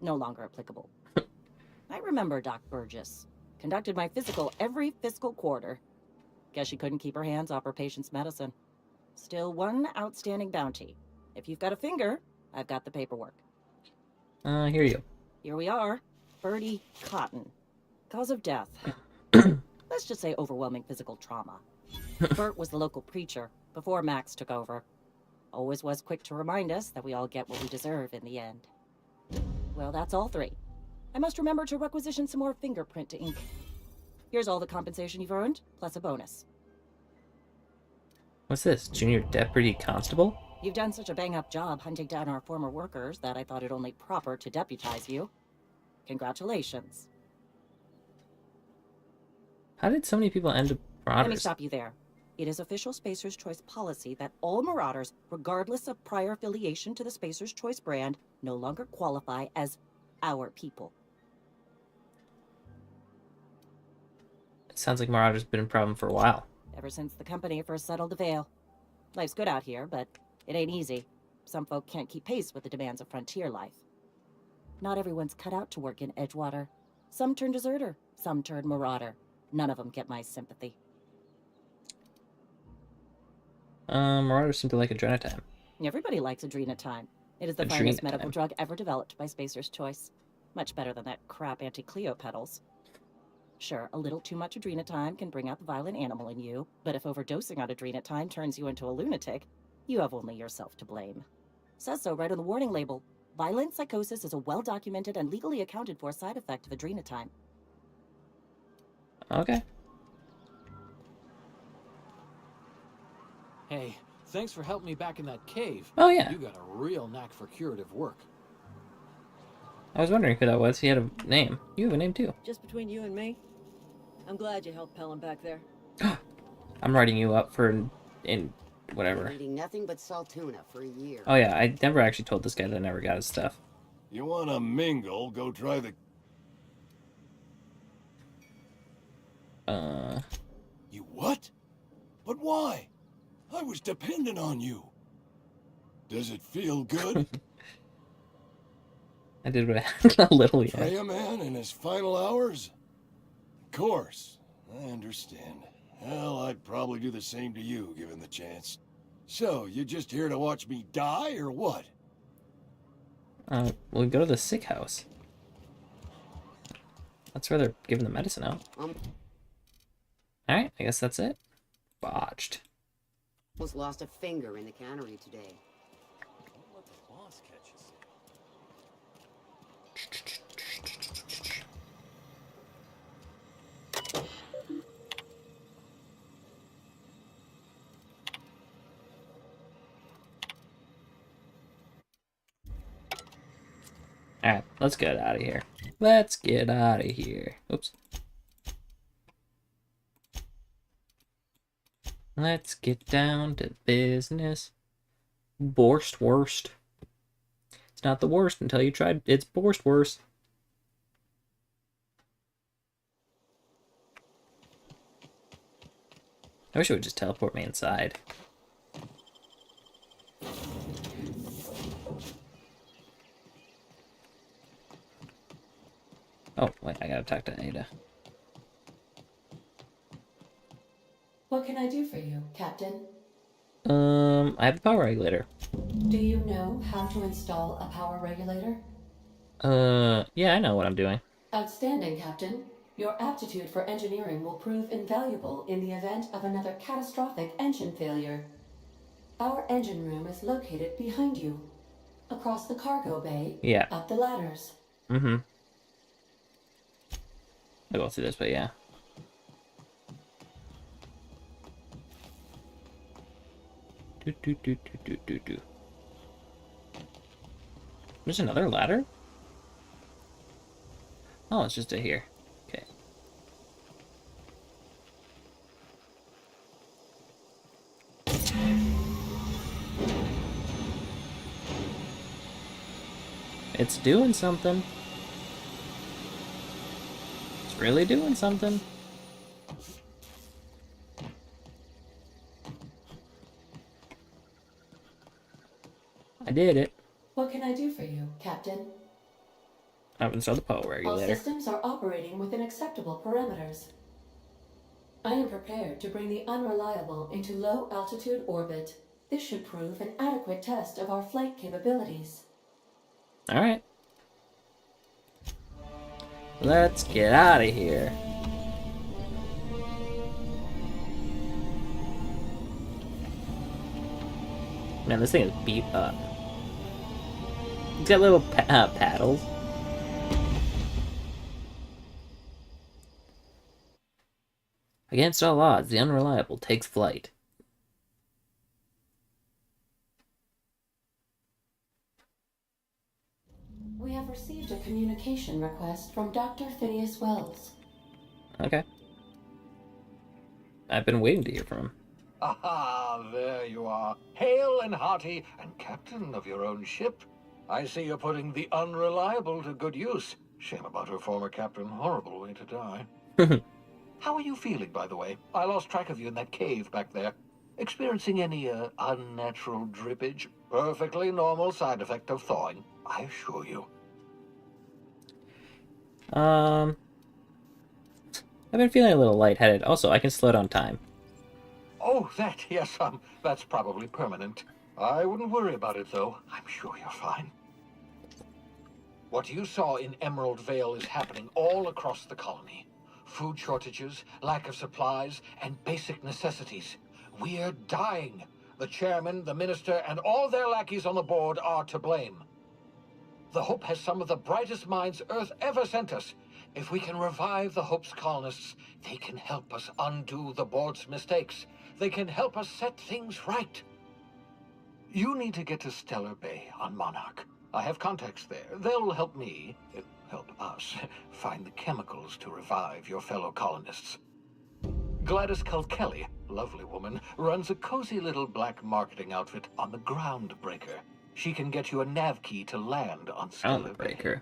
no longer applicable. I remember Doc Burgess. Conducted my physical every fiscal quarter. Guess she couldn't keep her hands off her patient's medicine. Still one outstanding bounty. If you've got a finger, I've got the paperwork. Here you Here we are. Birdie Cotton. Cause of death. Let's just say overwhelming physical trauma. Bert was the local preacher before Max took over. Always was quick to remind us that we all get what we deserve in the end. Well, that's all three. I must remember to requisition some more fingerprint to ink. Here's all the compensation you've earned, plus a bonus. What's this? Junior Deputy Constable? You've done such a bang-up job hunting down our former workers that I thought it only proper to deputize you. Congratulations. How did so many people end up Marauders? Let me stop you there. It is official Spacer's Choice policy that all Marauders, regardless of prior affiliation to the Spacer's Choice brand, no longer qualify as our people. It sounds like Marauders been a problem for a while. Ever since the company first settled the Vale. Life's good out here, but it ain't easy. Some folk can't keep pace with the demands of frontier life. Not everyone's cut out to work in Edgewater. Some turn deserter, some turn Marauder. None of them get my sympathy. Marauders seem to like Adrenatime. Everybody likes Adrenatime. It is the finest medical drug ever developed by Spacer's Choice. Much better than that crap anti-Cleo pedals. Sure, a little too much Adrenatime can bring out the violent animal in you, but if overdosing on Adrenatime turns you into a lunatic, you have only yourself to blame. Says so right on the warning label. Violent psychosis is a well-documented and legally accounted for side effect of Adrenatime. Okay. Hey, thanks for helping me back in that cave. Oh, yeah. You got a real knack for curative work. I was wondering who that was. He had a name. You have a name, too. Just between you and me, I'm glad you helped Pelham back there. I'm writing you up for in whatever. Been eating nothing but salt tuna for a year. Oh, yeah. I never actually told this guy that I never got his stuff. You want to mingle, go try the... You what? But why? I was dependent on you. Does it feel good? I did what I had a little, yeah. Betray a man in his final hours? Of course. I understand. Hell, I'd probably do the same to you, given the chance. So, you just here to watch me die, or what? We'll go to the sick house. That's where they're giving the medicine out. Alright, I guess that's it. Botched. Almost lost a finger in the cannery today. Don't let the boss catch us. Alright, let's get out of here. Let's get out of here. Oops. Let's get down to business. Borstwurst. It's not the worst until you tried. It's Borstwurst. I wish it would just teleport me inside. Oh, wait, I gotta talk to Ada. What can I do for you, Captain? I have a power regulator. Do you know how to install a power regulator? Yeah, I know what I'm doing. Outstanding, Captain. Your aptitude for engineering will prove invaluable in the event of another catastrophic engine failure. Our engine room is located behind you, across the cargo bay, Yeah. up the ladders. Mm-hmm. I'll go through this, but yeah. Do. There's another ladder? Oh, it's just a here. Okay. It's doing something. It's really doing something. I did it. What can I do for you, Captain? I've installed the power All regulator. systems are operating within acceptable parameters. I am prepared to bring the Unreliable into low-altitude orbit. This should prove an adequate test of our flight capabilities. Alright. Let's get out of here. Man, this thing is beat up. It's got little paddles. Against all odds, the Unreliable takes flight. We have received a communication request from Dr. Phineas Wells. Okay. I've been waiting to hear from him. Aha, there you are. Hale and hearty, and captain of your own ship. I see you're putting the Unreliable to good use. Shame about her former captain. Horrible way to die. How are you feeling, by the way? I lost track of you in that cave back there. Experiencing any, unnatural drippage? Perfectly normal side effect of thawing, I assure you. I've been feeling a little lightheaded. Also, I can slow down time. Oh, that, yes, that's probably permanent. I wouldn't worry about it, though. I'm sure you're fine. What you saw in Emerald Vale is happening all across the colony. Food shortages, lack of supplies, and basic necessities. We're dying. The chairman, the minister, and all their lackeys on the board are to blame. The Hope has some of the brightest minds Earth ever sent us. If we can revive the Hope's colonists, they can help us undo the board's mistakes. They can help us set things right. You need to get to Stellar Bay on Monarch. I have contacts there. They'll help me, help us, find the chemicals to revive your fellow colonists. Gladys Kelly, lovely woman, runs a cozy little black marketing outfit on the Groundbreaker. She can get you a nav key to land on Stellar Bay. Groundbreaker.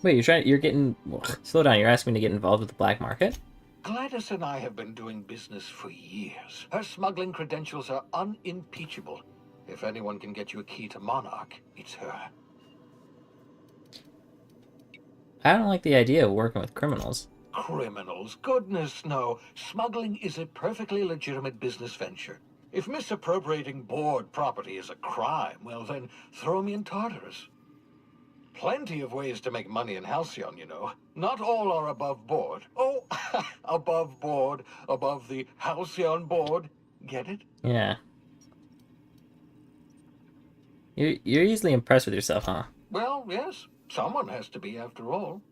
Wait, you're getting... Slow down, you're asking me to get involved with the black market? Gladys and I have been doing business for years. Her smuggling credentials are unimpeachable. If anyone can get you a key to Monarch, it's her. I don't like the idea of working with criminals. Criminals? Goodness, no. Smuggling is a perfectly legitimate business venture. If misappropriating board property is a crime, well then, throw me in Tartarus. Plenty of ways to make money in Halcyon, you know. Not all are above board. Oh, above board, above the Halcyon board. Get it? Yeah. You're easily impressed with yourself, huh? Well, yes. Someone has to be, after all.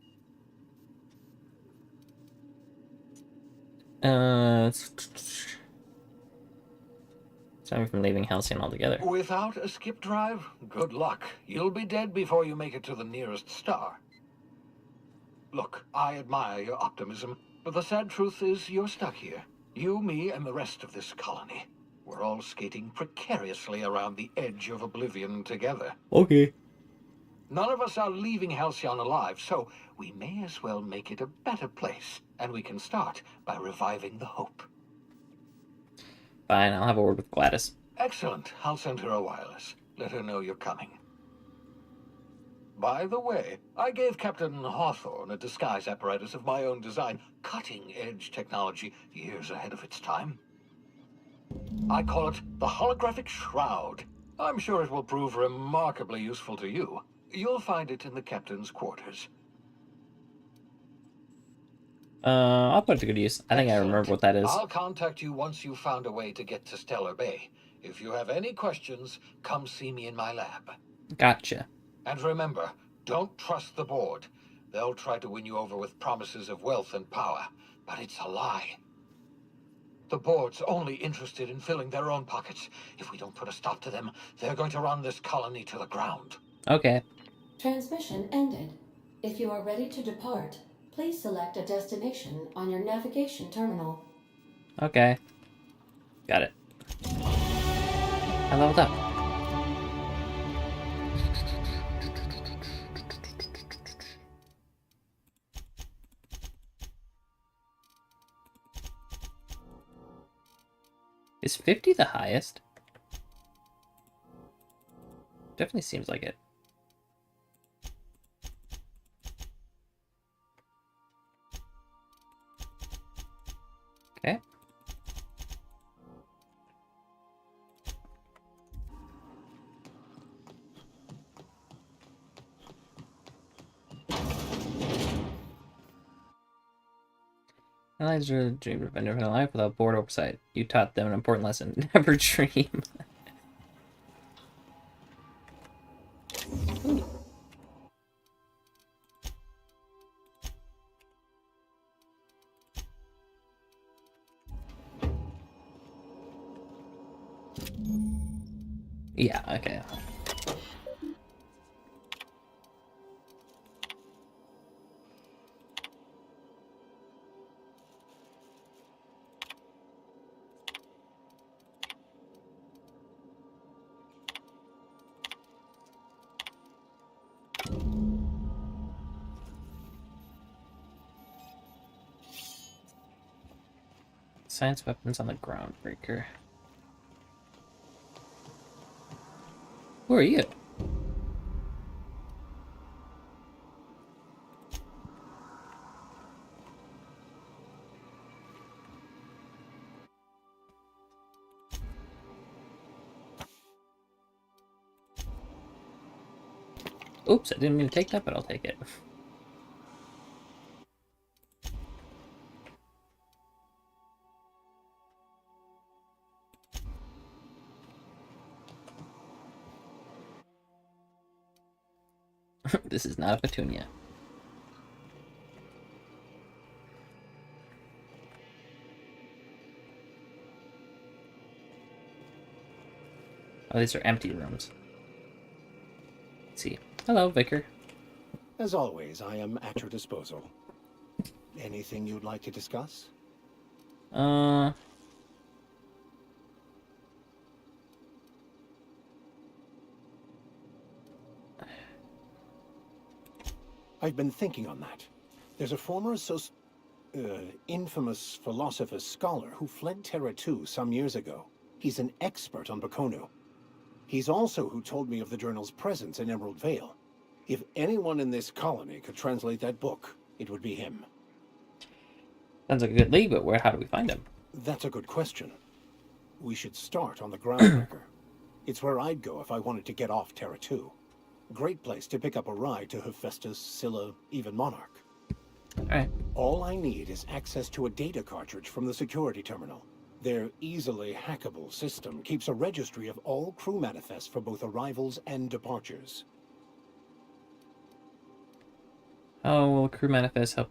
Sorry from leaving Halcyon altogether. Without a skip drive, good luck. You'll be dead before you make it to the nearest star. Look, I admire your optimism, but the sad truth is you're stuck here. You, me, and the rest of this colony. We're all skating precariously around the edge of oblivion together. Okay. None of us are leaving Halcyon alive, so we may as well make it a better place. And we can start by reviving the Hope. Fine, I'll have a word with Gladys. Excellent. I'll send her a wireless. Let her know you're coming. By the way, I gave Captain Hawthorne a disguise apparatus of my own design. Cutting-edge technology, years ahead of its time. I call it the Holographic Shroud. I'm sure it will prove remarkably useful to you. You'll find it in the captain's quarters. I'll put it to good use. I think I remember what that is. I'll contact you once you've found a way to get to Stellar Bay. If you have any questions, come see me in my lab. Gotcha. And remember, don't trust the board. They'll try to win you over with promises of wealth and power, but it's a lie. The board's only interested in filling their own pockets. If we don't put a stop to them, they're going to run this colony to the ground. Okay. Transmission ended. If you are ready to depart, please select a destination on your navigation terminal. Okay. Got it. I leveled up. Is 50 the highest? Definitely seems like it. Okay. Allies are dreamed of independent life without board oversight. You taught them an important lesson. Never dream. Yeah, okay. Science weapons on the groundbreaker. Who are you? Oops, I didn't mean to take that, but I'll take it. This is not a petunia. Oh, these are empty rooms. Let's see. Hello, Vicar. As always, I am at your disposal. Anything you'd like to discuss? I've been thinking on that. There's a former infamous philosopher scholar who fled Terra 2 some years ago. He's an expert on Bakonu. He's also who told me of the journal's presence in Emerald Vale. If anyone in this colony could translate that book, it would be him. Sounds like a good lead, but how do we find him? That's a good question. We should start on the Groundbreaker. It's where I'd go if I wanted to get off Terra 2. Great place to pick up a ride to Hephaestus, Scylla, even Monarch. Alright. All I need is access to a data cartridge from the security terminal. Their easily hackable system keeps a registry of all crew manifests for both arrivals and departures. How will crew manifest help?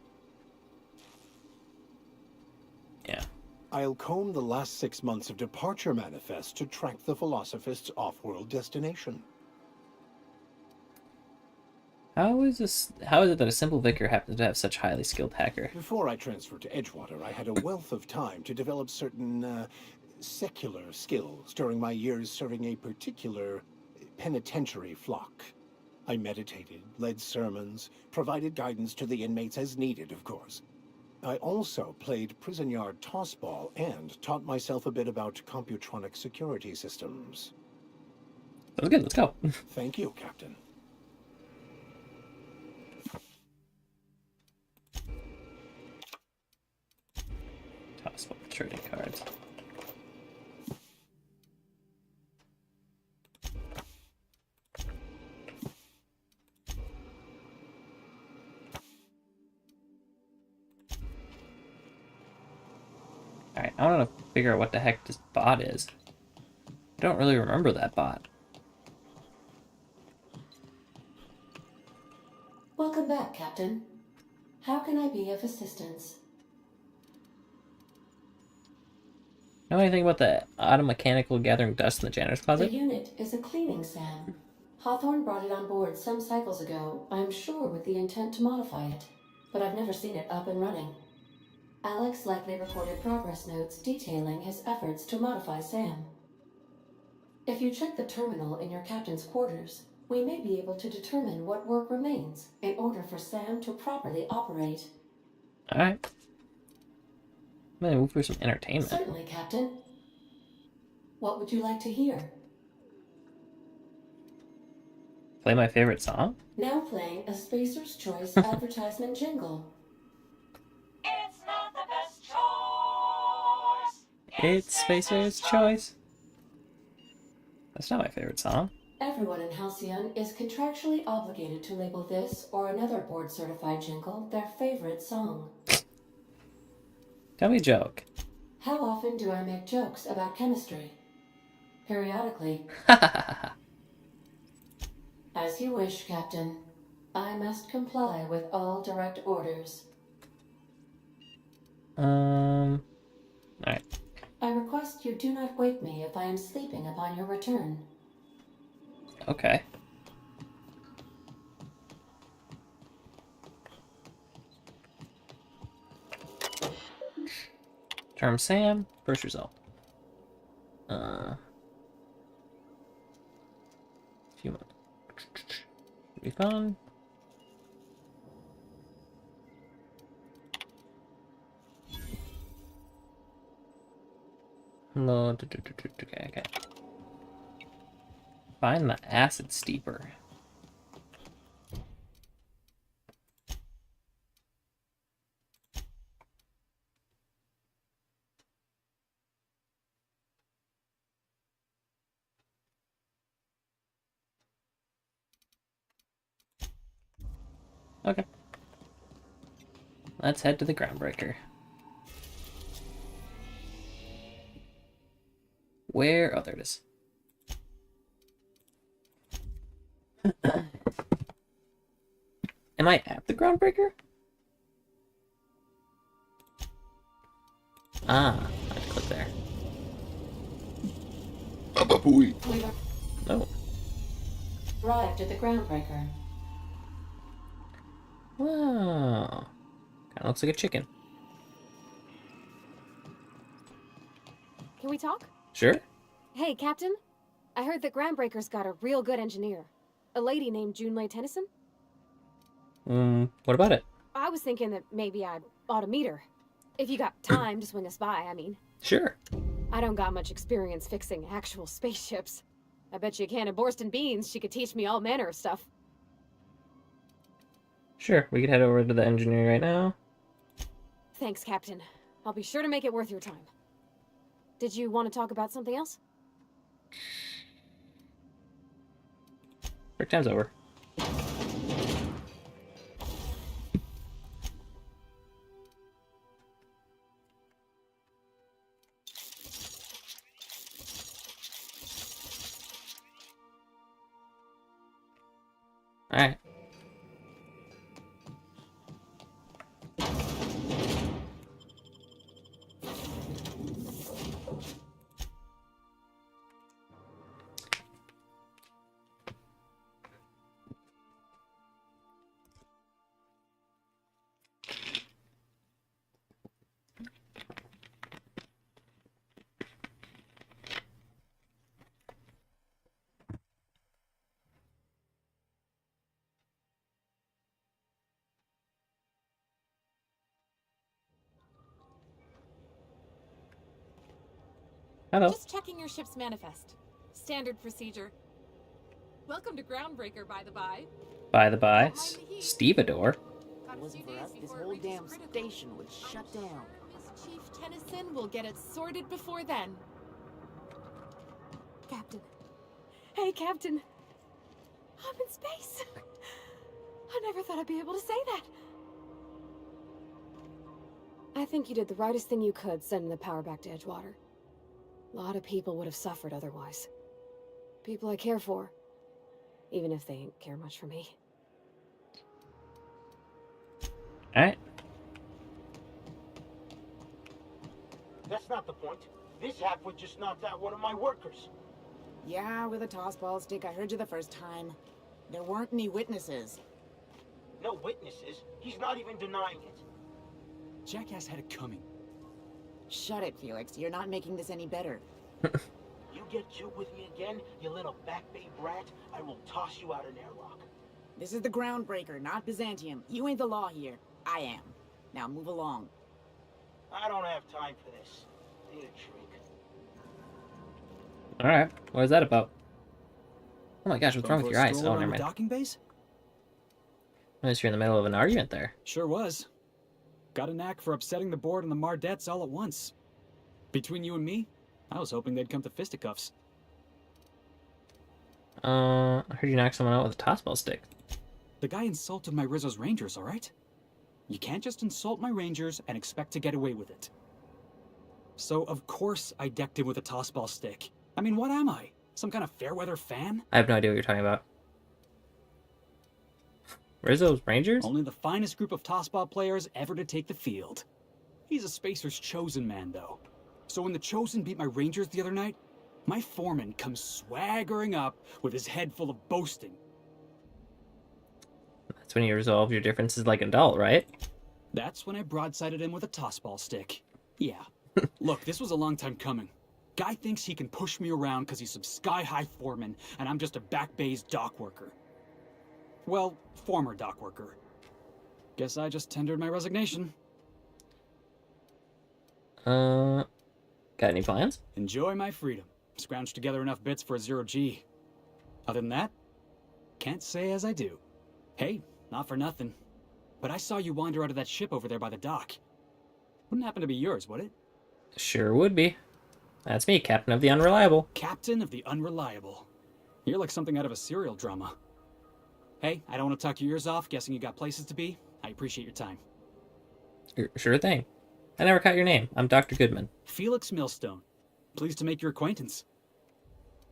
Yeah. I'll comb the last 6 months of departure manifests to track the Philosophist's off-world destination. How is it that a simple vicar happens to have such highly skilled hacker? Before I transferred to Edgewater, I had a wealth of time to develop certain, secular skills during my years serving a particular penitentiary flock. I meditated, led sermons, provided guidance to the inmates as needed, of course. I also played prison yard tossball and taught myself a bit about computronic security systems. That was good, let's go. Thank you, Captain. Tossball trading cards. Alright, I want to figure out what the heck this bot is. I don't really remember that bot. Welcome back, Captain. How can I be of assistance? Know anything about the automechanical gathering dust in the janitor's The closet? unit is a cleaning SAM. Hawthorne brought it on board some cycles ago, I'm sure with the intent to modify it, but I've never seen it up and running. Alex likely recorded progress notes detailing his efforts to modify SAM. If you check the terminal in your captain's quarters, we may be able to determine what work remains in order for SAM to properly operate. Alright. I'm gonna move for some entertainment. Certainly, Captain. What would you like to hear? Play my favorite song? Now playing a Spacer's Choice advertisement jingle. It's not the best choice. It's Spacer's Choice. That's not my favorite song. Everyone in Halcyon is contractually obligated to label this or another board-certified jingle their favorite song. Tell me a joke. How often do I make jokes about chemistry? Periodically. As you wish, Captain. I must comply with all direct orders. Alright. I request you do not wake me if I am sleeping upon your return. Okay. Term Sam, first result. Few months. Should be fun. No, okay. Find the acid steeper. Okay. Let's head to the groundbreaker. Where? Oh, there it is. Am I at the groundbreaker? Ah, I have to click there. We've No. arrived at the groundbreaker. Wow. Kinda looks like a chicken. Can we talk? Sure. Hey, Captain. I heard that Groundbreaker's got a real good engineer. A lady named Junlei Tennyson. What about it? I was thinking that maybe I ought to meet her. If you got time to swing us by, I mean. Sure. I don't got much experience fixing actual spaceships. I bet you a can of Borston beans she could teach me all manner of stuff. Sure, we could head over to the engineering right now. Thanks, Captain. I'll be sure to make it worth your time. Did you want to talk about something else? Break time's over. Alright. Hello. Just checking your ship's manifest. Standard procedure. Welcome to Groundbreaker, by the by. By the by, Stevedore. Wasn't for us, this whole damn station would shut down. Miss Chief Tennyson will get it sorted before then. Captain. Hey, Captain. I'm in space. I never thought I'd be able to say that. I think you did the rightest thing you could sending the power back to Edgewater. A lot of people would have suffered otherwise. People I care for. Even if they ain't care much for me. Alright. That's not the point. This halfwit just knocked out one of my workers. Yeah, with a tossball stick. I heard you the first time. There weren't any witnesses. No witnesses. He's not even denying it. Jackass had it coming. Shut it, Felix. You're not making this any better. You get you with me again, you little back bay brat, I will toss you out an airlock. This is the Groundbreaker, not Byzantium. You ain't the law here. I am. Now move along. I don't have time for this. Need a drink. Alright. What is that about? Oh my gosh, what's wrong with your eyes? Stroll Oh, around never the mind. docking base? Notice you're in the middle of an argument there. Sure was. Got a knack for upsetting the board and the Mardettes all at once. Between you and me, I was hoping they'd come to fisticuffs. I heard you knock someone out with a tossball stick. The guy insulted my Rizzo's Rangers, alright? You can't just insult my Rangers and expect to get away with it. So of course I decked him with a tossball stick. I mean, what am I? Some kind of fair-weather fan? I have no idea what you're talking about. Rizzo's Rangers? Only the finest group of tossball players ever to take the field. He's a Spacer's chosen man, though. So when the Chosen beat my Rangers the other night, my foreman comes swaggering up with his head full of boasting. That's when you resolve your differences like an adult, right? That's when I broadsided him with a tossball stick. Yeah. Look, this was a long time coming. Guy thinks he can push me around because he's some sky-high foreman, and I'm just a back bay's dock worker. Well, former dock worker. Guess I just tendered my resignation. Got any plans? Enjoy my freedom. Scrounged together enough bits for a 0G. Other than that, can't say as I do. Hey, not for nothing, but I saw you wander out of that ship over there by the dock. Wouldn't happen to be yours, would it? Sure would be. That's me, Captain of the Unreliable. Captain of the Unreliable. You're like something out of a serial drama. Hey, I don't want to talk your ears off, guessing you got places to be. I appreciate your time. Sure thing. I never caught your name. I'm Dr. Goodman. Felix Millstone. Pleased to make your acquaintance.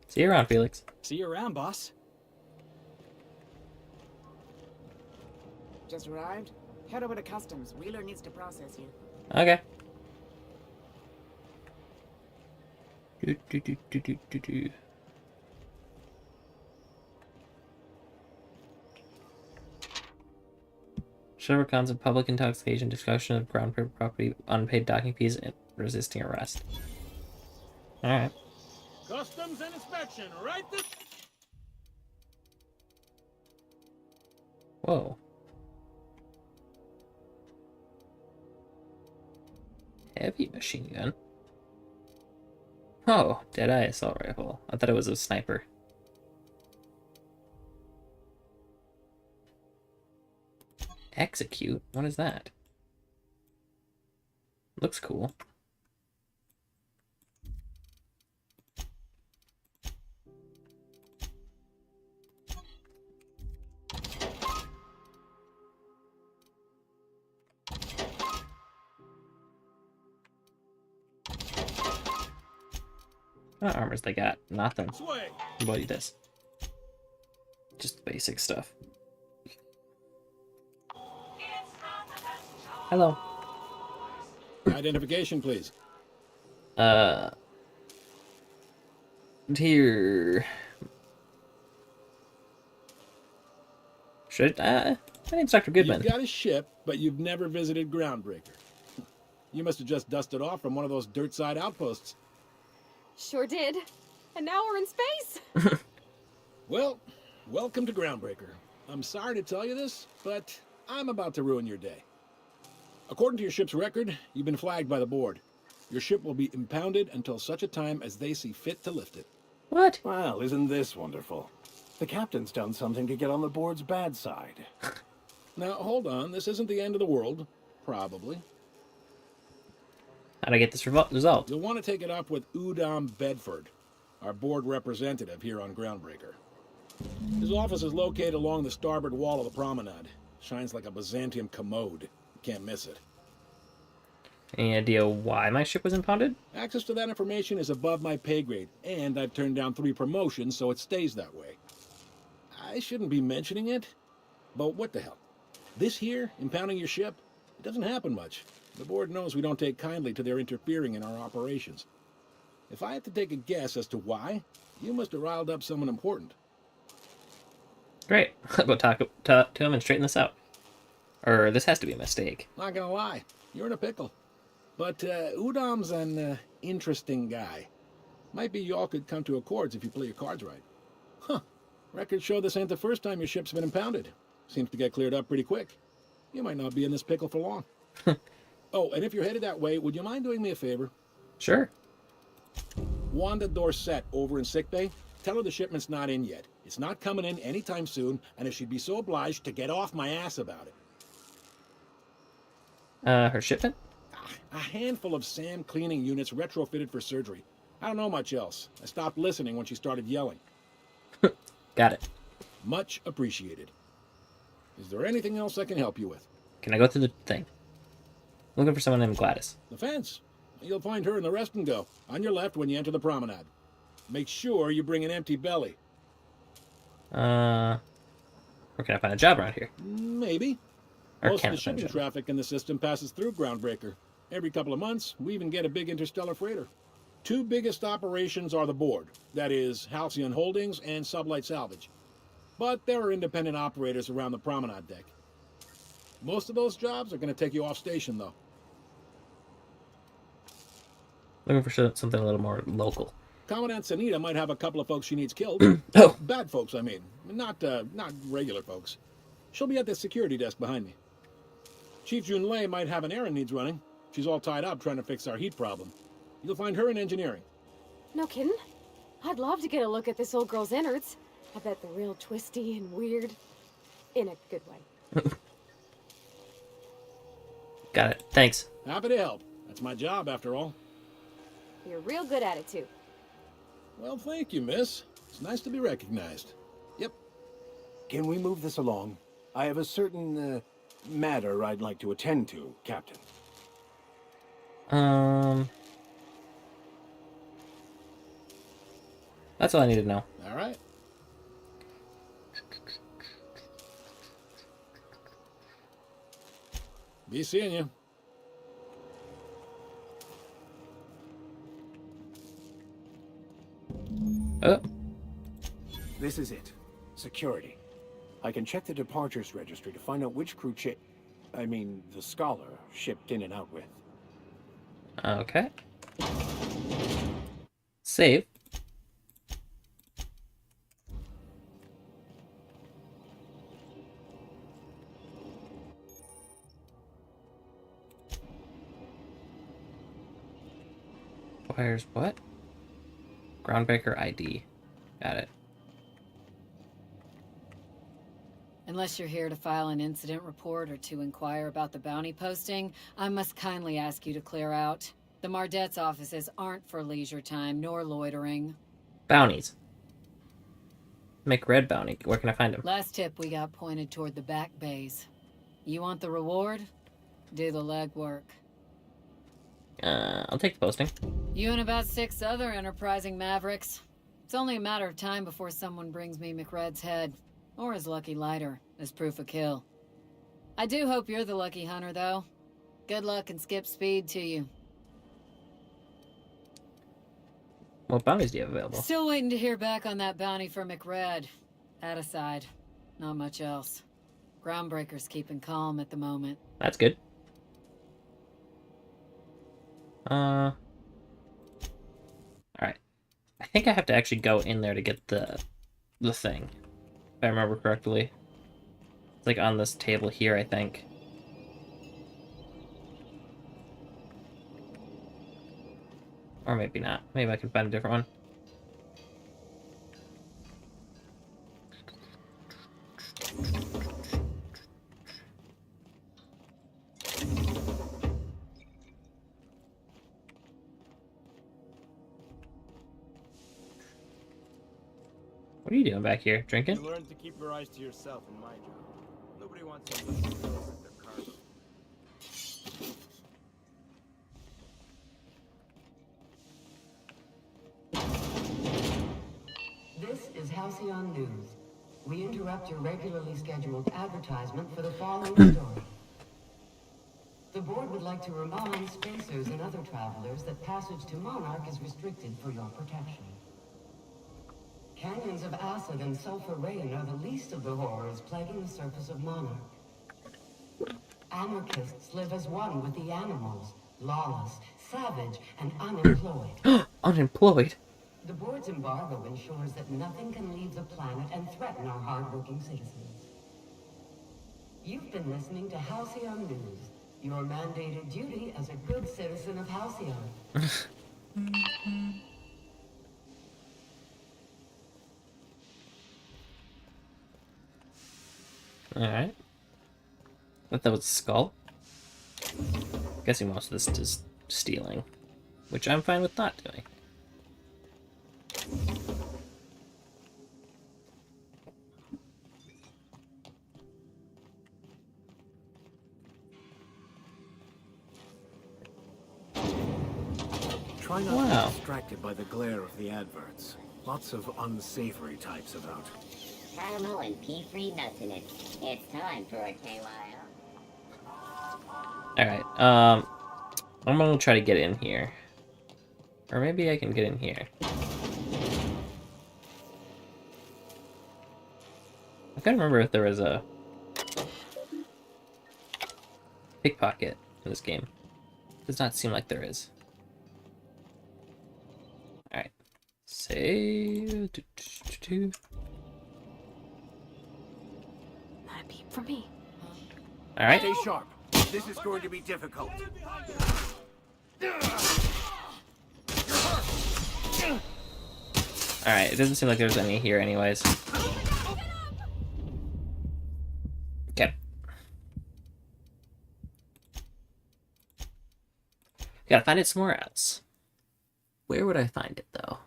See you around, Felix. See you around, boss. Just arrived? Head over to customs. Wheeler needs to process you. Okay. Show recounts of public intoxication, discussion of ground property, unpaid docking fees, and resisting arrest. Alright. Customs and inspection, right this. Whoa. Heavy machine gun. Oh, Deadeye assault rifle. I thought it was a sniper. Execute? What is that? Looks cool. What armors they got? Nothing. What is this? Just basic stuff. Hello. Identification, please. Here. Should my name's Dr. Goodman. You've got a ship, but you've never visited Groundbreaker. You must have just dusted off from one of those dirt-side outposts. Sure did. And now we're in space. Well, welcome to Groundbreaker. I'm sorry to tell you this, but I'm about to ruin your day. According to your ship's record, you've been flagged by the board. Your ship will be impounded until such a time as they see fit to lift it. What? Well, isn't this wonderful? The captain's done something to get on the board's bad side. Now, hold on. This isn't the end of the world. Probably. How'd I get this result? You'll want to take it up with Udom Bedford, our board representative here on Groundbreaker. His office is located along the starboard wall of the promenade. Shines like a Byzantium commode. You can't miss it. Any idea why my ship was impounded? Access to that information is above my pay grade, and I've turned down 3 promotions, so it stays that way. I shouldn't be mentioning it, but what the hell? This here, impounding your ship, it doesn't happen much. The board knows we don't take kindly to their interfering in our operations. If I had to take a guess as to why, you must have riled up someone important. Great. I'll go talk to him and straighten this out. Or this has to be a mistake. Not gonna lie, you're in a pickle. But Udom's an interesting guy. Might be y'all could come to accords if you play your cards right. Huh. Records show this ain't the first time your ship's been impounded. Seems to get cleared up pretty quick. You might not be in this pickle for long. Oh, and if you're headed that way, would you mind doing me a favor? Sure. Wanda Dorset over in sickbay, tell her the shipment's not in yet. It's not coming in anytime soon, and if she'd be so obliged to get off my ass about it. Her shipment? A handful of SAM cleaning units retrofitted for surgery. I don't know much else. I stopped listening when she started yelling. Got it. Much appreciated. Is there anything else I can help you with? Can I go through the thing? Looking for someone named Gladys. The fence. You'll find her in the rest and go, on your left when you enter the promenade. Make sure you bring an empty belly. Where can I find a job around here? Maybe. Or Most can of I the find a shipping job? traffic in the system passes through Groundbreaker. Every couple of months, we even get a big interstellar freighter. 2 biggest operations are the board. That is, Halcyon Holdings and Sublight Salvage. But there are independent operators around the promenade deck. Most of those jobs are going to take you off station, though. Looking for something a little more local. Commandant Sanita might have a couple of folks she needs killed. Oh. Bad folks, I mean. Not regular folks. She'll be at the security desk behind me. Chief Junlei might have an errand needs running. She's all tied up trying to fix our heat problem. You'll find her in engineering. No kidding? I'd love to get a look at this old girl's innards. I bet they're real twisty and weird. In a good way. Got it. Thanks. Happy to help. That's my job, after all. You're real good at it, too. Well, thank you, miss. It's nice to be recognized. Yep. Can we move this along? I have a certain matter I'd like to attend to, Captain. That's all I need to know. All right. Be seeing you. This is it. Security. I can check the departures registry to find out which crew the Scholar shipped in and out with. Okay. Save. Requires what? Groundbreaker ID. Got it. Unless you're here to file an incident report or to inquire about the bounty posting, I must kindly ask you to clear out. The Mardet's offices aren't for leisure time nor loitering. Bounties. McRed bounty. Where can I find him? Last tip we got pointed toward the back bays. You want the reward? Do the legwork. I'll take the posting. You and about 6 other enterprising mavericks. It's only a matter of time before someone brings me McRed's head. Or his lucky lighter, as proof of kill. I do hope you're the lucky hunter, though. Good luck and skip speed to you. What bounties do you have available? Still waiting to hear back on that bounty for McRed. That aside, not much else. Groundbreaker's keeping calm at the moment. That's good. Alright. I think I have to actually go in there to get the thing. If I remember correctly. It's like on this table here, I think. Or maybe not. Maybe I can find a different one. What are you doing back here? Drinking? You learn to keep your eyes to yourself in my job. Nobody wants to with their cargo. This is Halcyon News. We interrupt your regularly scheduled advertisement for the following story. The board would like to remind spacers and other travelers that passage to Monarch is restricted for your protection. Canyons of acid and sulfur rain are the least of the horrors plaguing the surface of Monarch. Anarchists live as one with the animals, lawless, savage, and unemployed. Unemployed? The board's embargo ensures that nothing can leave the planet and threaten our hard-working citizens. You've been listening to Halcyon News, your mandated duty as a good citizen of Halcyon. Alright. Thought that was a skull. Guessing most of this is stealing. Which I'm fine with not doing. I'm distracted by the glare of the adverts. Lots of unsavory types about. Caramel and pea-free nuts in it. It's time for a KY. Alright, I'm gonna try to get in here. Or maybe I can get in here. I can't remember if there was a pickpocket in this game. Does not seem like there is. Alright. Save. Not a peep from me. Alright. Stay sharp. This is going to be difficult. Alright, it doesn't seem like there's any here anyways. Okay. Gotta find it somewhere else. Where would I find it, though?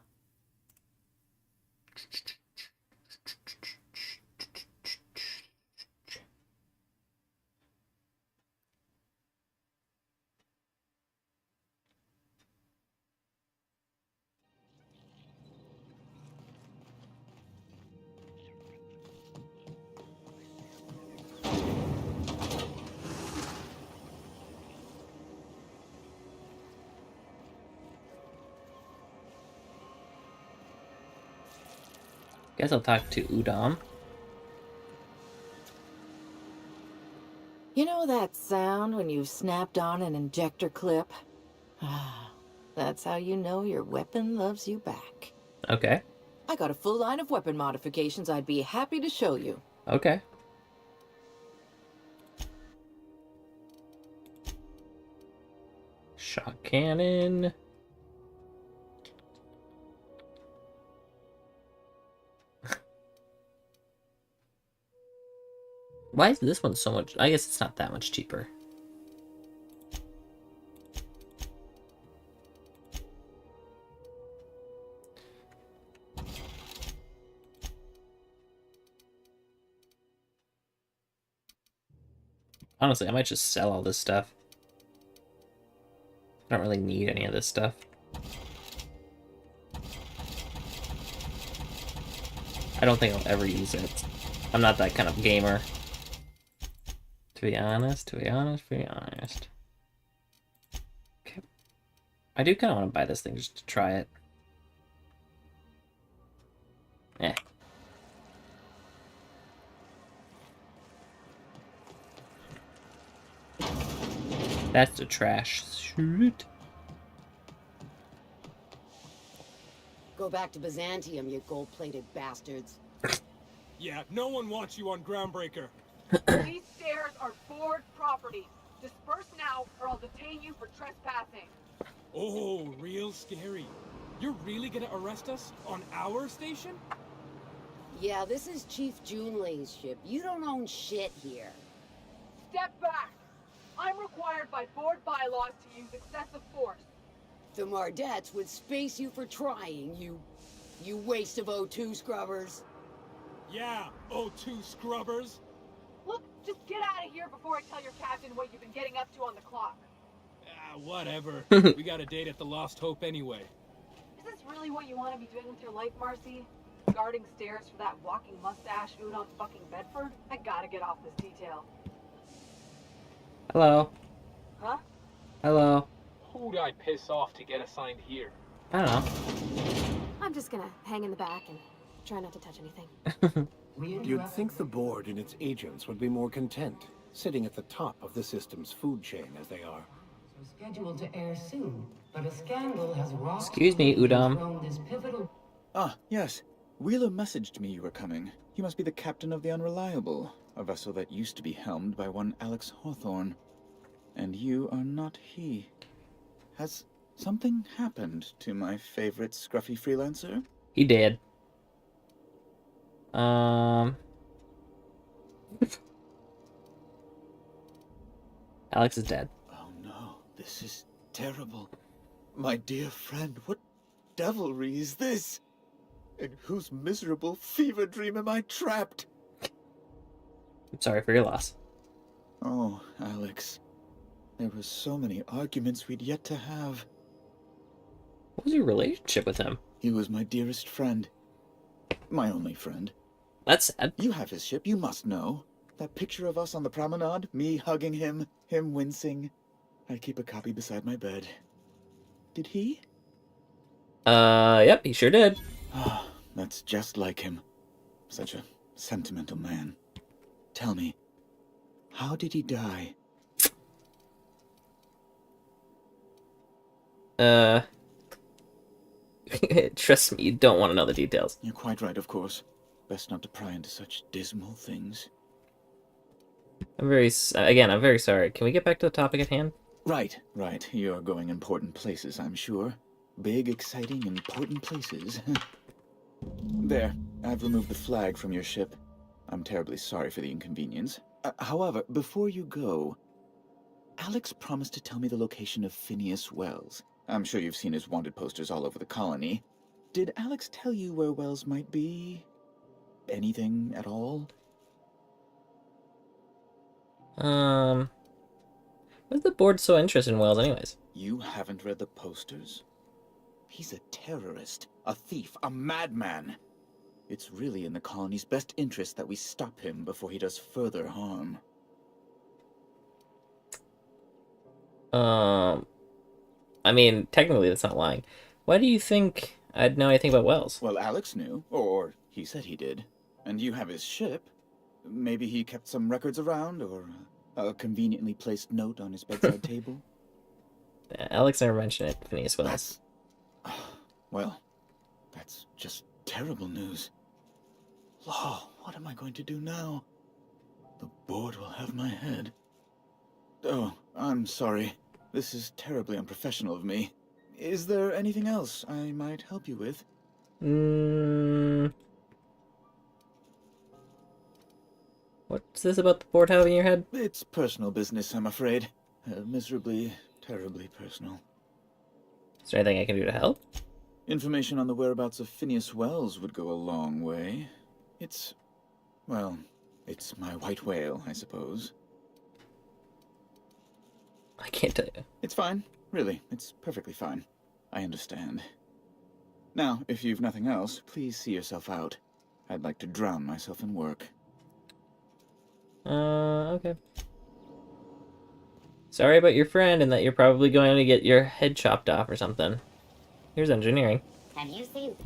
Guess I'll talk to Udom. You know that sound when you've snapped on an injector clip? That's how you know your weapon loves you back. Okay. I got a full line of weapon modifications I'd be happy to show you. Okay. Shot cannon. Why is this one so much? I guess it's not that much cheaper. Honestly, I might just sell all this stuff. I don't really need any of this stuff. I don't think I'll ever use it. I'm not that kind of gamer. To be honest. Okay. I do kind of want to buy this thing just to try it. Eh. That's the trash. Shoot. Go back to Byzantium, you gold-plated bastards. Yeah, no one wants you on Groundbreaker. These stairs are board property. Disperse now, or I'll detain you for trespassing. Oh, real scary. You're really gonna arrest us on our station? Yeah, this is Chief Junlei's ship. You don't own shit here. Step back. I'm required by board bylaws to use excessive force. The Mardettes would space you for trying, you waste of O2 scrubbers. Yeah, O2 scrubbers. Look, just get out of here before I tell your captain what you've been getting up to on the clock. Ah, whatever. We got a date at the Lost Hope anyway. Is this really what you want to be doing with your life, Marcy? Guarding stairs for that walking mustache Udon fucking Bedford? I gotta get off this detail. Hello. Huh? Hello. Who'd I piss off to get assigned here? I don't know. I'm just gonna hang in the back and try not to touch anything. You'd think the board and its agents would be more content, sitting at the top of the system's food chain as they are. Scheduled to air soon, but a scandal has rocked. Excuse me, Udom. thrown this pivotal. Ah, yes. Wheeler messaged me you were coming. You must be the captain of the Unreliable, a vessel that used to be helmed by one Alex Hawthorne. And you are not he. Has something happened to my favorite scruffy freelancer? He did. Alex is dead. Oh no, this is terrible. My dear friend, what devilry is this? In whose miserable fever dream am I trapped? I'm sorry for your loss. Oh, Alex. There were so many arguments we'd yet to have. What was your relationship with him? He was my dearest friend. My only friend. That's sad. You have his ship, you must know. That picture of us on the promenade, me hugging him wincing. I keep a copy beside my bed. Did he? Yep, he sure did. Ah, that's just like him. Such a sentimental man. Tell me, how did he die? Trust me, you don't want to know the details. You're quite right, of course. Best not to pry into such dismal things. I'm very sorry. Can we get back to the topic at hand? Right. You're going important places, I'm sure. Big, exciting, important places. There, I've removed the flag from your ship. I'm terribly sorry for the inconvenience. However, before you go, Alex promised to tell me the location of Phineas Wells. I'm sure you've seen his wanted posters all over the colony. Did Alex tell you where Wells might be? Anything at all? What's the board so interested in Wells anyways? You haven't read the posters? He's a terrorist, a thief, a madman. It's really in the colony's best interest that we stop him before he does further harm. I mean, technically that's not lying. Why do you think I'd know anything about Wells? Well, Alex knew, or he said he did. And you have his ship. Maybe he kept some records around, or a conveniently placed note on his bedside table. Alex never mentioned it, Phineas Wells. Well, that's just terrible news. Law, what am I going to do now? The board will have my head. Oh, I'm sorry. This is terribly unprofessional of me. Is there anything else I might help you with? What's this about the board having your head? It's personal business, I'm afraid. Miserably, terribly personal. Is there anything I can do to help? Information on the whereabouts of Phineas Wells would go a long way. Well, it's my white whale, I suppose. I can't tell you. It's fine. Really, it's perfectly fine. I understand. Now, if you've nothing else, please see yourself out. I'd like to drown myself in work. Okay. Sorry about your friend and that you're probably going to get your head chopped off or something. Here's engineering. Have you seen...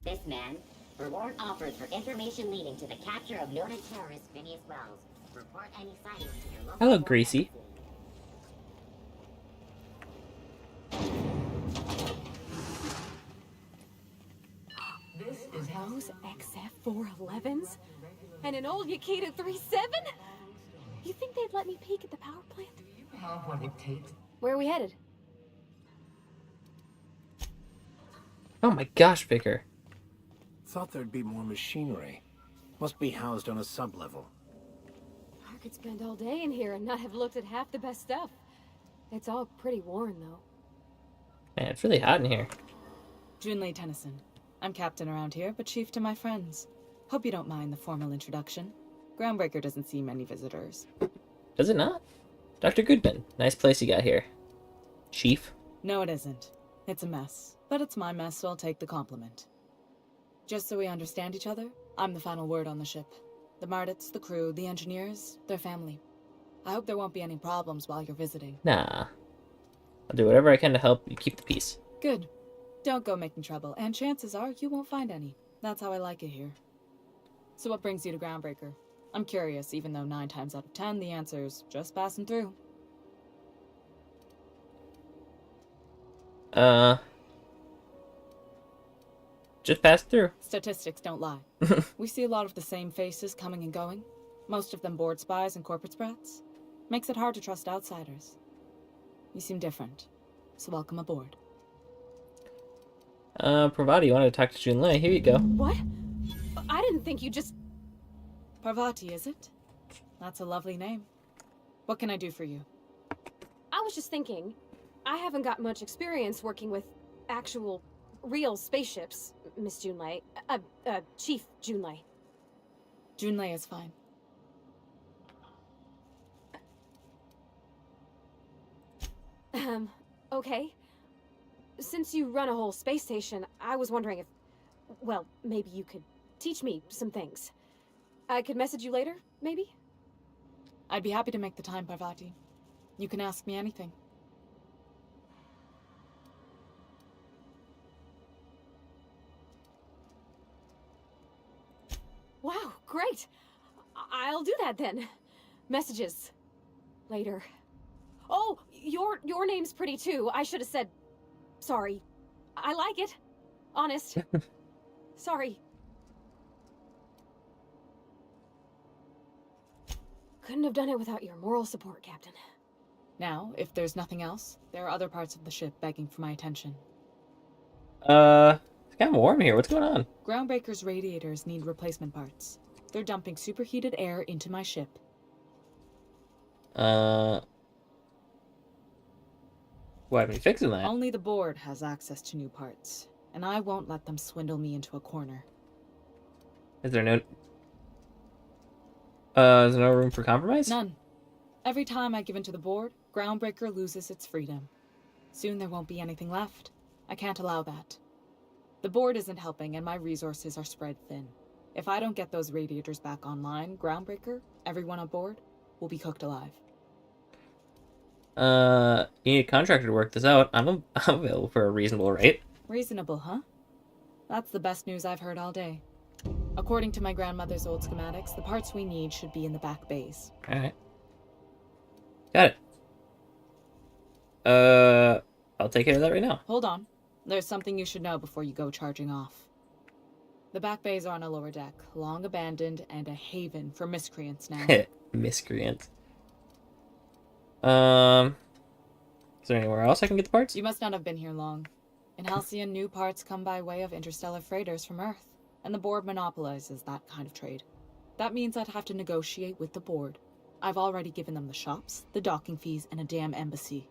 This man, reward offered for information leading to the capture of noted terrorist Phineas Wells. Report any sightings to your local... Hello, Greasy. This is those XF411s? And an old Yakita 37? You think they'd let me peek at the power plant? Have what it takes. Where are we headed? Oh my gosh, Vicar. Thought there'd be more machinery. Must be housed on a sub-level. I could spend all day in here and not have looked at half the best stuff. It's all pretty worn, though. Man, it's really hot in here. Junlei Tennyson. I'm captain around here, but chief to my friends. Hope you don't mind the formal introduction. Groundbreaker doesn't see many visitors. Does it not? Dr. Goodman, nice place you got here. Chief? No, it isn't. It's a mess. But it's my mess, so I'll take the compliment. Just so we understand each other, I'm the final word on the ship. The Mardits, the crew, the engineers, their family. I hope there won't be any problems while you're visiting. Nah. I'll do whatever I can to help you keep the peace. Good. Don't go making trouble, and chances are you won't find any. That's how I like it here. So what brings you to Groundbreaker? I'm curious, even though 9 times out of 10 the answer's just passing through. Just pass through. Statistics don't lie. We see a lot of the same faces coming and going. Most of them board spies and corporate sprats. Makes it hard to trust outsiders. You seem different, so welcome aboard. Parvati, you wanted to talk to Junlei. Here you go. What? I didn't think you just... Parvati, is it? That's a lovely name. What can I do for you? I was just thinking, I haven't got much experience working with actual, real spaceships, Miss Junlei. Chief Junlei. Junlei is fine. Okay. Since you run a whole space station, I was wondering if... Well, maybe you could teach me some things. I could message you later, maybe? I'd be happy to make the time, Parvati. You can ask me anything. Wow, great! I'll do that then. Messages. Later. Oh, your name's pretty too. I should have said... Sorry. I like it. Honest. Sorry. Couldn't have done it without your moral support, Captain. Now, if there's nothing else, there are other parts of the ship begging for my attention. It's kind of warm here. What's going on? Groundbreaker's radiators need replacement parts. They're dumping superheated air into my ship. Why are we fixing that? Only the board has access to new parts, and I won't let them swindle me into a corner. Is there no room for compromise? None. Every time I give in to the board, Groundbreaker loses its freedom. Soon there won't be anything left. I can't allow that. The board isn't helping, and my resources are spread thin. If I don't get those radiators back online, Groundbreaker, everyone on board, will be cooked alive. You need a contractor to work this out. I'm available for a reasonable rate. Reasonable, huh? That's the best news I've heard all day. According to my grandmother's old schematics, the parts we need should be in the back bays. Alright. Got it. I'll take care of that right now. Hold on. There's something you should know before you go charging off. The back bays are on a lower deck, long abandoned and a haven for miscreants now. Miscreants. Is there anywhere else I can get the parts? You must not have been here long. In Halcyon, new parts come by way of interstellar freighters from Earth, and the board monopolizes that kind of trade. That means I'd have to negotiate with the board. I've already given them the shops, the docking fees, and a damn embassy.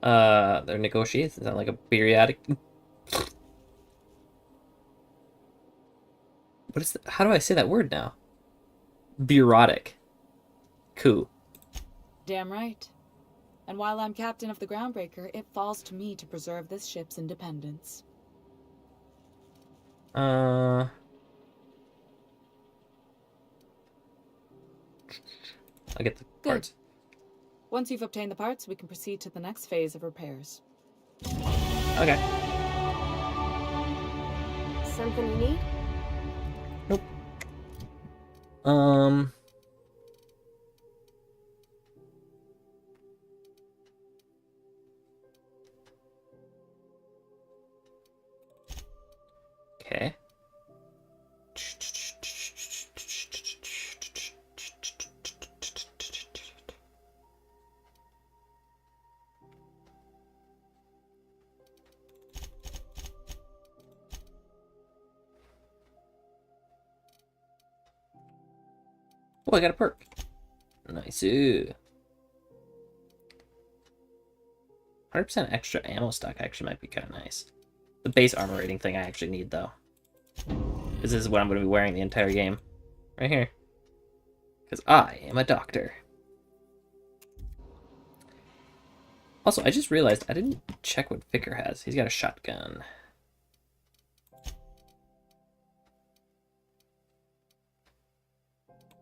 Their negotiations sound like a periodic... What is how do I say that word now? Bureautic. Coup. Damn right. And while I'm captain of the Groundbreaker, it falls to me to preserve this ship's independence. I'll get the parts. Good. Once you've obtained the parts, we can proceed to the next phase of repairs. Okay. Something you need? Nope. Okay. Oh, I got a perk. Nice. 100% extra ammo stock actually might be kind of nice. The base armor rating thing I actually need, though. This is what I'm going to be wearing the entire game. Right here. Because I am a doctor. Also, I just realized I didn't check what Vicar has. He's got a shotgun.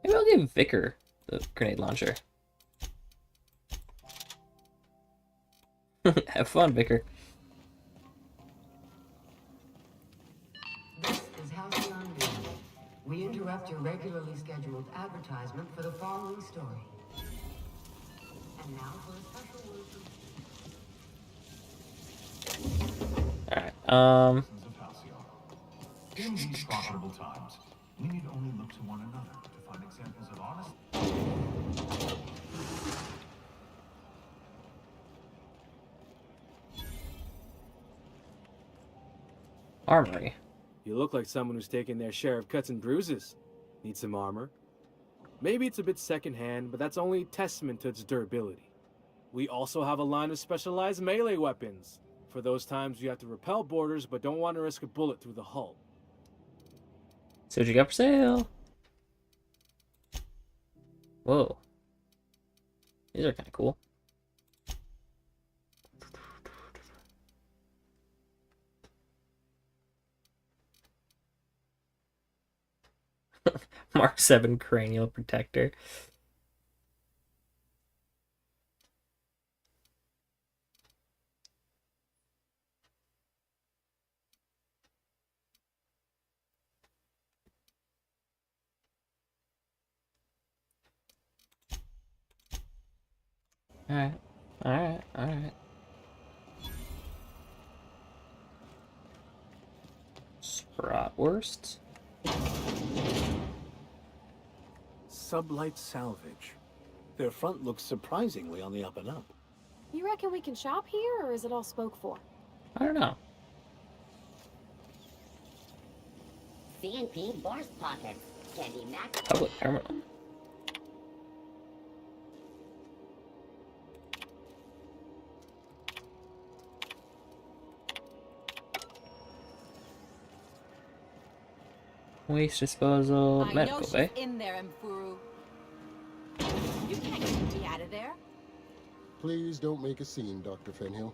Maybe I'll give Vicar the grenade launcher. Have fun, Vicar. This is Halcyon News. We interrupt your regularly scheduled advertisement for the following story. And now for a special word from... Alright, In these profitable times, we need only look to one another to find examples of honest... Armory. You look like someone who's taken their share of cuts and bruises. Need some armor? Maybe it's a bit secondhand, but that's only a testament to its durability. We also have a line of specialized melee weapons, for those times you have to repel boarders but don't want to risk a bullet through the hull. See what you got for sale. Whoa. These are kind of cool. Mark 7 cranial protector. Alright. Alright. Alright. Bratwurst. Sublight Salvage. Their front looks surprisingly on the up and up. You reckon we can shop here, or is it all spoke for? I don't know. CNP Borscht Pockets. Candy Max. Public terminal. Waste disposal, medical bay. In there, Mfuru. You can't get me out of there. Please don't make a scene, Dr. Fenhill.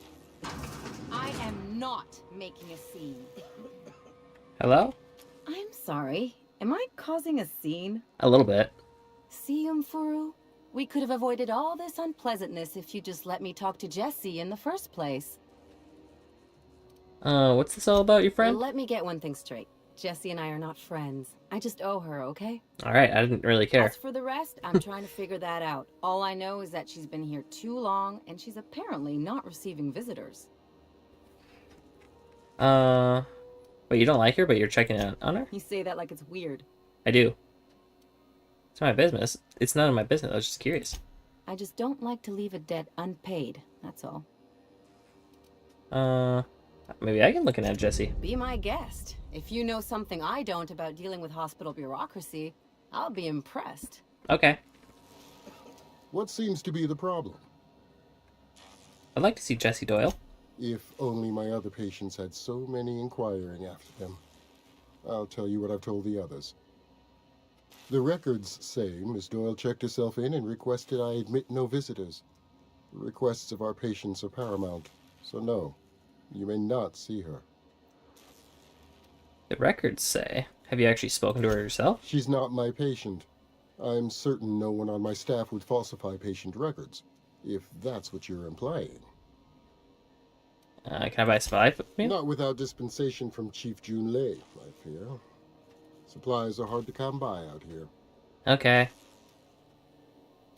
I am not making a scene. Hello? I'm sorry. Am I causing a scene? A little bit. See, Mfuru? We could have avoided all this unpleasantness if you just let me talk to Jessie in the first place. What's this all about, your friend? Let me get one thing straight. Jessie and I are not friends. I just owe her, okay? Alright, I didn't really care. As for the rest, I'm trying to figure that out. All I know is that she's been here too long, and she's apparently not receiving visitors. But you don't like her, but you're checking in on her? You say that like it's weird. I do. It's my business. It's none of my business. I was just curious. I just don't like to leave a debt unpaid, that's all. Maybe I can look in at Jessie. Be my guest. If you know something I don't about dealing with hospital bureaucracy, I'll be impressed. Okay. What seems to be the problem? I'd like to see Jessie Doyle. If only my other patients had so many inquiring after them. I'll tell you what I've told the others. The records say Miss Doyle checked herself in and requested I admit no visitors. The requests of our patients are paramount, so no, you may not see her. The records say. Have you actually spoken to her yourself? She's not my patient. I'm certain no one on my staff would falsify patient records, if that's what you're implying. Can I buy a spy for me? Not without dispensation from Chief Jun Lei, I fear. Supplies are hard to come by out here. Okay.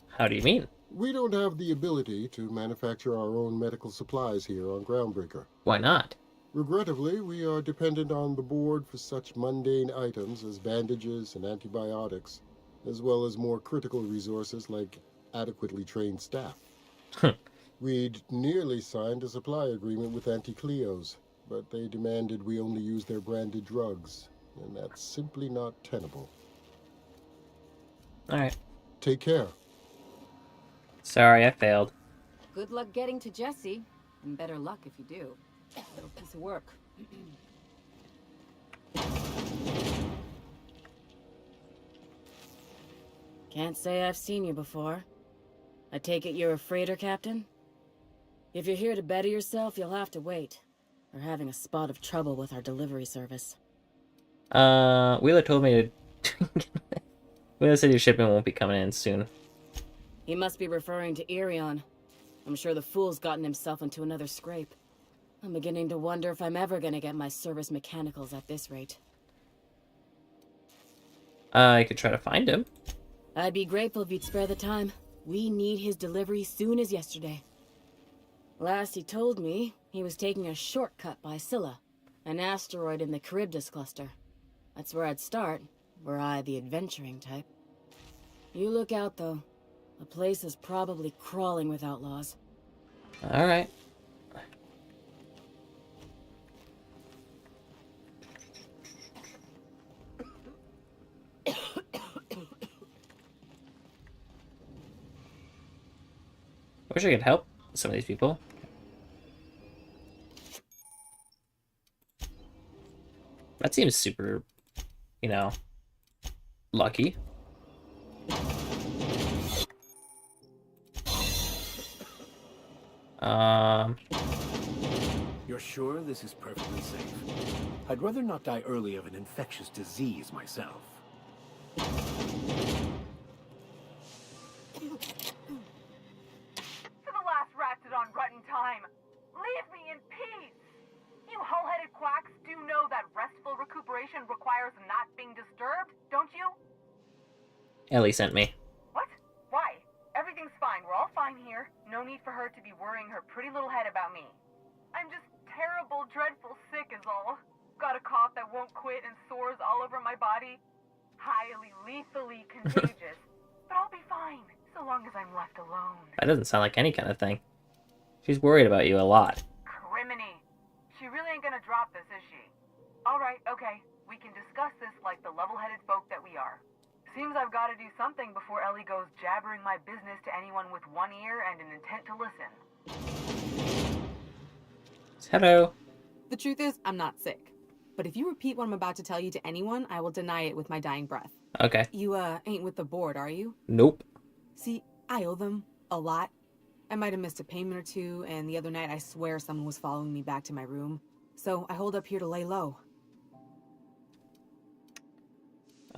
How do you mean? We don't have the ability to manufacture our own medical supplies here on Groundbreaker. Why not? Regrettably, we are dependent on the board for such mundane items as bandages and antibiotics, as well as more critical resources like adequately trained staff. We'd nearly signed a supply agreement with Anti-Cleos, but they demanded we only use their branded drugs, and that's simply not tenable. Alright. Take care. Sorry, I failed. Good luck getting to Jessie, and better luck if you do. Little piece of work. Can't say I've seen you before. I take it you're a freighter captain? If you're here to better yourself, you'll have to wait. We're having a spot of trouble with our delivery service. Wheeler told me to... Wheeler said your shipment won't be coming in soon. He must be referring to Irion. I'm sure the fool's gotten himself into another scrape. I'm beginning to wonder if I'm ever gonna get my service mechanicals at this rate. I could try to find him. I'd be grateful if you'd spare the time. We need his delivery soon as yesterday. Last he told me, he was taking a shortcut by Scylla, an asteroid in the Charybdis cluster. That's where I'd start, were I the adventuring type. You look out, though. The place is probably crawling with outlaws. Alright. Wish I could help some of these people. That seems super, you know, lucky. You're sure this is perfectly safe? I'd rather not die early of an infectious disease myself. Ellie sent me. What? Why? Everything's fine. We're all fine here. No need for her to be worrying her pretty little head about me. I'm just terrible, dreadful sick is all. Got a cough that won't quit and sores all over my body. Highly, lethally contagious. But I'll be fine, so long as I'm left alone. That doesn't sound like any kind of thing. She's worried about you a lot. Criminy. She really ain't gonna drop this, is she? Alright, okay. We can discuss this like the level-headed folk that we are. Seems I've got to do something before Ellie goes jabbering my business to anyone with one ear and an intent to listen. Hello. The truth is, I'm not sick. But if you repeat what I'm about to tell you to anyone, I will deny it with my dying breath. Okay. You, ain't with the board, are you? Nope. See, I owe them a lot. I might have missed a payment or two, and the other night I swear someone was following me back to my room. So I hold up here to lay low.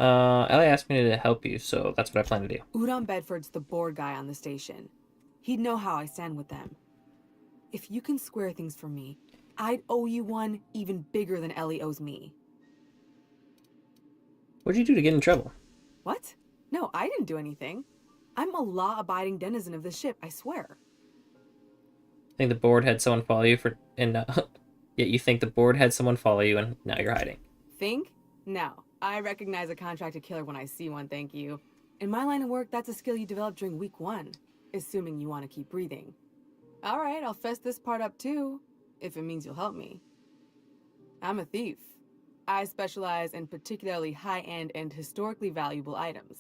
Ellie asked me to help you, so that's what I plan to do. Udon Bedford's the board guy on the station. He'd know how I stand with them. If you can square things for me, I'd owe you one even bigger than Ellie owes me. What'd you do to get in trouble? What? No, I didn't do anything. I'm a law-abiding denizen of this ship, I swear. Think the board had someone follow you yet you think the board had someone follow you and now you're hiding. Think? No. I recognize a contracted killer when I see one, thank you. In my line of work, that's a skill you develop during week 1, assuming you want to keep breathing. Alright, I'll fess this part up too, if it means you'll help me. I'm a thief. I specialize in particularly high-end and historically valuable items.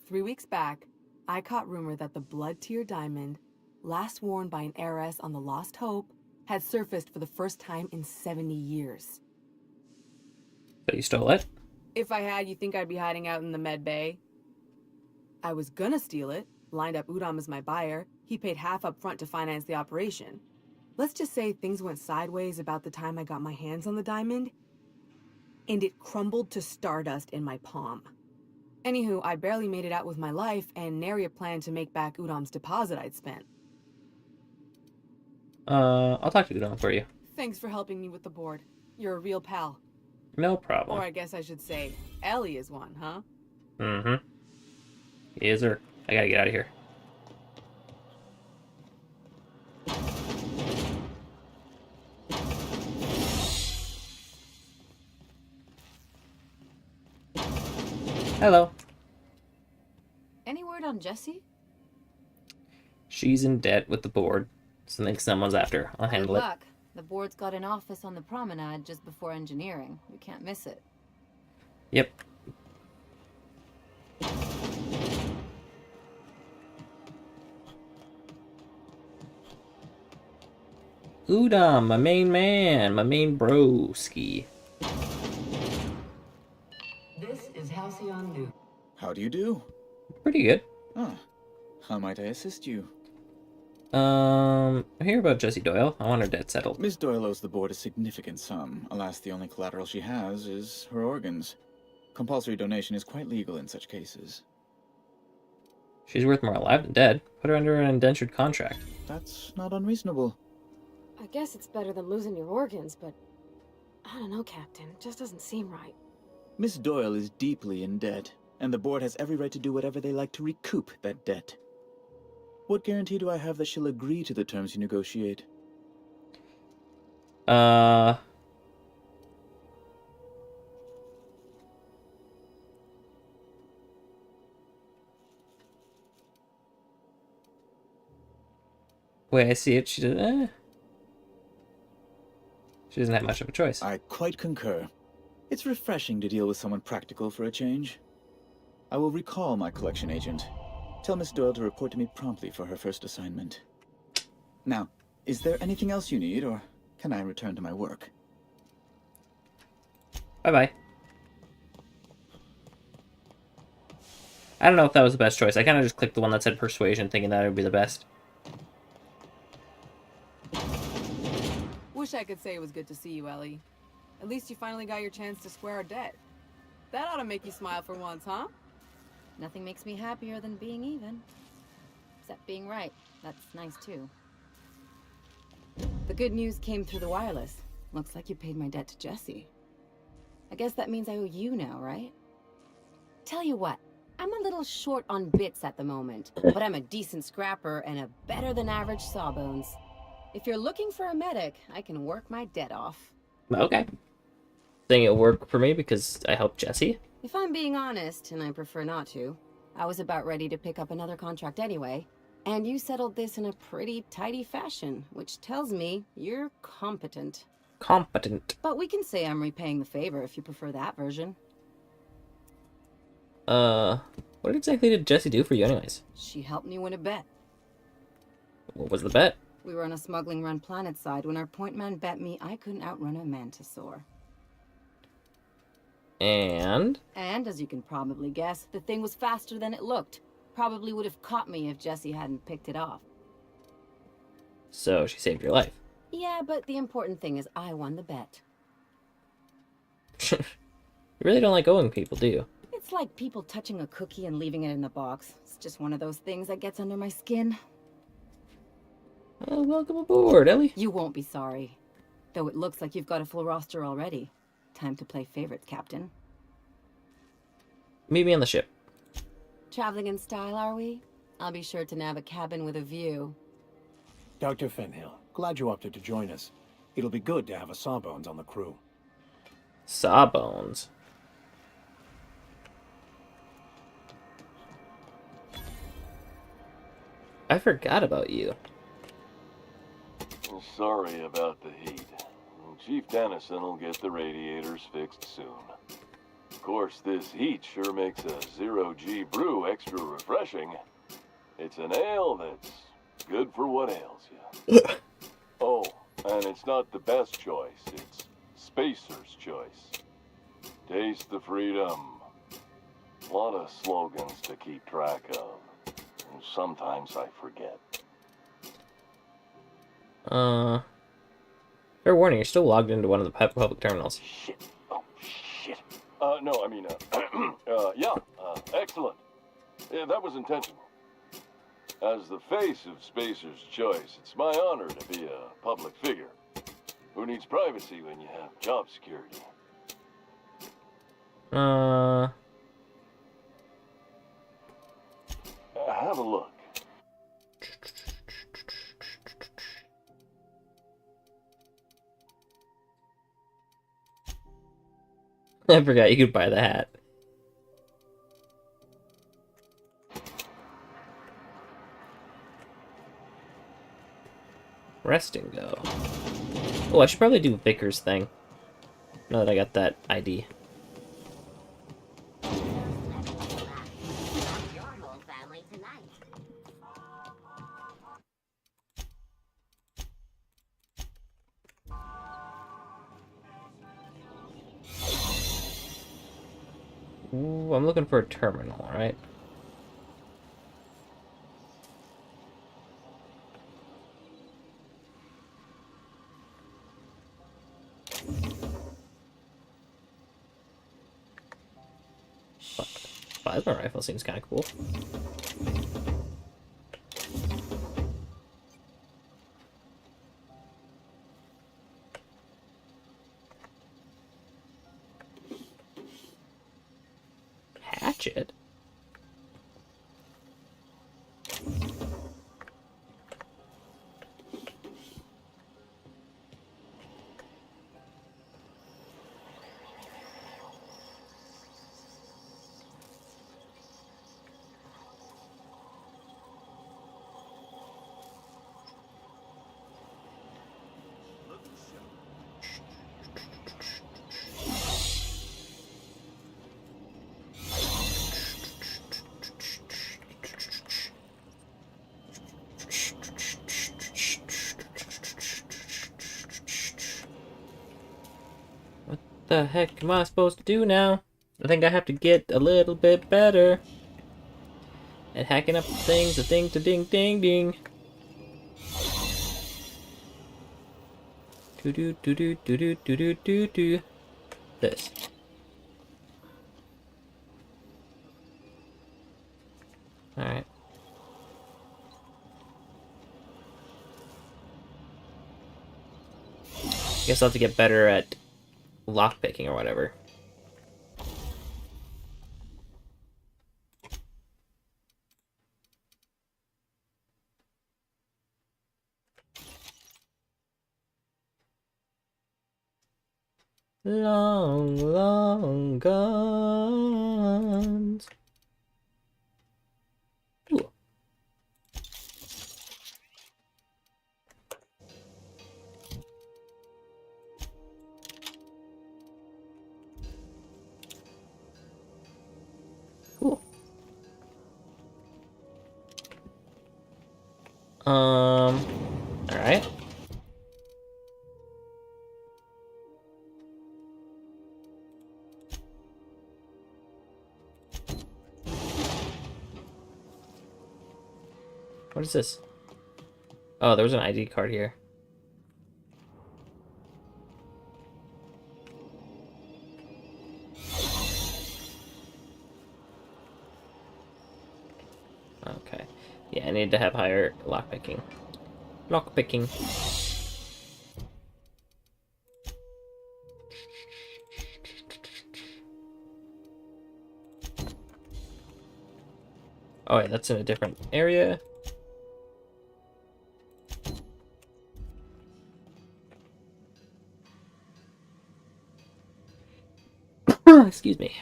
3 weeks back, I caught rumor that the blood-tier diamond, last worn by an heiress on the Lost Hope, had surfaced for the first time in 70 years. So you stole it? If I had, you think I'd be hiding out in the med bay? I was gonna steal it, lined up Udom as my buyer. He paid half up front to finance the operation. Let's just say things went sideways about the time I got my hands on the diamond, and it crumbled to stardust in my palm. Anywho, I barely made it out with my life, and nary a plan to make back Udom's deposit I'd spent. I'll talk to Udon for you. Thanks for helping me with the board. You're a real pal. No problem. Or I guess I should say, Ellie is one, huh? Mm-hmm. Yes, sir. I gotta get out of here. Hello. Any word on Jessie? She's in debt with the board. So I think someone's after her. I'll handle Good it. luck. The board's got an office on the promenade just before engineering. You can't miss it. Yep. Udom, my main man, my main broski. This is Halcyon New. How do you do? Pretty good. Ah, how might I assist you? I hear about Jessie Doyle. I want her debt settled. Miss Doyle owes the board a significant sum. Alas, the only collateral she has is her organs. Compulsory donation is quite legal in such cases. She's worth more alive than dead. Put her under an indentured contract. That's not unreasonable. I guess it's better than losing your organs, but I don't know, Captain. It just doesn't seem right. Miss Doyle is deeply in debt, and the board has every right to do whatever they like to recoup that debt. What guarantee do I have that she'll agree to the terms you negotiate? Wait, I see it. She doesn't have much of a choice. I quite concur. It's refreshing to deal with someone practical for a change. I will recall my collection agent. Tell Miss Doyle to report to me promptly for her first assignment. Now, is there anything else you need, or can I return to my work? Bye-bye. I don't know if that was the best choice. I kind of just clicked the one that said persuasion, thinking that would be the best. Wish I could say it was good to see you, Ellie. At least you finally got your chance to square our debt. That ought to make you smile for once, huh? Nothing makes me happier than being even. Except being right. That's nice, too. The good news came through the wireless. Looks like you paid my debt to Jessie. I guess that means I owe you now, right? Tell you what, I'm a little short on bits at the moment, but I'm a decent scrapper and a better-than-average sawbones. If you're looking for a medic, I can work my debt off. Okay. Think it'll work for me because I helped Jesse? If I'm being honest, and I prefer not to, I was about ready to pick up another contract anyway, and you settled this in a pretty tidy fashion, which tells me you're competent. Competent. But we can say I'm repaying the favor if you prefer that version. What exactly did Jesse do for you anyways? She helped me win a bet. What was the bet? We were on a smuggling run planetside when our point man bet me I couldn't outrun a mantisaur. And? And, as you can probably guess, the thing was faster than it looked. Probably would have caught me if Jesse hadn't picked it off. So she saved your life. Yeah, but the important thing is I won the bet. You really don't like owing people, do you? It's like people touching a cookie and leaving it in the box. It's just one of those things that gets under my skin. Welcome aboard, Ellie. You won't be sorry. Though it looks like you've got a full roster already. Time to play favorites, Captain. Meet me on the ship. Traveling in style, are we? I'll be sure to nab a cabin with a view. Dr. Fenhill, glad you opted to join us. It'll be good to have a Sawbones on the crew. Sawbones. I forgot about you. Sorry about the heat. Chief Dennison will get the radiators fixed soon. Of course, this heat sure makes a zero-G brew extra refreshing. It's an ale that's good for what ails you. Oh, and it's not the best choice. It's Spacer's choice. Taste the freedom. A lot of slogans to keep track of. Sometimes I forget. Fair warning, you're still logged into one of the public terminals. Shit. Oh, shit. No, I mean, yeah, excellent. Yeah, that was intentional. As the face of Spacer's choice, it's my honor to be a public figure. Who needs privacy when you have job security? Have a look. I forgot you could buy the hat. Rest and go. Oh, I should probably do Vickers' thing. Now that I got that ID. Ooh, I'm looking for a terminal, right? Plasma rifle seems kind of cool. Hatchet? What the heck am I supposed to do now? I think I have to get a little bit better at hacking up things, a thing to ding ding ding. Do do do do do do do do do do. This. All right. Guess I'll have to get better at lockpicking or whatever. Long, long guns. Ooh. Cool. All right. What is this? Oh, there was an ID card here. Okay. Yeah, I need to have higher lockpicking. Lockpicking. Oh, wait, that's in a different area. Excuse me.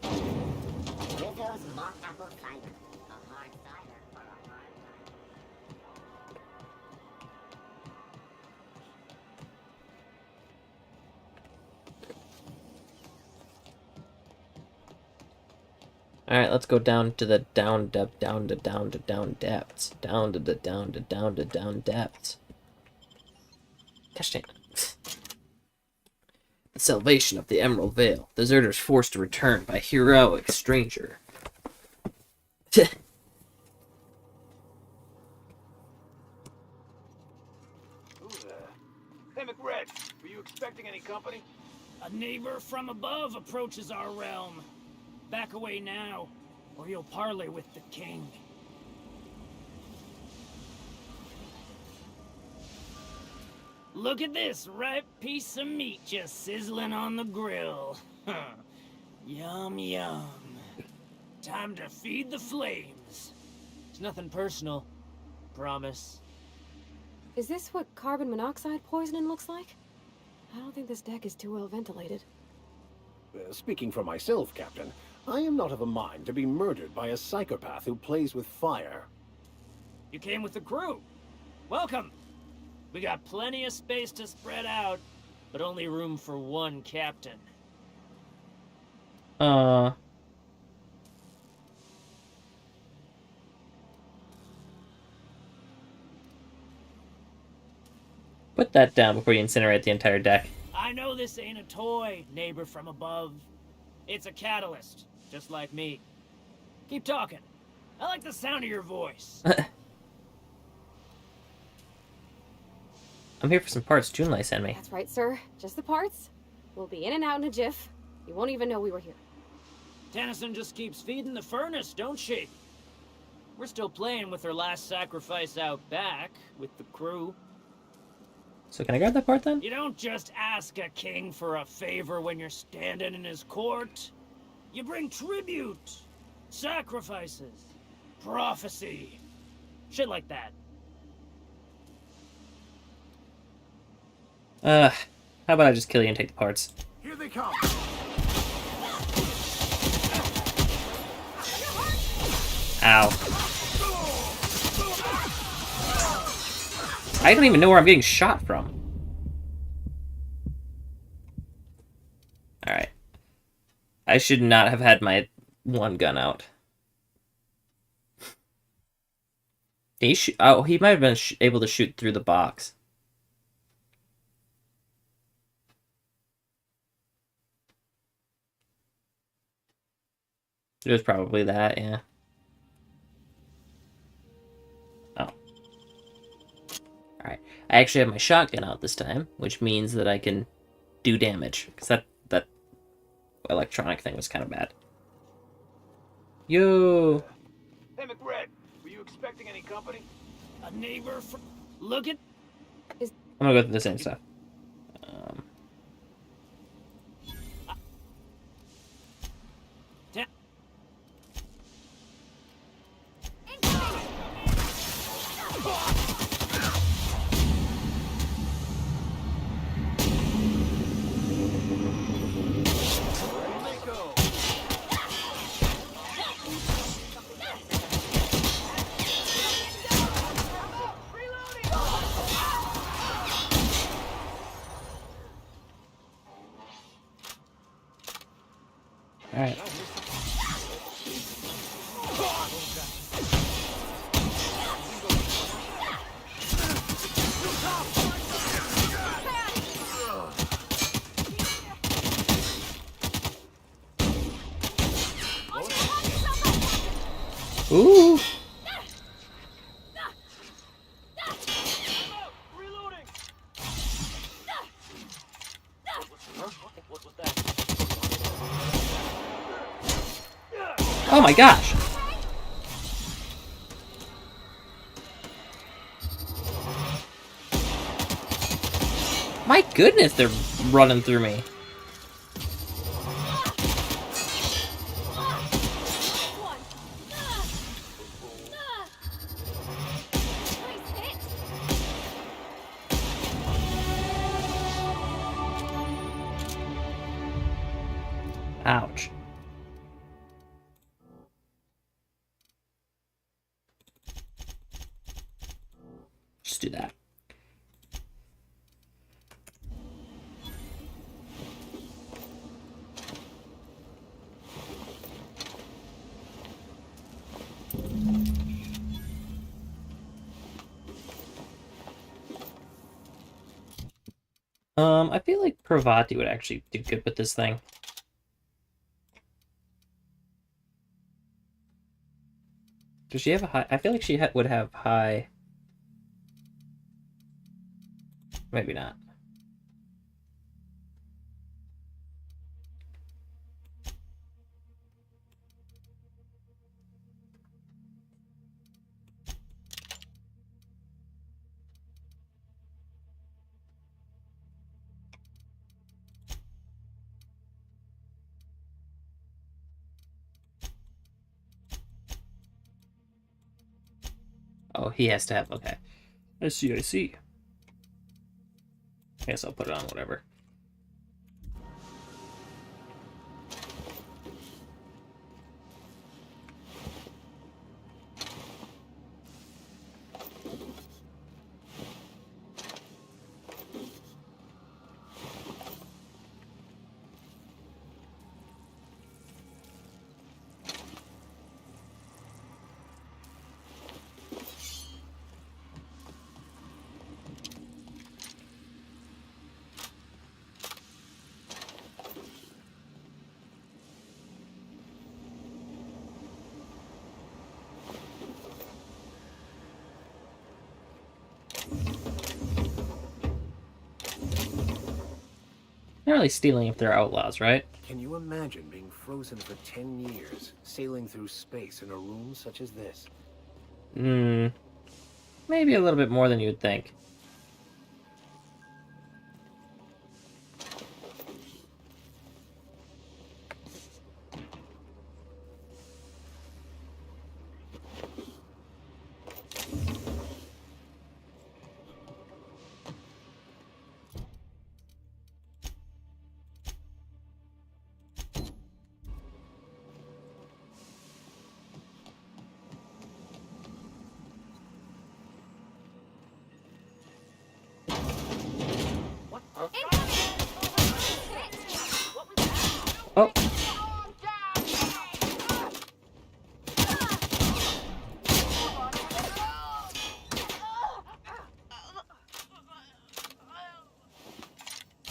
Rizzo's mock apple cider. A hard cider for a hard time. All right, let's go down to the down depths. Down to the down depths. Gosh dang it. The salvation of the Emerald Vale. Deserters forced to return by heroic stranger. Hey, McRed, were you expecting any company? A neighbor from above approaches our realm. Back away now, or you'll parley with the king. Look at this ripe piece of meat just sizzling on the grill. Yum, yum. Time to feed the flames. It's nothing personal. Promise. Is this what carbon monoxide poisoning looks like? I don't think this deck is too well ventilated. Speaking for myself, Captain, I am not of a mind to be murdered by a psychopath who plays with fire. You came with the crew. Welcome. We got plenty of space to spread out, but only room for one captain. Put that down before you incinerate the entire deck. I know this ain't a toy, neighbor from above. It's a catalyst, just like me. Keep talking. I like the sound of your voice. I'm here for some parts Junlei sent me. That's right, sir. Just the parts. We'll be in and out in a jiff. You won't even know we were here. Tennyson just keeps feeding the furnace, don't she? We're still playing with her last sacrifice out back, with the crew. So can I grab that part then? You don't just ask a king for a favor when you're standing in his court. You bring tribute, sacrifices, prophecy, shit like that. How about I just kill you and take the parts? Here they come. Ow. I don't even know where I'm getting shot from. Alright. I should not have had my one gun out. He might have been able to shoot through the box. It was probably that, yeah. Oh. Alright. I actually have my shotgun out this time, which means that I can do damage. Because that electronic thing was kind of bad. Yo! Hey, McRed, were you expecting any company? A neighbor from... Look at... I'm gonna go through the same stuff. Ooh. Oh my gosh. My goodness, they're running through me. Ouch. Just do that. I feel like Pravati would actually do good with this thing. Does she have a high? I feel like she would have high. Maybe not. Oh, he has to have. Okay. I see. I see. I guess I'll put it on whatever. They're really stealing if they're outlaws, right? Can you imagine being frozen for 10 years, sailing through space in a room such as this? Maybe a little bit more than you would think. Oh.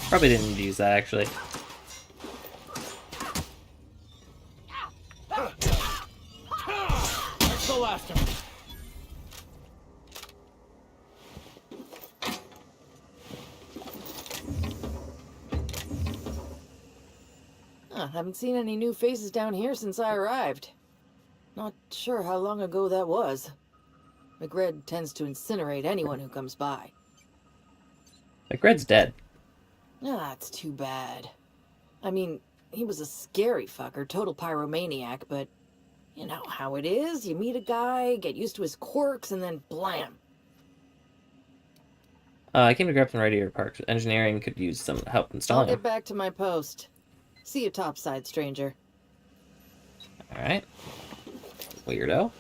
Probably didn't need to use that, actually. That's the last of it. Haven't seen any new faces down here since I arrived. Not sure how long ago that was. McRed tends to incinerate anyone who comes by. McRed's dead. It's too bad. I mean, he was a scary fucker, total pyromaniac, but you know how it is. You meet a guy, get used to his quirks, and then blam. I came to grab some radiator parts. Engineering could use some help installing I'll them. get back to my post. See you topside, stranger. Alright. Weirdo.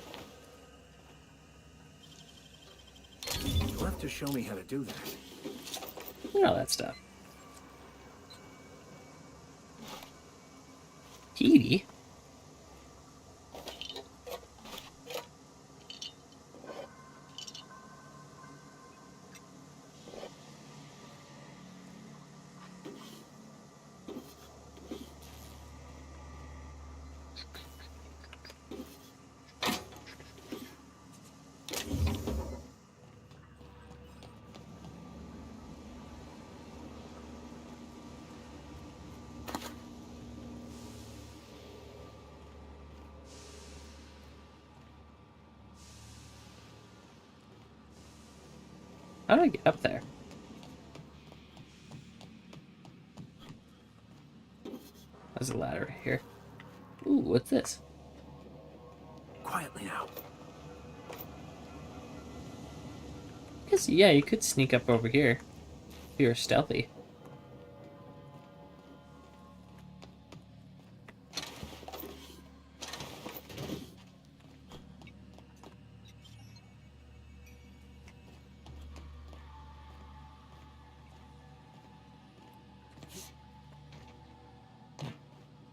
You'll have to show me how to do that. You know that stuff. Petey? How do I get up there? There's a ladder right here. Ooh, what's this? Quietly now. I guess, yeah, you could sneak up over here if you're stealthy.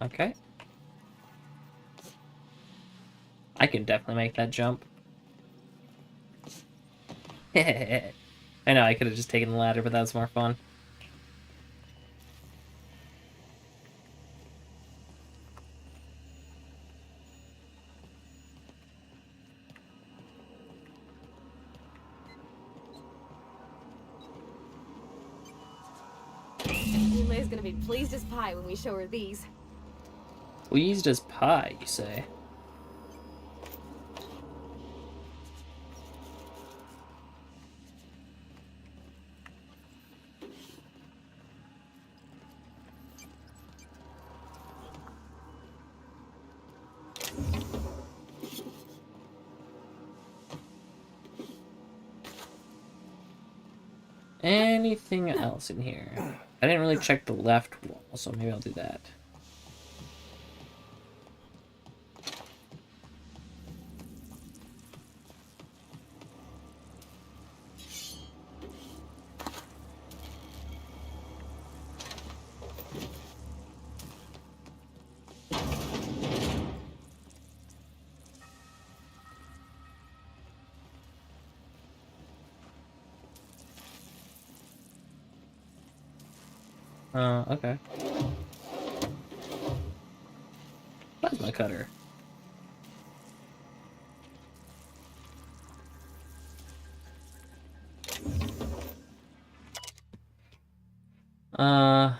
Okay. I can definitely make that jump. I know, I could have just taken the ladder, but that was more fun. Lay's gonna be pleased as pie when we show her these. Pleased as pie, you say? Anything else in here? I didn't really check the left wall, so maybe I'll do that. Okay. Plasma cutter. I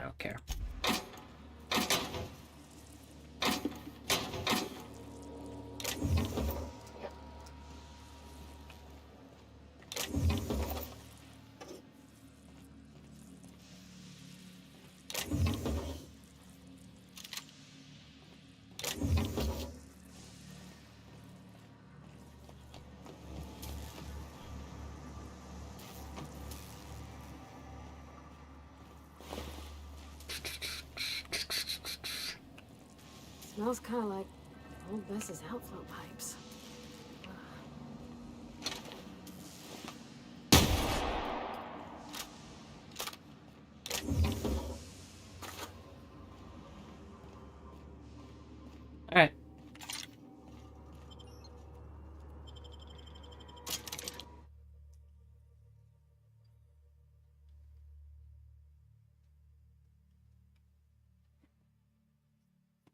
don't care. Smells kind of like old Bess's outflow pipes. All right.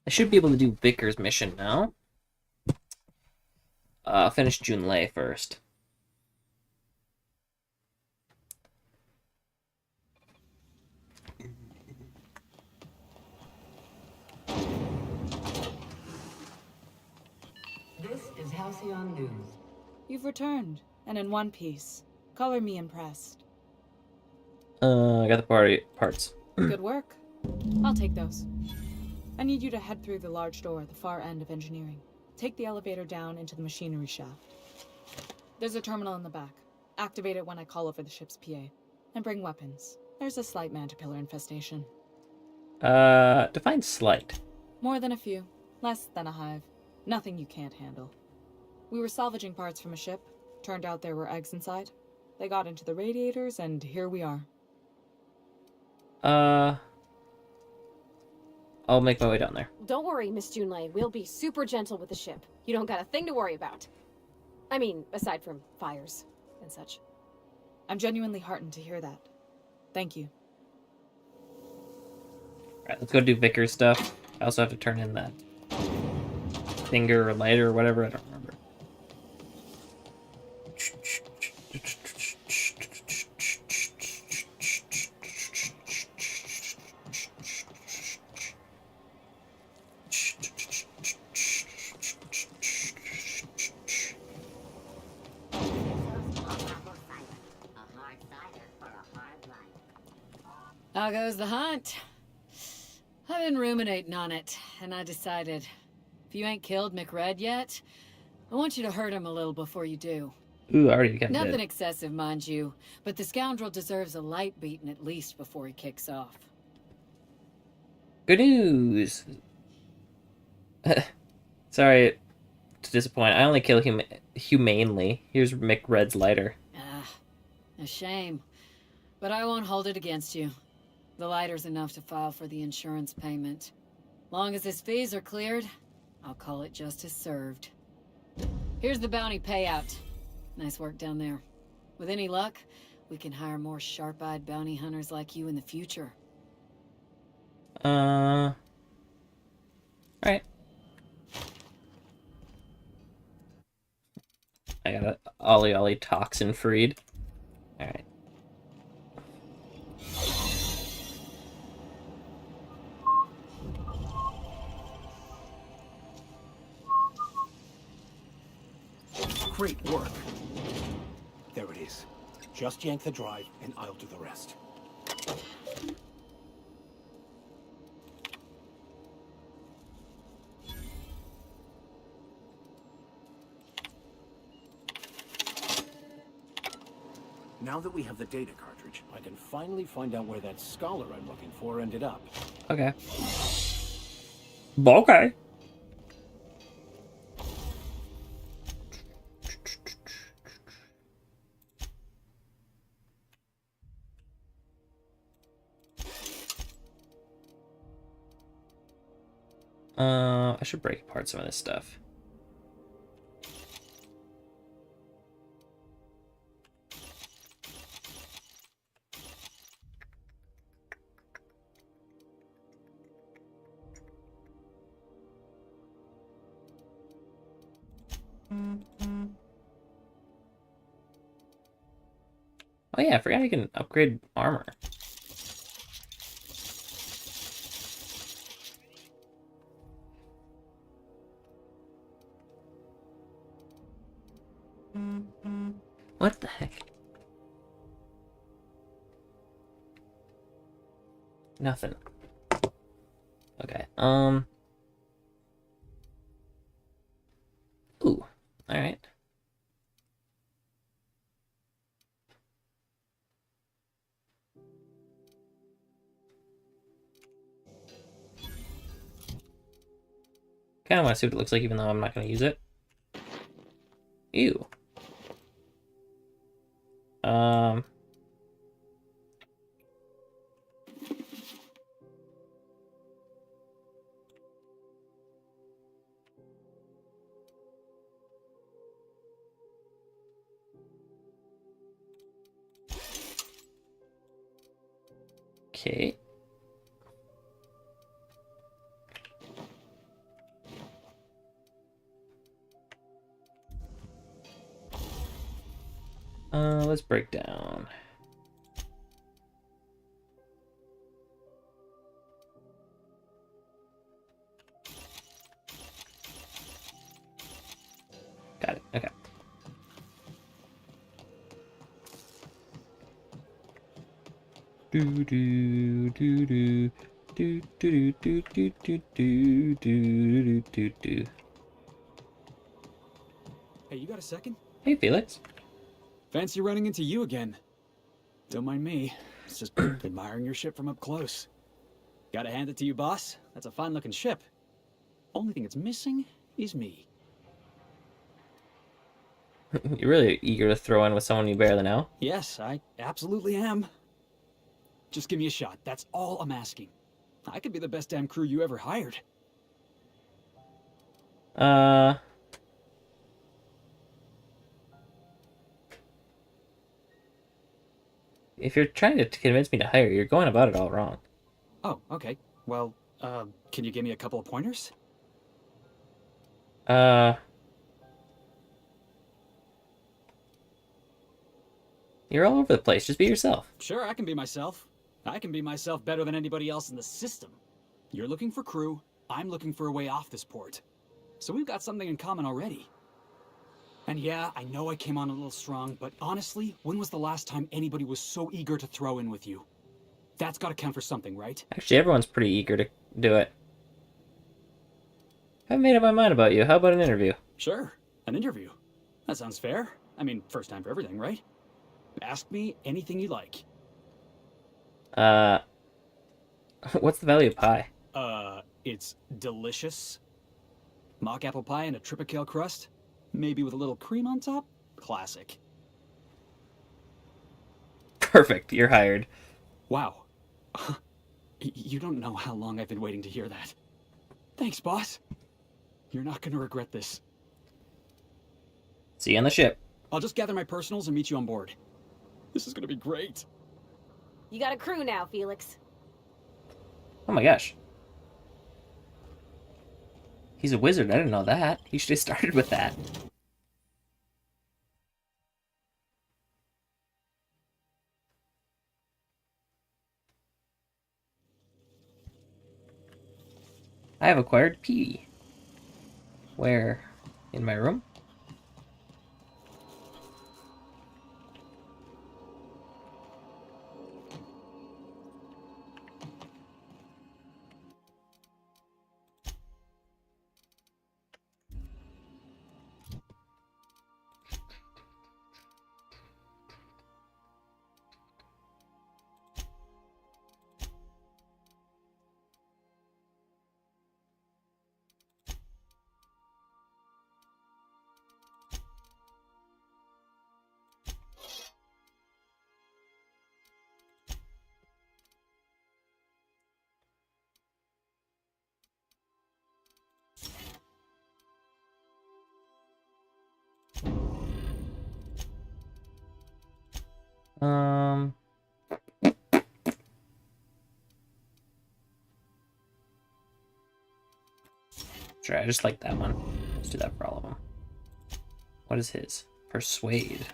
I should be able to do Vickers' mission now. I'll finish Junlei first. This is Halcyon News. You've returned, and in one piece. Color me impressed. I got the parts. Good work. I'll take those. I need you to head through the large door at the far end of engineering. Take the elevator down into the machinery shaft. There's a terminal in the back. Activate it when I call over the ship's PA. And bring weapons. There's a slight mantipillar infestation. Define slight. More than a few. Less than a hive. Nothing you can't handle. We were salvaging parts from a ship. Turned out there were eggs inside. They got into the radiators, and here we are. I'll make my way down there. Don't worry, Miss Junlei. We'll be super gentle with the ship. You don't got a thing to worry about. I mean, aside from fires and such. I'm genuinely heartened to hear that. Thank you. Alright, let's go do Vickers stuff. I also have to turn in that finger or lighter or whatever, I don't remember. How goes the hunt? I've been ruminating on it, and I decided, if you ain't killed McRed yet, I want you to hurt him a little before you do. Ooh, I already got Nothing dead. excessive, mind you, but the scoundrel deserves a light beating at least before he kicks off. Good news! Sorry to disappoint. I only kill him humanely. Here's McRed's lighter. Ah, a shame. But I won't hold it against you. The lighter's enough to file for the insurance payment. Long as his fees are cleared, I'll call it justice served. Here's the bounty payout. Nice work down there. With any luck, we can hire more sharp-eyed bounty hunters like you in the future. Alright. I got a Ollie toxin freed. Alright. Great work. There it is. Just yank the drive, and I'll do the rest. Now that we have the data cartridge, I can finally find out where that scholar I'm looking for ended up. Okay. Okay. I should break apart some of this stuff. Oh yeah, I forgot I can upgrade armor. What the heck? Nothing. Okay, Ooh, alright. Kinda wanna see what it looks like even though I'm not gonna use it. Ew. Okay. Let's break down. Got it, okay. Do do do do do do do do do do do do do. Hey, you got a second? Hey, Felix. Fancy running into you again. Don't mind me. It's just admiring your ship from up close. Gotta hand it to you, boss. That's a fine-looking ship. Only thing it's missing is me. You're really eager to throw in with someone you barely know. Yes, I absolutely am. Just give me a shot. That's all I'm asking. I could be the best damn crew you ever hired. If you're trying to convince me to hire you, you're going about it all wrong. Oh, okay. Well, can you give me a couple of pointers? You're all over the place. Just be yourself. Sure, I can be myself. I can be myself better than anybody else in the system. You're looking for crew, I'm looking for a way off this port. So we've got something in common already. And yeah, I know I came on a little strong, but honestly, when was the last time anybody was so eager to throw in with you? That's gotta count for something, right? Actually, everyone's pretty eager to do it. I've made up my mind about you. How about an interview? Sure, an interview. That sounds fair. I mean, first time for everything, right? Ask me anything you like. What's the value of pie? It's delicious. Mock apple pie and a tripicale crust. Maybe with a little cream on top? Classic. Perfect, you're hired. Wow. You don't know how long I've been waiting to hear that. Thanks, boss. You're not gonna regret this. See you on the ship. I'll just gather my personals and meet you on board. This is gonna be great. You got a crew now, Felix. Oh my gosh. He's a wizard, I didn't know that. He should have started with that. I have acquired P. Where? In my room? Sure, I just like that one. Let's do that for all of them. What is his? Persuade.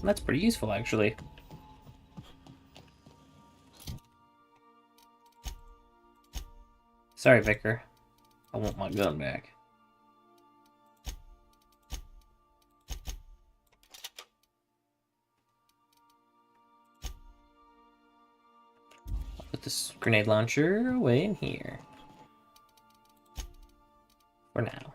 That's pretty useful, actually. Sorry, Vicar. I want my gun back. I'll put this grenade launcher away in here. For now.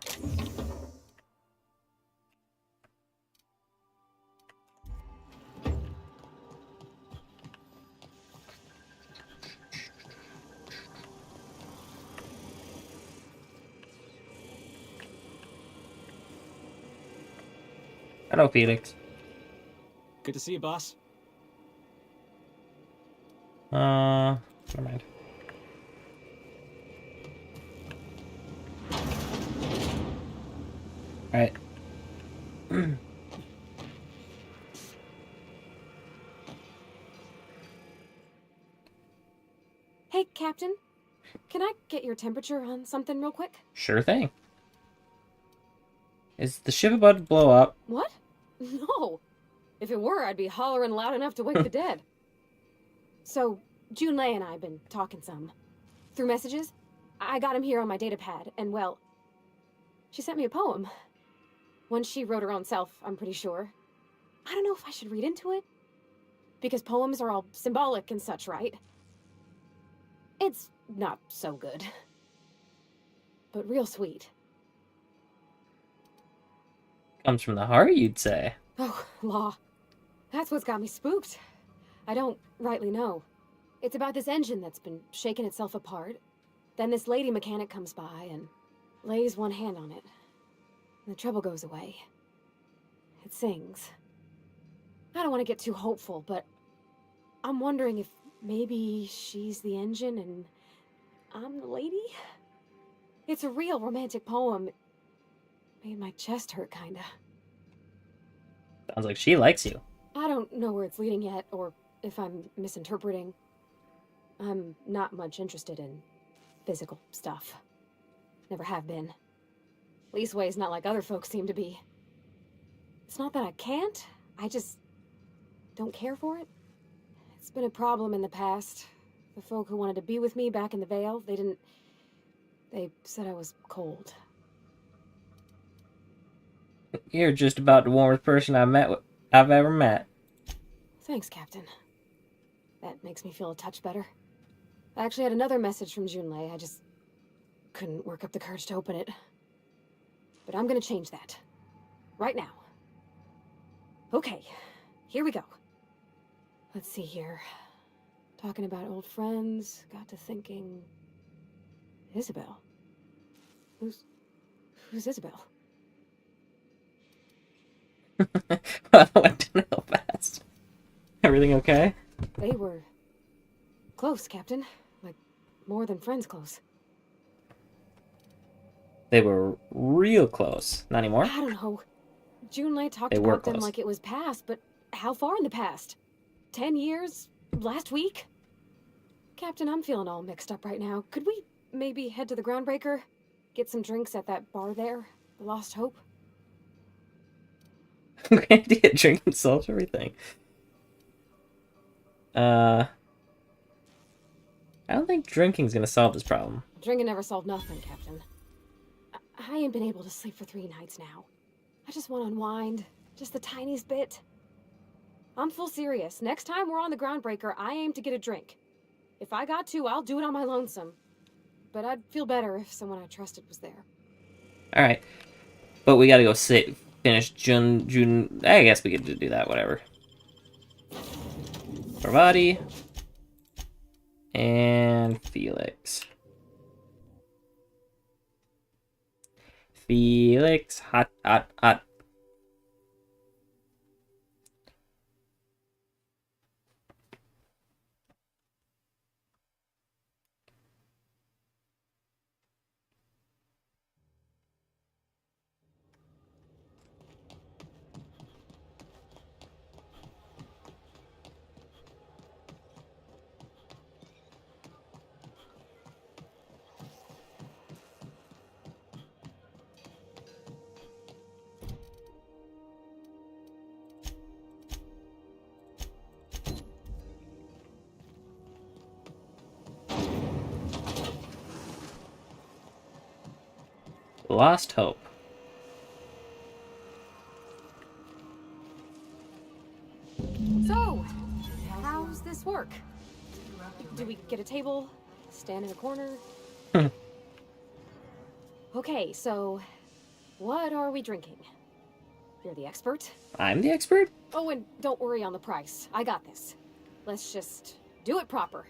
Hello, Felix. Good to see you, boss. Never mind. Alright. Hey, Captain. Can I get your temperature on something real quick? Sure thing. Is the ship about to blow up? What? No. If it were, I'd be hollering loud enough to wake the dead. So, Junlei and I have been talking some. Through messages. I got him here on my datapad, and well, she sent me a poem. One she wrote her own self, I'm pretty sure. I don't know if I should read into it. Because poems are all symbolic and such, right? It's not so good. But real sweet. Comes from the heart, you'd say. Oh, law. That's what's got me spooked. I don't rightly know. It's about this engine that's been shaking itself apart. Then this lady mechanic comes by and lays one hand on it. And the trouble goes away. It sings. I don't want to get too hopeful, but I'm wondering if maybe she's the engine and I'm the lady? It's a real romantic poem. It made my chest hurt, kinda. Sounds like she likes you. I don't know where it's leading yet, or if I'm misinterpreting. I'm not much interested in physical stuff. Never have been. Leastways not like other folks seem to be. It's not that I can't, I just don't care for it. It's been a problem in the past. The folk who wanted to be with me back in the Vale, they said I was cold. You're just about the warmest person I've ever met. Thanks, Captain. That makes me feel a touch better. I actually had another message from Junlei. I just couldn't work up the courage to open it. But I'm gonna change that. Right now. Okay, here we go. Let's see here. Talking about old friends, got to thinking... Isabel? Who's Isabel? Well, I went downhill fast. Everything okay? They were... close, Captain. Like, more than friends close. They were real close. Not anymore? I don't know. Junlei talked They were about them close. like it was past, but how far in the past? 10 years? Last week? Captain, I'm feeling all mixed up right now. Could we maybe head to the Groundbreaker? Get some drinks at that bar there? The Lost Hope? Great idea. Drinking solves everything. I don't think drinking's gonna solve this problem. Drinking never solved nothing, Captain. I ain't been able to sleep for 3 nights now. I just want to unwind. Just the tiniest bit. I'm full serious. Next time we're on the Groundbreaker, I aim to get a drink. If I got to, I'll do it on my lonesome. But I'd feel better if someone I trusted was there. Alright. But we gotta go finish June. I guess we could do that, whatever. Parvati. And Felix. Felix. Hot, hot, hot. Lost Hope. So, how's this work? Do we get a table? Stand in a corner? Okay, so what are we drinking? You're the expert? I'm the expert? Oh, and don't worry on the price. I got this. Let's just do it proper.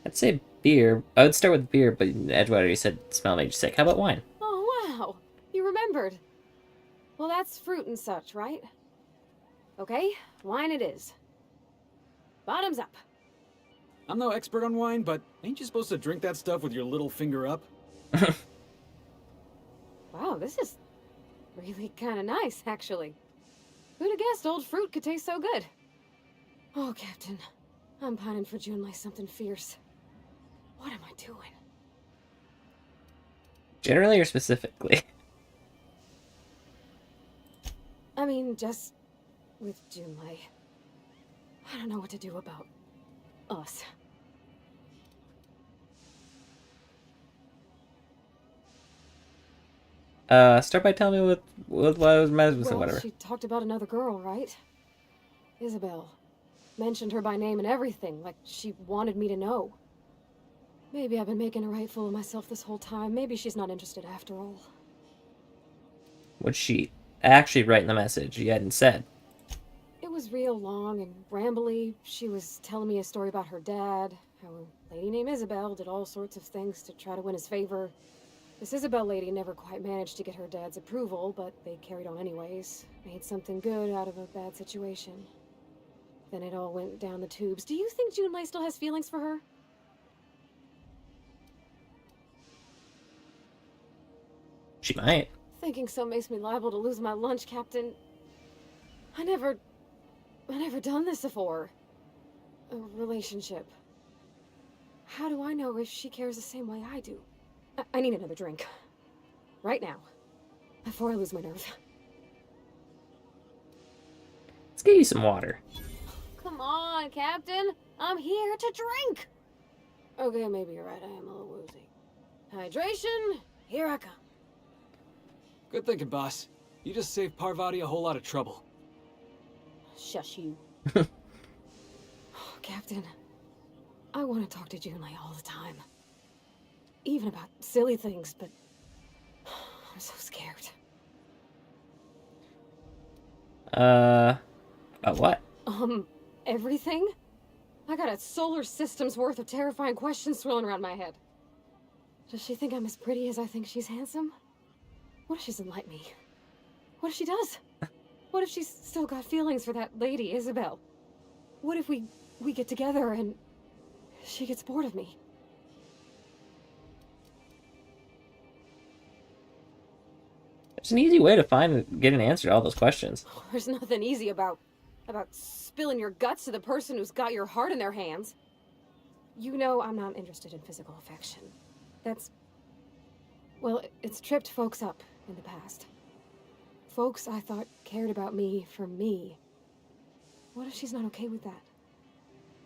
I'd say beer. I would start with beer, but Edgewater already said smell made you sick. How about wine? Oh, wow. You remembered. Well, that's fruit and such, right? Okay, wine it is. Bottoms up. I'm no expert on wine, but ain't you supposed to drink that stuff with your little finger up? Wow, this is really kind of nice, actually. Who'd have guessed old fruit could taste so good? Oh, Captain, I'm pining for Junlei something fierce. What am I doing? Generally or specifically? I mean, just with Junlei. I don't know what to do about us. Start by telling me what I was mad with, Well, whatever. she talked about another girl, right? Isabel. Mentioned her by name and everything, like she wanted me to know. Maybe I've been making a right fool of myself this whole time. Maybe she's not interested after all. What'd she actually write in the message you hadn't said? It was real long and rambly. She was telling me a story about her dad, how a lady named Isabel did all sorts of things to try to win his favor. This Isabel lady never quite managed to get her dad's approval, but they carried on anyways. Made something good out of a bad situation. Then it all went down the tubes. Do you think Junlei still has feelings for her? She might. Thinking so makes me liable to lose my lunch, Captain. I never done this before. A relationship. How do I know if she cares the same way I do? I need another drink. Right now. Before I lose my nerve. Let's get you some water. Come on, Captain. I'm here to drink. Okay, maybe you're right. I am a little woozy. Hydration, here I come. Good thinking, boss. You just saved Parvati a whole lot of trouble. Shush you. Captain, I want to talk to Junlei all the time. Even about silly things, but I'm so scared. About what? Everything? I got a solar system's worth of terrifying questions swirling around my head. Does she think I'm as pretty as I think she's handsome? What if she doesn't like me? What if she does? What if she's still got feelings for that lady, Isabel? What if we get together and she gets bored of me? There's an easy way to get an answer to all those questions. There's nothing easy about spilling your guts to the person who's got your heart in their hands. You know I'm not interested in physical affection. Well, it's tripped folks up in the past. Folks I thought cared about me for me. What if she's not okay with that?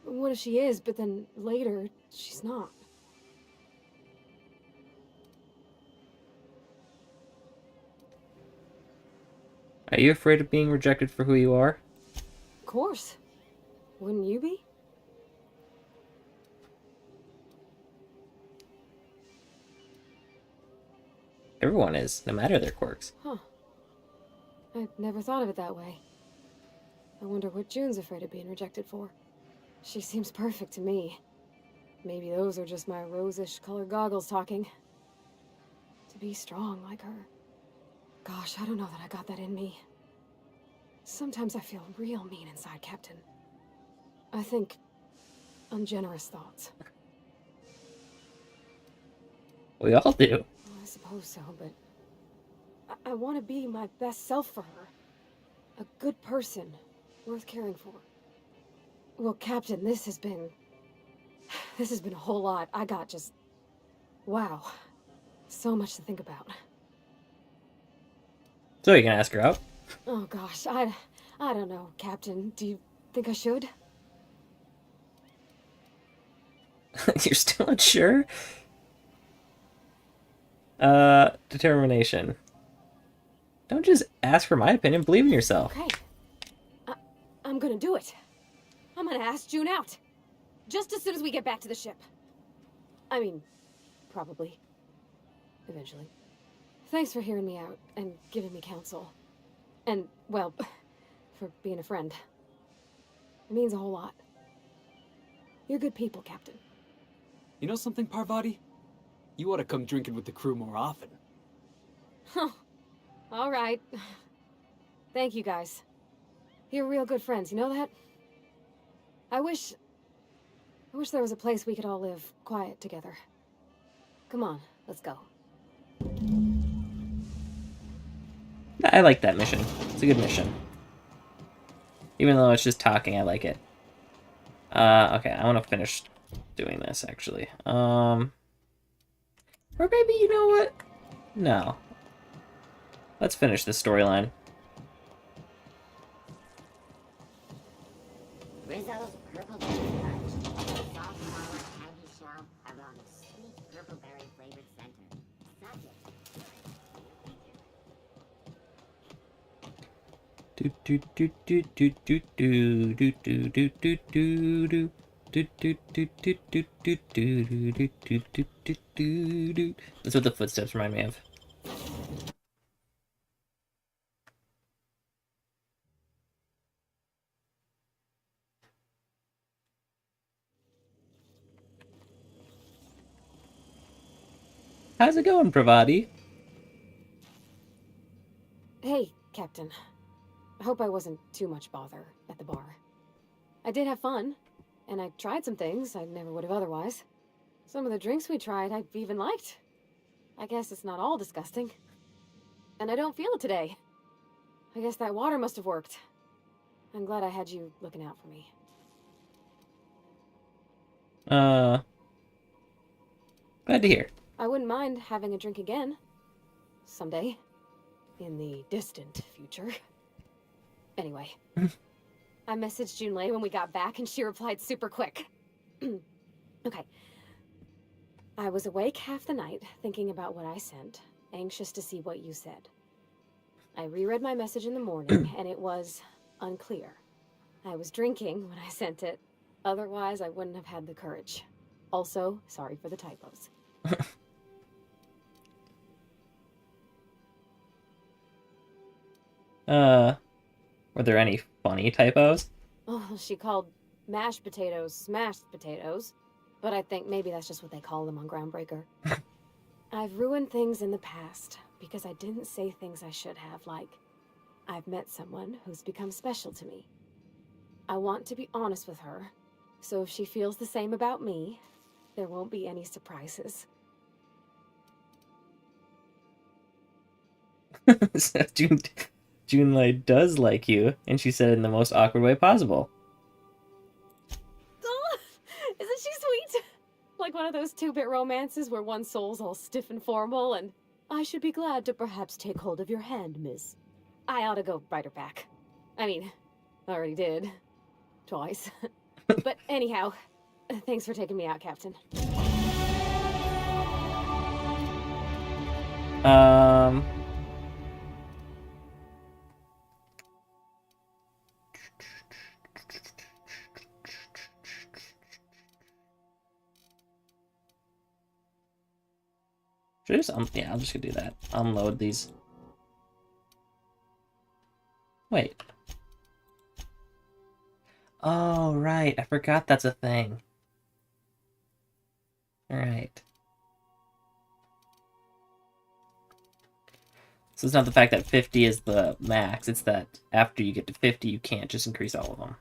What if she is, but then later, she's not? Are you afraid of being rejected for who you are? Of course. Wouldn't you be? Everyone is, no matter their quirks. Huh. I'd never thought of it that way. I wonder what June's afraid of being rejected for. She seems perfect to me. Maybe those are just my rosish colored goggles talking. To be strong like her. Gosh, I don't know that I got that in me. Sometimes I feel real mean inside, Captain. I think ungenerous thoughts. We all do. I suppose so, but I want to be my best self for her. A good person, worth caring for. Well, Captain, this has been a whole lot. I got just... wow. So much to think about. So you can ask her out? Oh gosh, I don't know, Captain. Do you think I should? You're still unsure? Determination. Don't just ask for my opinion, believe in yourself. Okay. I'm gonna do it. I'm gonna ask June out. Just as soon as we get back to the ship. I mean, probably. Eventually. Thanks for hearing me out and giving me counsel. And, well, for being a friend. It means a whole lot. You're good people, Captain. You know something, Parvati? You ought to come drinking with the crew more often. Huh. All right. Thank you, guys. You're real good friends, you know that? I wish there was a place we could all live quiet together. Come on, let's go. I like that mission. It's a good mission. Even though it's just talking, I like it. Okay, I want to finish doing this, actually. Or maybe, you know what? No. Let's finish this storyline. Rizzo's purple berry fudge. Soft sour candy shell around a sweet purple berry flavored center. Such Do do do do do do do do do do do do. That's what the footsteps remind me of. How's it going, Pravati? Hey, Captain. I hope I wasn't too much bother at the bar. I did have fun, and I tried some things I never would have otherwise. Some of the drinks we tried I even liked. I guess it's not all disgusting. And I don't feel it today. I guess that water must have worked. I'm glad I had you looking out for me. Glad to hear. I wouldn't mind having a drink again. Someday. In the distant future. Anyway. I messaged Junlei when we got back and she replied super quick. Okay. I was awake half the night, thinking about what I sent, anxious to see what you said. I reread my message in the morning, and it was unclear. I was drinking when I sent it. Otherwise, I wouldn't have had the courage. Also, sorry for the typos. Were there any funny typos? Oh, she called mashed potatoes smashed potatoes, but I think maybe that's just what they call them on Groundbreaker. I've ruined things in the past because I didn't say things I should have, like, I've met someone who's become special to me. I want to be honest with her, so if she feels the same about me, there won't be any surprises. So Junlei does like you, and she said it in the most awkward way possible. Oh, isn't she sweet? Like one of those 2-bit romances where one soul's all stiff and formal, and I should be glad to perhaps take hold of your hand, miss. I ought to go write her back. I mean, I already did. Twice. But anyhow, thanks for taking me out, Captain. Should I just, yeah, I'm just gonna do that. Unload these. Wait. Oh, right. I forgot that's a thing. Alright. So it's not the fact that 50 is the max, it's that after you get to 50, you can't just increase all of them.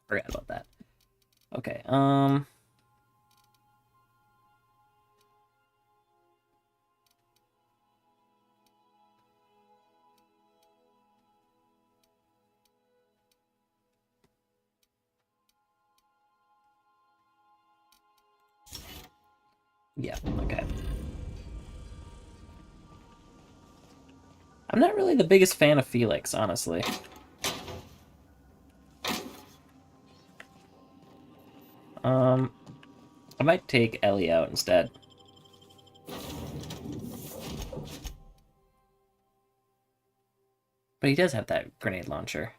Forgot about that. Okay, yeah, okay. I'm not really the biggest fan of Felix, honestly. I might take Ellie out instead. But he does have that grenade launcher.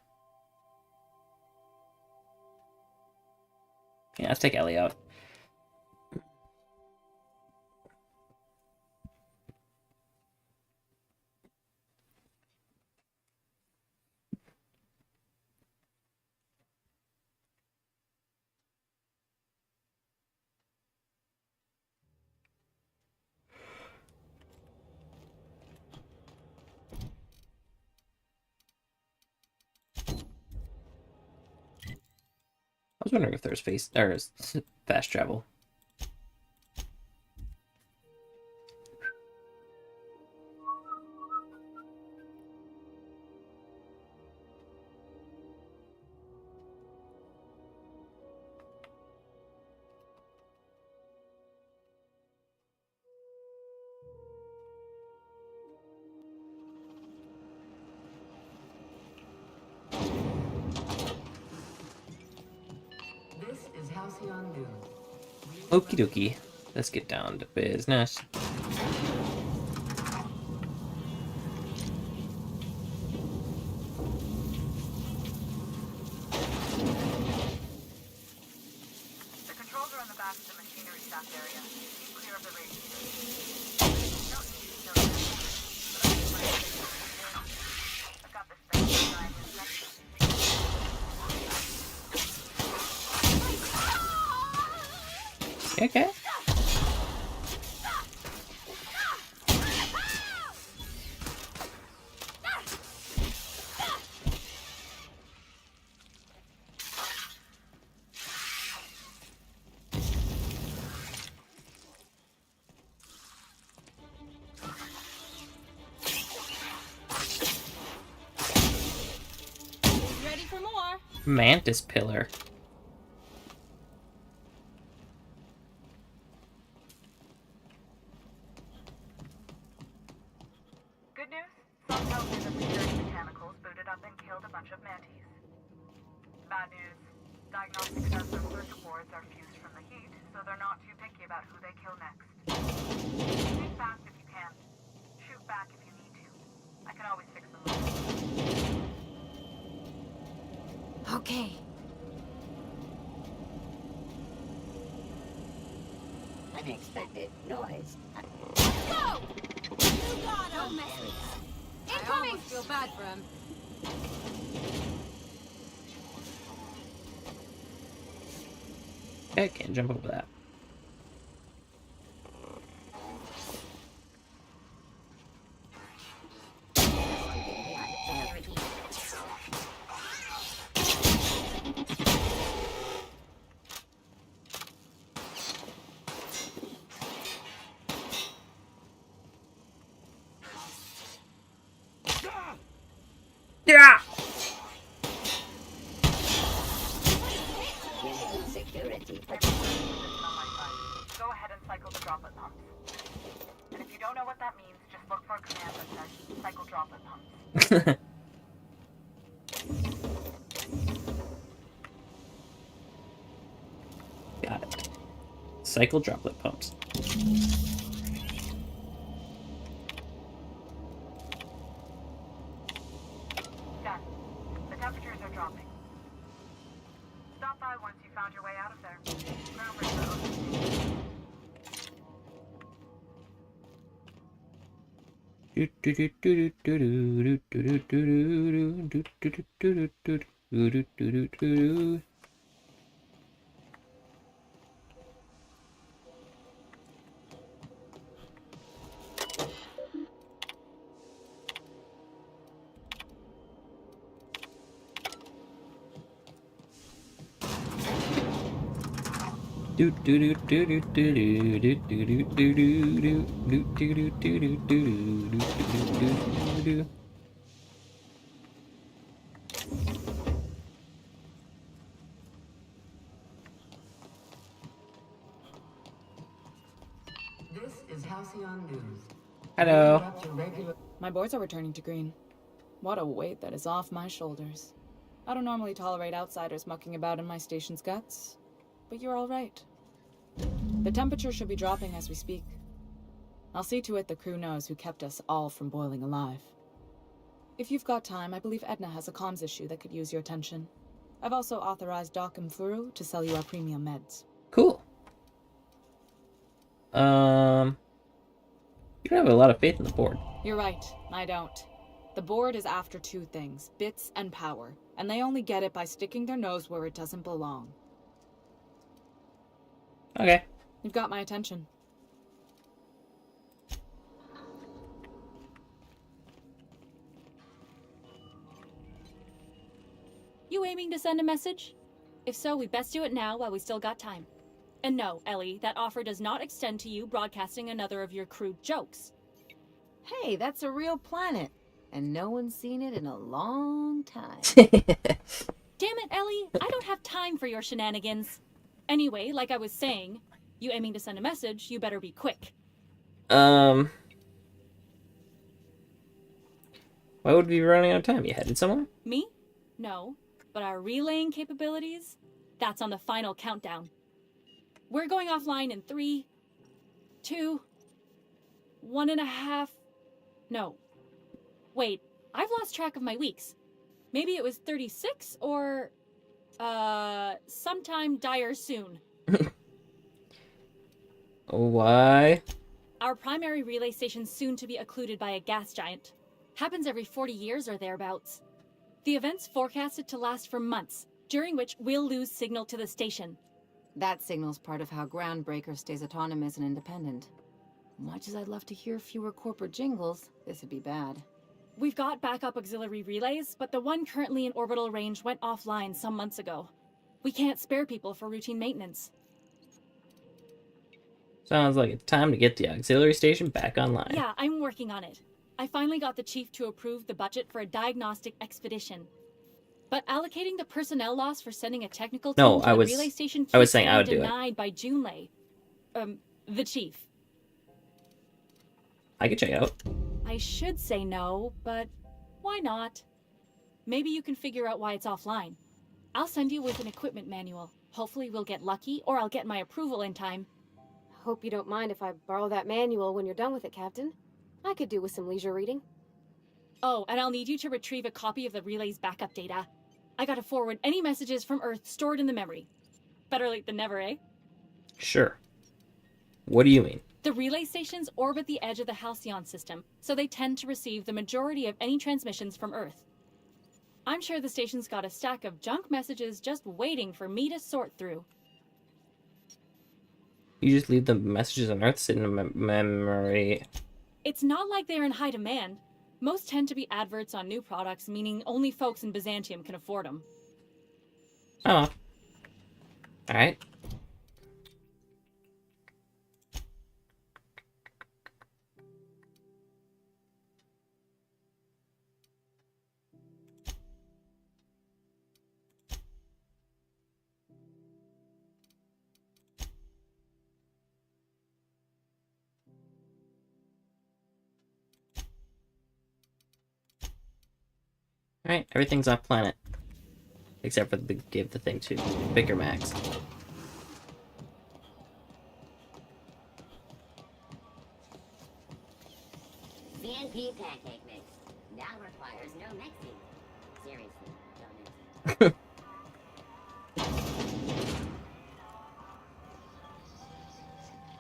Yeah, let's take Ellie out. I was wondering if there's fast travel. This is Halcyon Noon. Okie dokie. Let's get down to business. The controls are in the back of the machinery staff area. Keep clear of the radiators. Don't need to know that, but I've got this thing designed in section. Okay. Ready for more? Mantis pillar. Good news? Some houses of security mechanicals booted up and killed a bunch of mantis. Bad news. Diagnostic sensor circuit boards are fused from the heat, so they're not too picky about who they kill next. Shoot fast if you can. Shoot back if you need to. I can always fix them later. Okay. Unexpected noise. Go! You got him! Don't mess me up. I Incoming! almost feel bad for him. Okay, can't jump over that. Yeah! Security. Go ahead and cycle the droplet pumps. And if you don't know what that means, just look for a command that says cycle droplet pumps. Got it. Cycle droplet pumps. Done. The temperatures are dropping. Stop by once you found your way out of there. Groundbreaker open. This is Halcyon News. Hello. Interrupt your regular- My boards are returning to green. What a weight that is off my shoulders. I don't normally tolerate outsiders mucking about in my station's guts, but you're all right. The temperature should be dropping as we speak. I'll see to it the crew knows who kept us all from boiling alive. If you've got time, I believe Edna has a comms issue that could use your attention. I've also authorized Doc and Furu to sell you our premium meds. Cool. You don't have a lot of faith in the board. You're right, I don't. The board is after two things, bits and power, and they only get it by sticking their nose where it doesn't belong. Okay. You've got my attention. You aiming to send a message? If so, we best do it now while we still got time. And no, Ellie, that offer does not extend to you broadcasting another of your crude jokes. Hey, that's a real planet. And no one's seen it in a long time. Damn it, Ellie, I don't have time for your shenanigans. Anyway, like I was saying, you aiming to send a message, you better be quick. Why would we be running out of time? You headed somewhere? Me? No. But our relaying capabilities? That's on the final countdown. We're going offline in 3, 2, 1.5... No. Wait, I've lost track of my weeks. Maybe it was 36 or... sometime dire soon. Why? Our primary relay station's soon to be occluded by a gas giant. Happens every 40 years or thereabouts. The event's forecasted to last for months, during which we'll lose signal to the station. That signal's part of how Groundbreaker stays autonomous and independent. Much as I'd love to hear fewer corporate jingles, this would be bad. We've got backup auxiliary relays, but the one currently in orbital range went offline some months ago. We can't spare people for routine maintenance. Sounds like it's time to get the auxiliary station back online. Yeah, I'm working on it. I finally got the chief to approve the budget for a diagnostic expedition. But allocating the personnel loss for sending a technical team to the relay station keeps saying I would do it. denied by Junlei. The chief. I could check it out. I should say no, but why not? Maybe you can figure out why it's offline. I'll send you with an equipment manual. Hopefully we'll get lucky, or I'll get my approval in time. Hope you don't mind if I borrow that manual when you're done with it, Captain. I could do with some leisure reading. Oh, and I'll need you to retrieve a copy of the relay's backup data. I gotta forward any messages from Earth stored in the memory. Better late than never, eh? Sure. What do you mean? The relay stations orbit the edge of the Halcyon system, so they tend to receive the majority of any transmissions from Earth. I'm sure the station's got a stack of junk messages just waiting for me to sort through. You just leave the messages on Earth sitting in memory. It's not like they're in high demand. Most tend to be adverts on new products, meaning only folks in Byzantium can afford them. Oh. Alright. Alright, everything's off planet. Except for give the thing to Bigger Max. CNP pancake mix. Now requires no mixing. Seriously, don't mix it.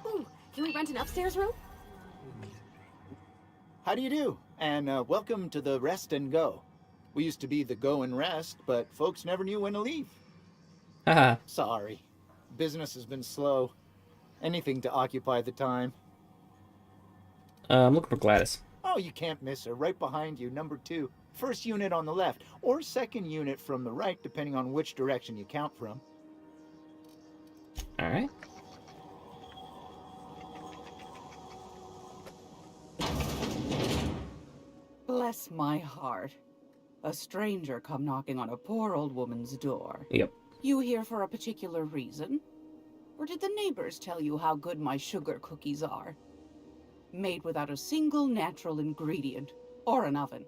Ooh, can we rent an upstairs room? How do you do? And welcome to the Rest and Go. We used to be the Go and Rest, but folks never knew when to leave. Haha. Sorry. Business has been slow. Anything to occupy the time. I'm looking for Gladys. Oh, you can't miss her. Right behind you, number 2. First unit on the left, or second unit from the right, depending on which direction you count from. Alright. Bless my heart. A stranger come knocking on a poor old woman's door. Yep. You here for a particular reason? Or did the neighbors tell you how good my sugar cookies are? Made without a single natural ingredient, or an oven.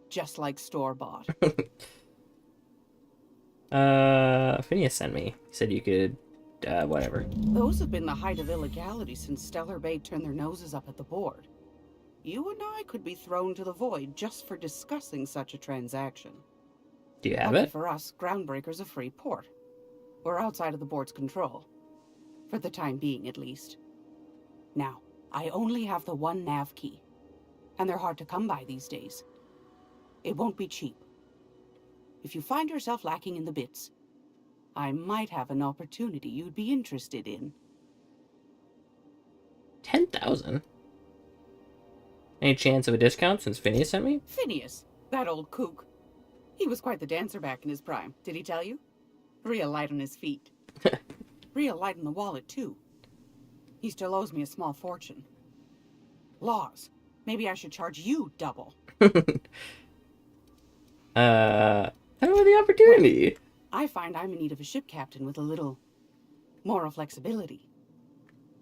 Just like store-bought. Phineas sent me. He said you could, whatever. Those have been the height of illegality since Stellar Bay turned their noses up at the board. You and I could be thrown to the void just for discussing such a transaction. Do you have Lucky it? for us, Groundbreaker's a free port. We're outside of the board's control. For the time being, at least. Now, I only have the one nav key. And they're hard to come by these days. It won't be cheap. If you find yourself lacking in the bits, I might have an opportunity you'd be interested in. 10,000? Any chance of a discount since Phineas sent me? Phineas, that old kook. He was quite the dancer back in his prime, did he tell you? Real light on his feet. Real light on the wallet, too. He still owes me a small fortune. Laws. Maybe I should charge you double. Tell me the opportunity. I find I'm in need of a ship captain with a little moral flexibility.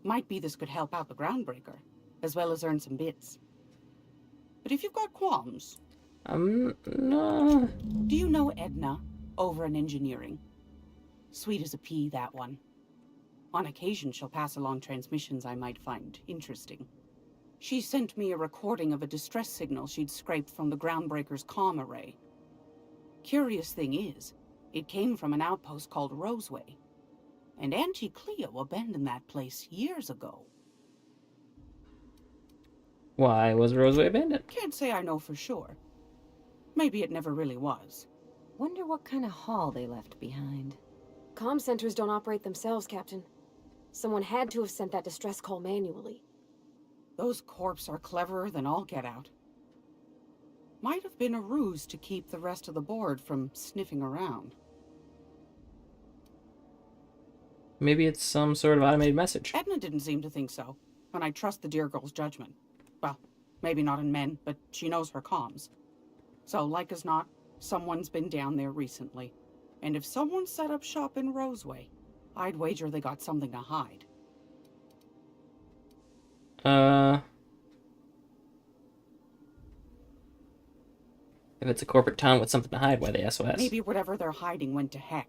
Might be this could help out the Groundbreaker, as well as earn some bits. But if you've got qualms... no. Do you know Edna, over in engineering? Sweet as a pea, that one. On occasion, she'll pass along transmissions I might find interesting. She sent me a recording of a distress signal she'd scraped from the Groundbreaker's comm array. Curious thing is, it came from an outpost called Roseway. And Auntie Cleo abandoned that place years ago. Why was Roseway abandoned? Can't say I know for sure. Maybe it never really was. Wonder what kind of haul they left behind. Comm centers don't operate themselves, Captain. Someone had to have sent that distress call manually. Those corps are cleverer than all get out. Might have been a ruse to keep the rest of the board from sniffing around. Maybe it's some sort of automated message. Edna didn't seem to think so, and I trust the dear girl's judgment. Well, maybe not in men, but she knows her comms. So, like as not, someone's been down there recently. And if someone set up shop in Roseway, I'd wager they got something to hide. If it's a corporate town with something to hide, why the SOS? Maybe whatever they're hiding went to heck.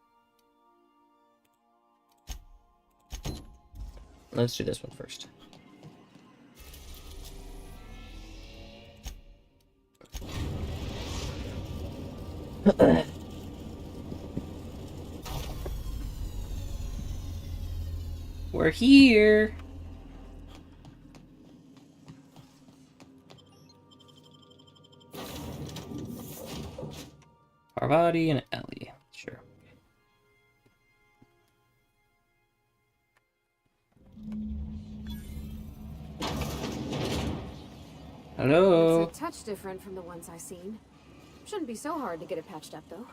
let's do this one first. We're here. Parvati and Ellie. Sure. Hello. It's a touch different from the ones I've seen. Shouldn't be so hard to get it patched up, though.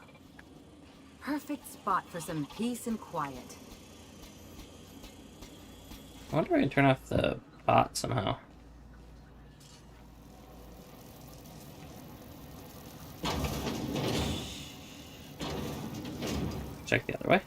Perfect spot for some peace and quiet. I wonder if I can turn off the bot somehow. Check the other way.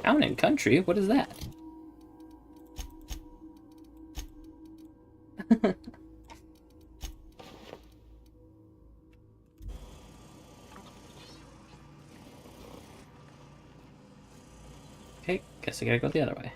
Town and country? What is that? Okay, guess I gotta go the other way.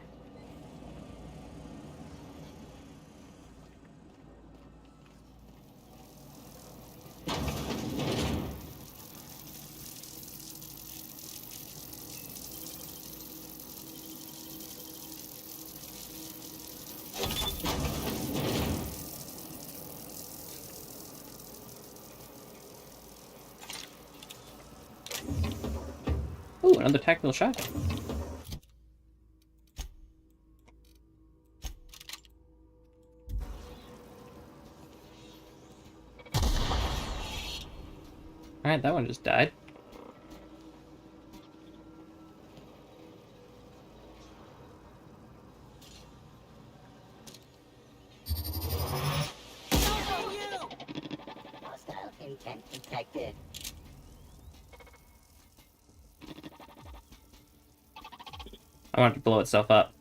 Ooh, another tactical shotgun. Alright, that one just died. Hostile intent detected. I want it to blow itself up.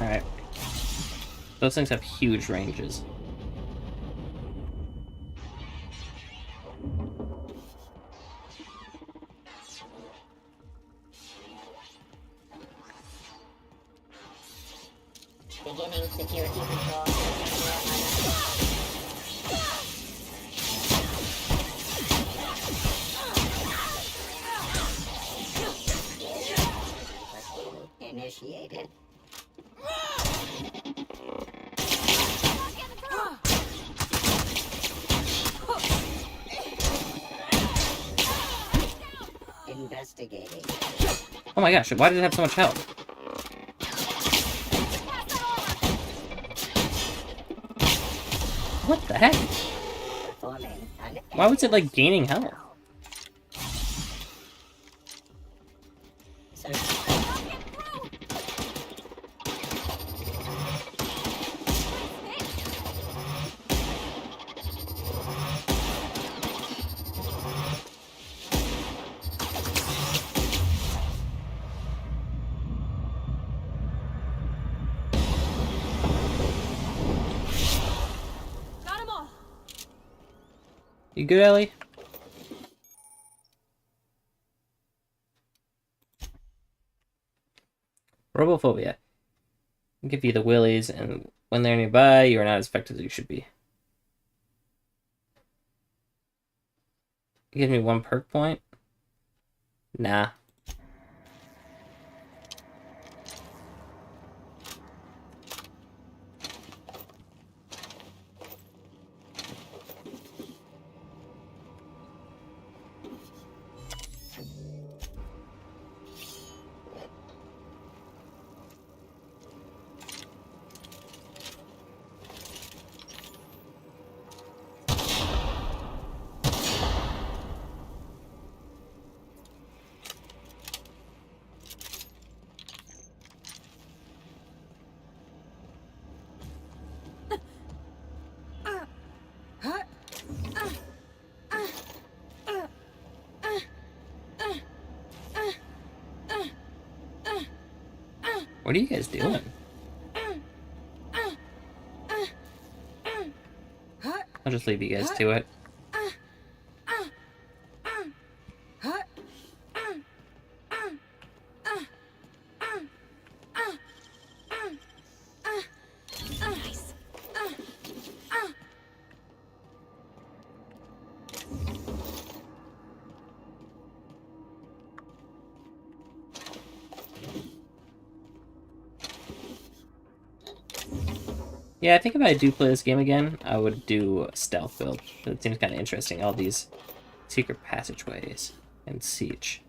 Alright. Those things have huge ranges. Beginning security control. Initiated. Investigating. Oh my gosh, why did it have so much health? What the heck? Why was it like gaining health? You good, Ellie? Robophobia. Give you the willies, and when they're nearby, you are not as effective as you should be. It gives me 1 perk point? Nah. What are you guys doing? I'll just leave you guys to it. Nice. Yeah, I think if I do play this game again, I would do a stealth build. It seems kind of interesting, all these secret passageways and siege.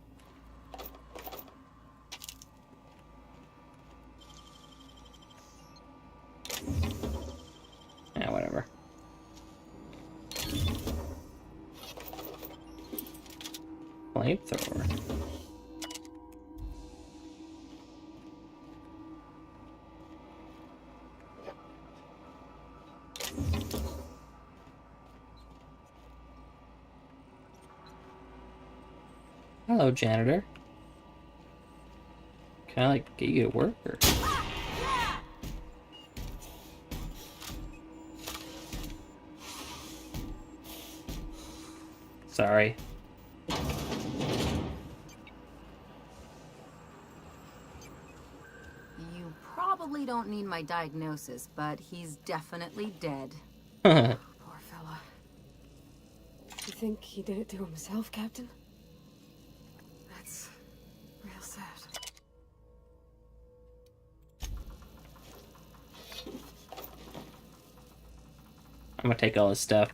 Yeah, whatever. Flamethrower. Hello, janitor. Can I, like, get you to work, or...? Sorry. You probably don't need my diagnosis, but he's definitely dead. Poor fella. You think he did it to himself, Captain? That's real sad. I'm gonna take all his stuff.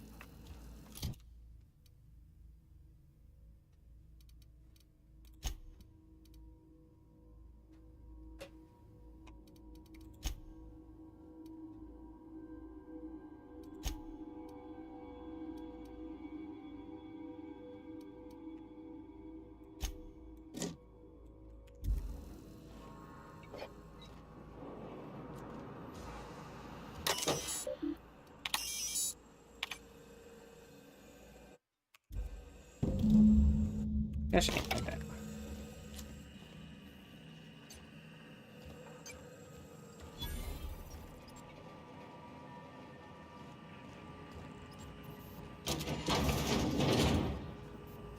Yes, okay.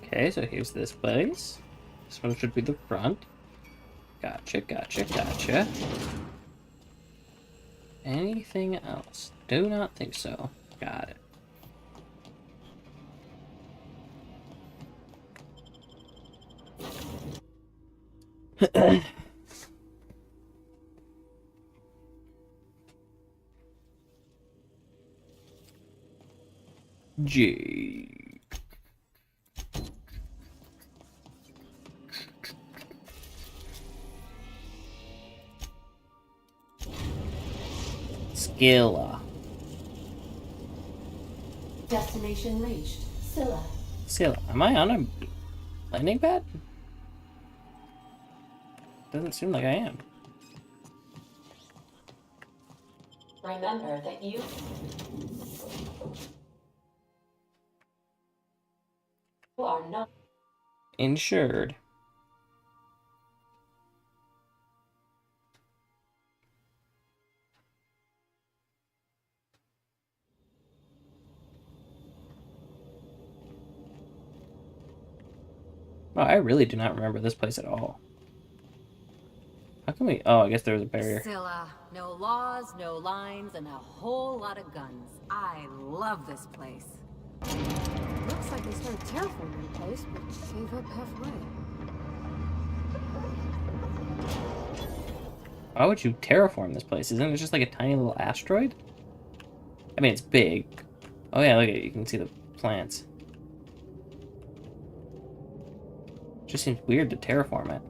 Okay, so here's this place. This one should be the front. Gotcha, gotcha, gotcha. Anything else? Do not think so. Got it. G. Skilla. Destination reached. Scylla. Skilla. Am I on a landing pad? Doesn't seem like I am. Remember that you are not Insured. Wow, I really do not remember this place at all. How can we... Oh, I guess there was a barrier. Scylla. No laws, no lines, and a whole lot of guns. I love this place. Looks like they started terraforming the place, but gave up halfway. Why would you terraform this place? Isn't it just like a tiny little asteroid? I mean, it's big. Oh yeah, look at it. You can see the plants. Just seems weird to terraform it.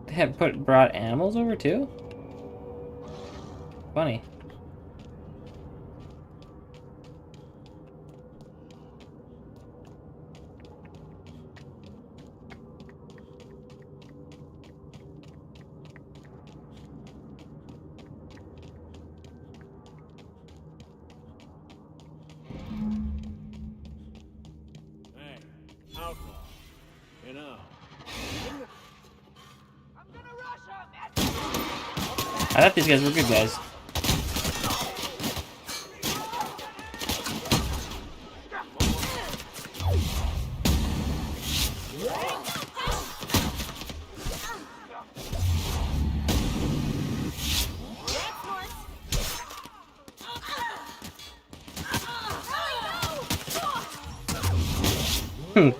They have brought animals over too? Funny. You know. I thought these guys were good guys. Hmm.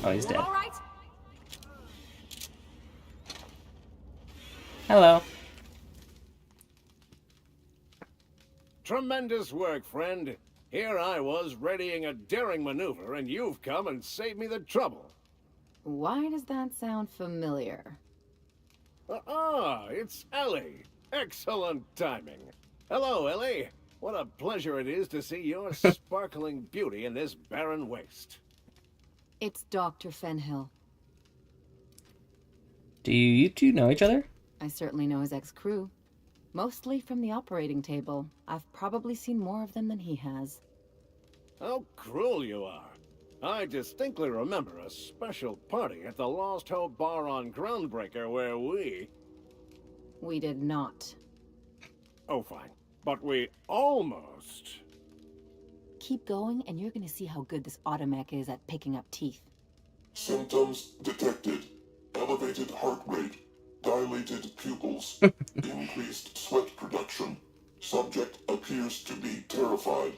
Oh, he's dead. Hello. Tremendous work, friend. Here I was readying a daring maneuver, and you've come and saved me the trouble. Why does that sound familiar? It's Ellie. Excellent timing. Hello, Ellie. What a pleasure it is to see your sparkling beauty in this barren waste. It's Dr. Fenhill. Do you two know each other? I certainly know his ex-crew. Mostly from the operating table. I've probably seen more of them than he has. How cruel you are. I distinctly remember a special party at the Lost Hope Bar on Groundbreaker where we... We did not. Oh, fine. But we almost... Keep going, and you're gonna see how good this automech is at picking up teeth. Symptoms detected. Elevated heart rate. Dilated pupils. Increased sweat production. Subject appears to be terrified.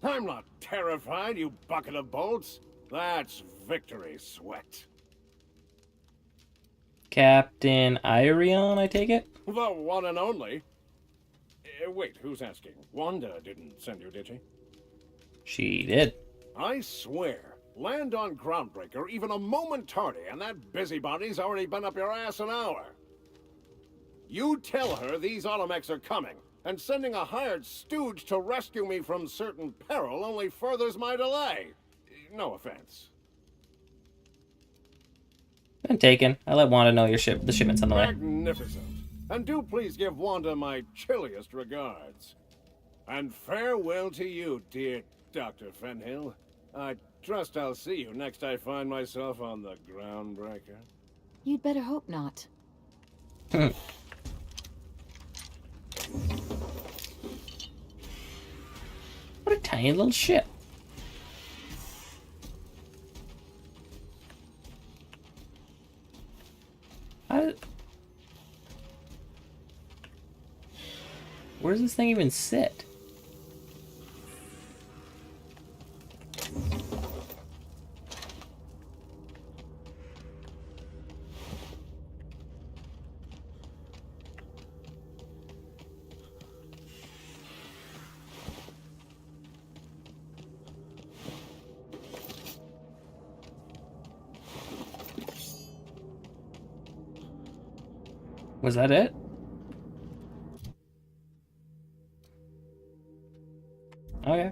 I'm not terrified, you bucket of bolts. That's victory sweat. Captain Irion, I take it? The one and only. Wait, who's asking? Wanda didn't send you, did she? She did. I swear, land on Groundbreaker even a moment tardy, and that busybody's already been up your ass an hour. You tell her these automechs are coming, and sending a hired stooge to rescue me from certain peril only furthers my delay. No offense. Been taken. I let Wanda know the shipment's on the way. Magnificent. And do please give Wanda my chilliest regards. And farewell to you, dear Dr. Fenhill. I trust I'll see you next I find myself on the Groundbreaker. You'd better hope not. What a tiny little ship. Where does this thing even sit? Was that it? Okay.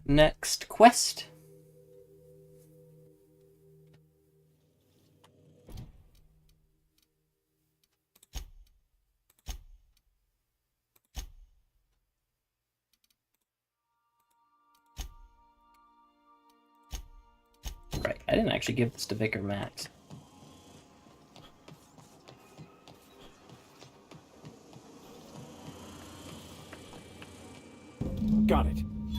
Next quest. Right, I didn't actually give this to Vic or Max. Got it.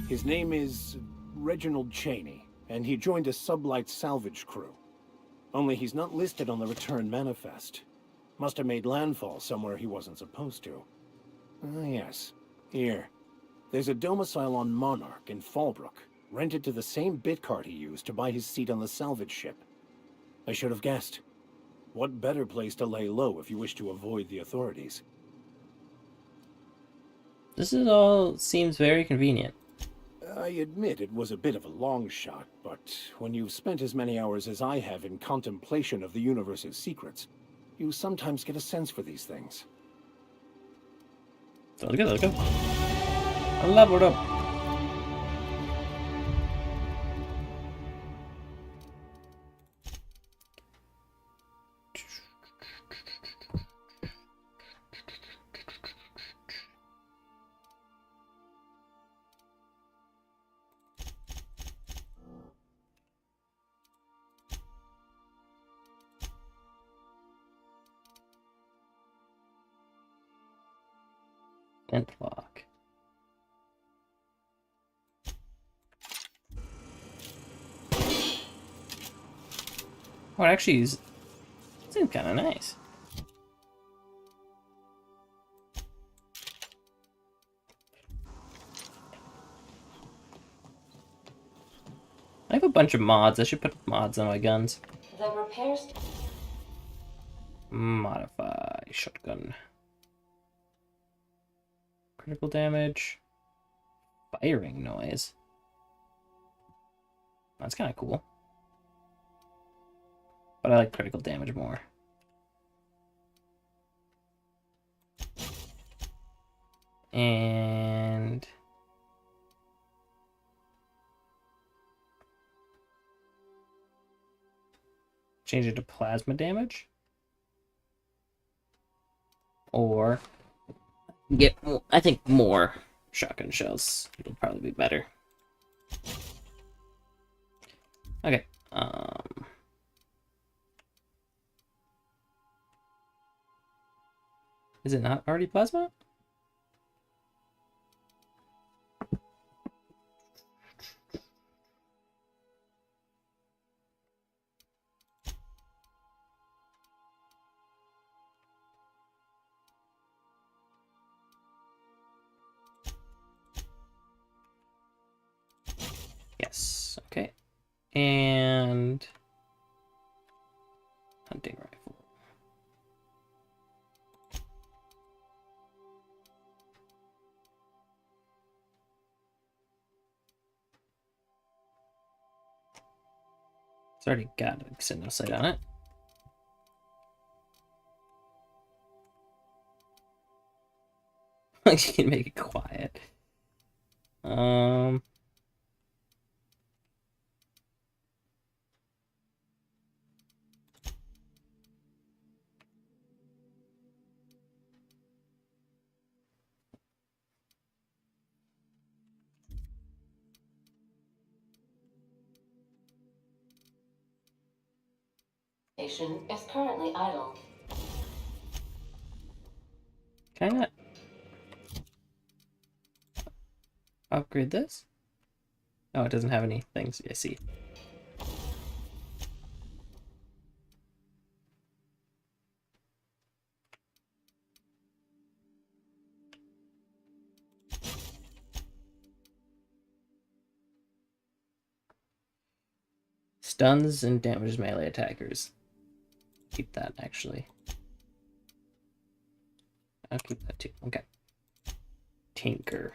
His name is Reginald Cheney, and he joined a sublight salvage crew. Only he's not listed on the return manifest. Must have made landfall somewhere he wasn't supposed to. Ah, yes. Here. There's a domicile on Monarch in Fallbrook, rented to the same bit card he used to buy his seat on the salvage ship. I should have guessed. What better place to lay low if you wish to avoid the authorities? This is all seems very convenient. I admit it was a bit of a long shot, but when you've spent as many hours as I have in contemplation of the universe's secrets, you sometimes get a sense for these things. Sounds good, let's go. I leveled up. Flintlock. Oh, it actually seems kind of nice. I have a bunch of mods. I should put mods on my guns. The repairs. Modify shotgun. Critical damage. Firing noise. That's kind of cool. But I like critical damage more. And change it to plasma damage. Or get, I think, more shotgun shells would probably be better. Okay. Is it not already plasma? Yes. Okay. And hunting rifle. It's already got a signal sight on it. You can make it quiet. Station is currently idle. Can I upgrade this? Oh, it doesn't have any things. I see. Stuns and damages melee attackers. Keep that, actually. I'll keep that too. Okay. Tinker.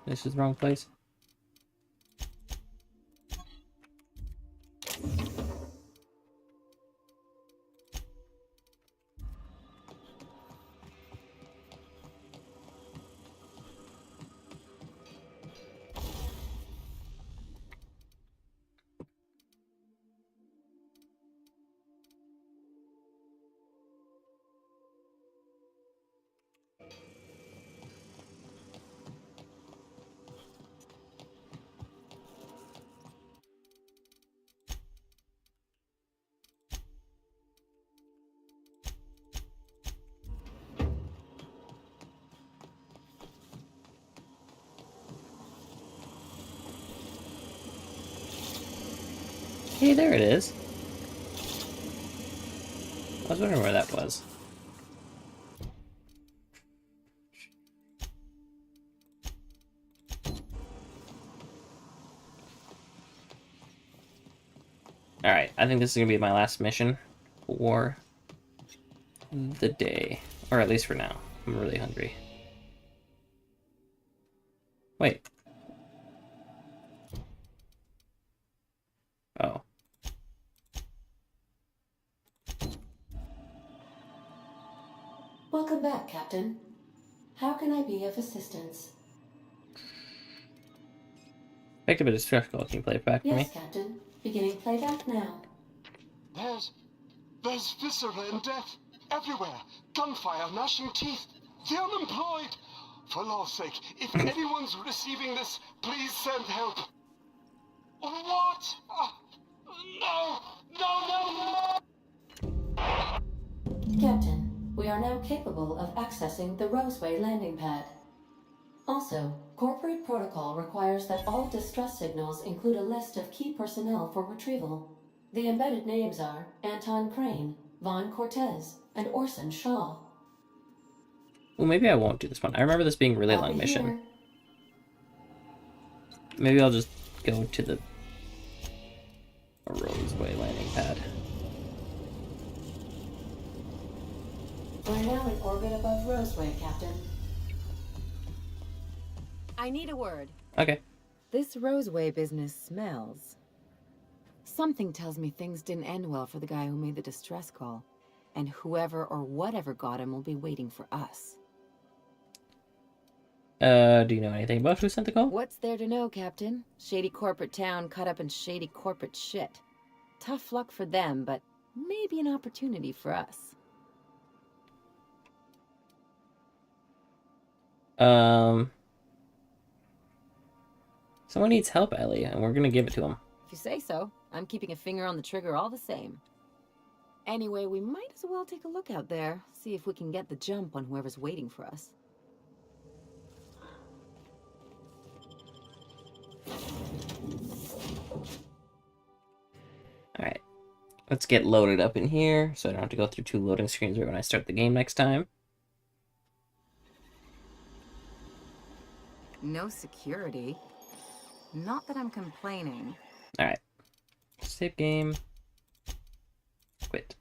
This is the wrong place. Hey, there it is. I was wondering where that was. Alright, I think this is gonna be my last mission for the day. Or at least for now. I'm really hungry. Wait. Oh. Welcome back, Captain. How can I be of assistance? Picked up a distress call. Can you play it back for me? Yes, Captain. Beginning playback now. There's viscera and death everywhere. Gunfire, gnashing teeth. The unemployed. For law's sake, if anyone's receiving this, please send help. What? No! No, no, no! Captain, we are now capable of accessing the Roseway landing pad. Also, corporate protocol requires that all distress signals include a list of key personnel for retrieval. The embedded names are Anton Crane, Vaughn Cortez, and Orson Shaw. Well, maybe I won't do this one. I remember this being a really long mission. Maybe I'll just go to the Roseway landing pad. We're now in orbit above Roseway, Captain. I need a word. Okay. This Roseway business smells. Something tells me things didn't end well for the guy who made the distress call. And whoever or whatever got him will be waiting for us. Do you know anything about who sent the call? What's there to know, Captain? Shady corporate town caught up in shady corporate shit. Tough luck for them, but maybe an opportunity for us. Someone needs help, Ellie, and we're gonna give it to him. If you say so. I'm keeping a finger on the trigger all the same. Anyway, we might as well take a look out there, see if we can get the jump on whoever's waiting for us. Alright. Let's get loaded up in here, so I don't have to go through 2 loading screens right when I start the game next time. No security. Not that I'm complaining. Alright. Save game. Quit.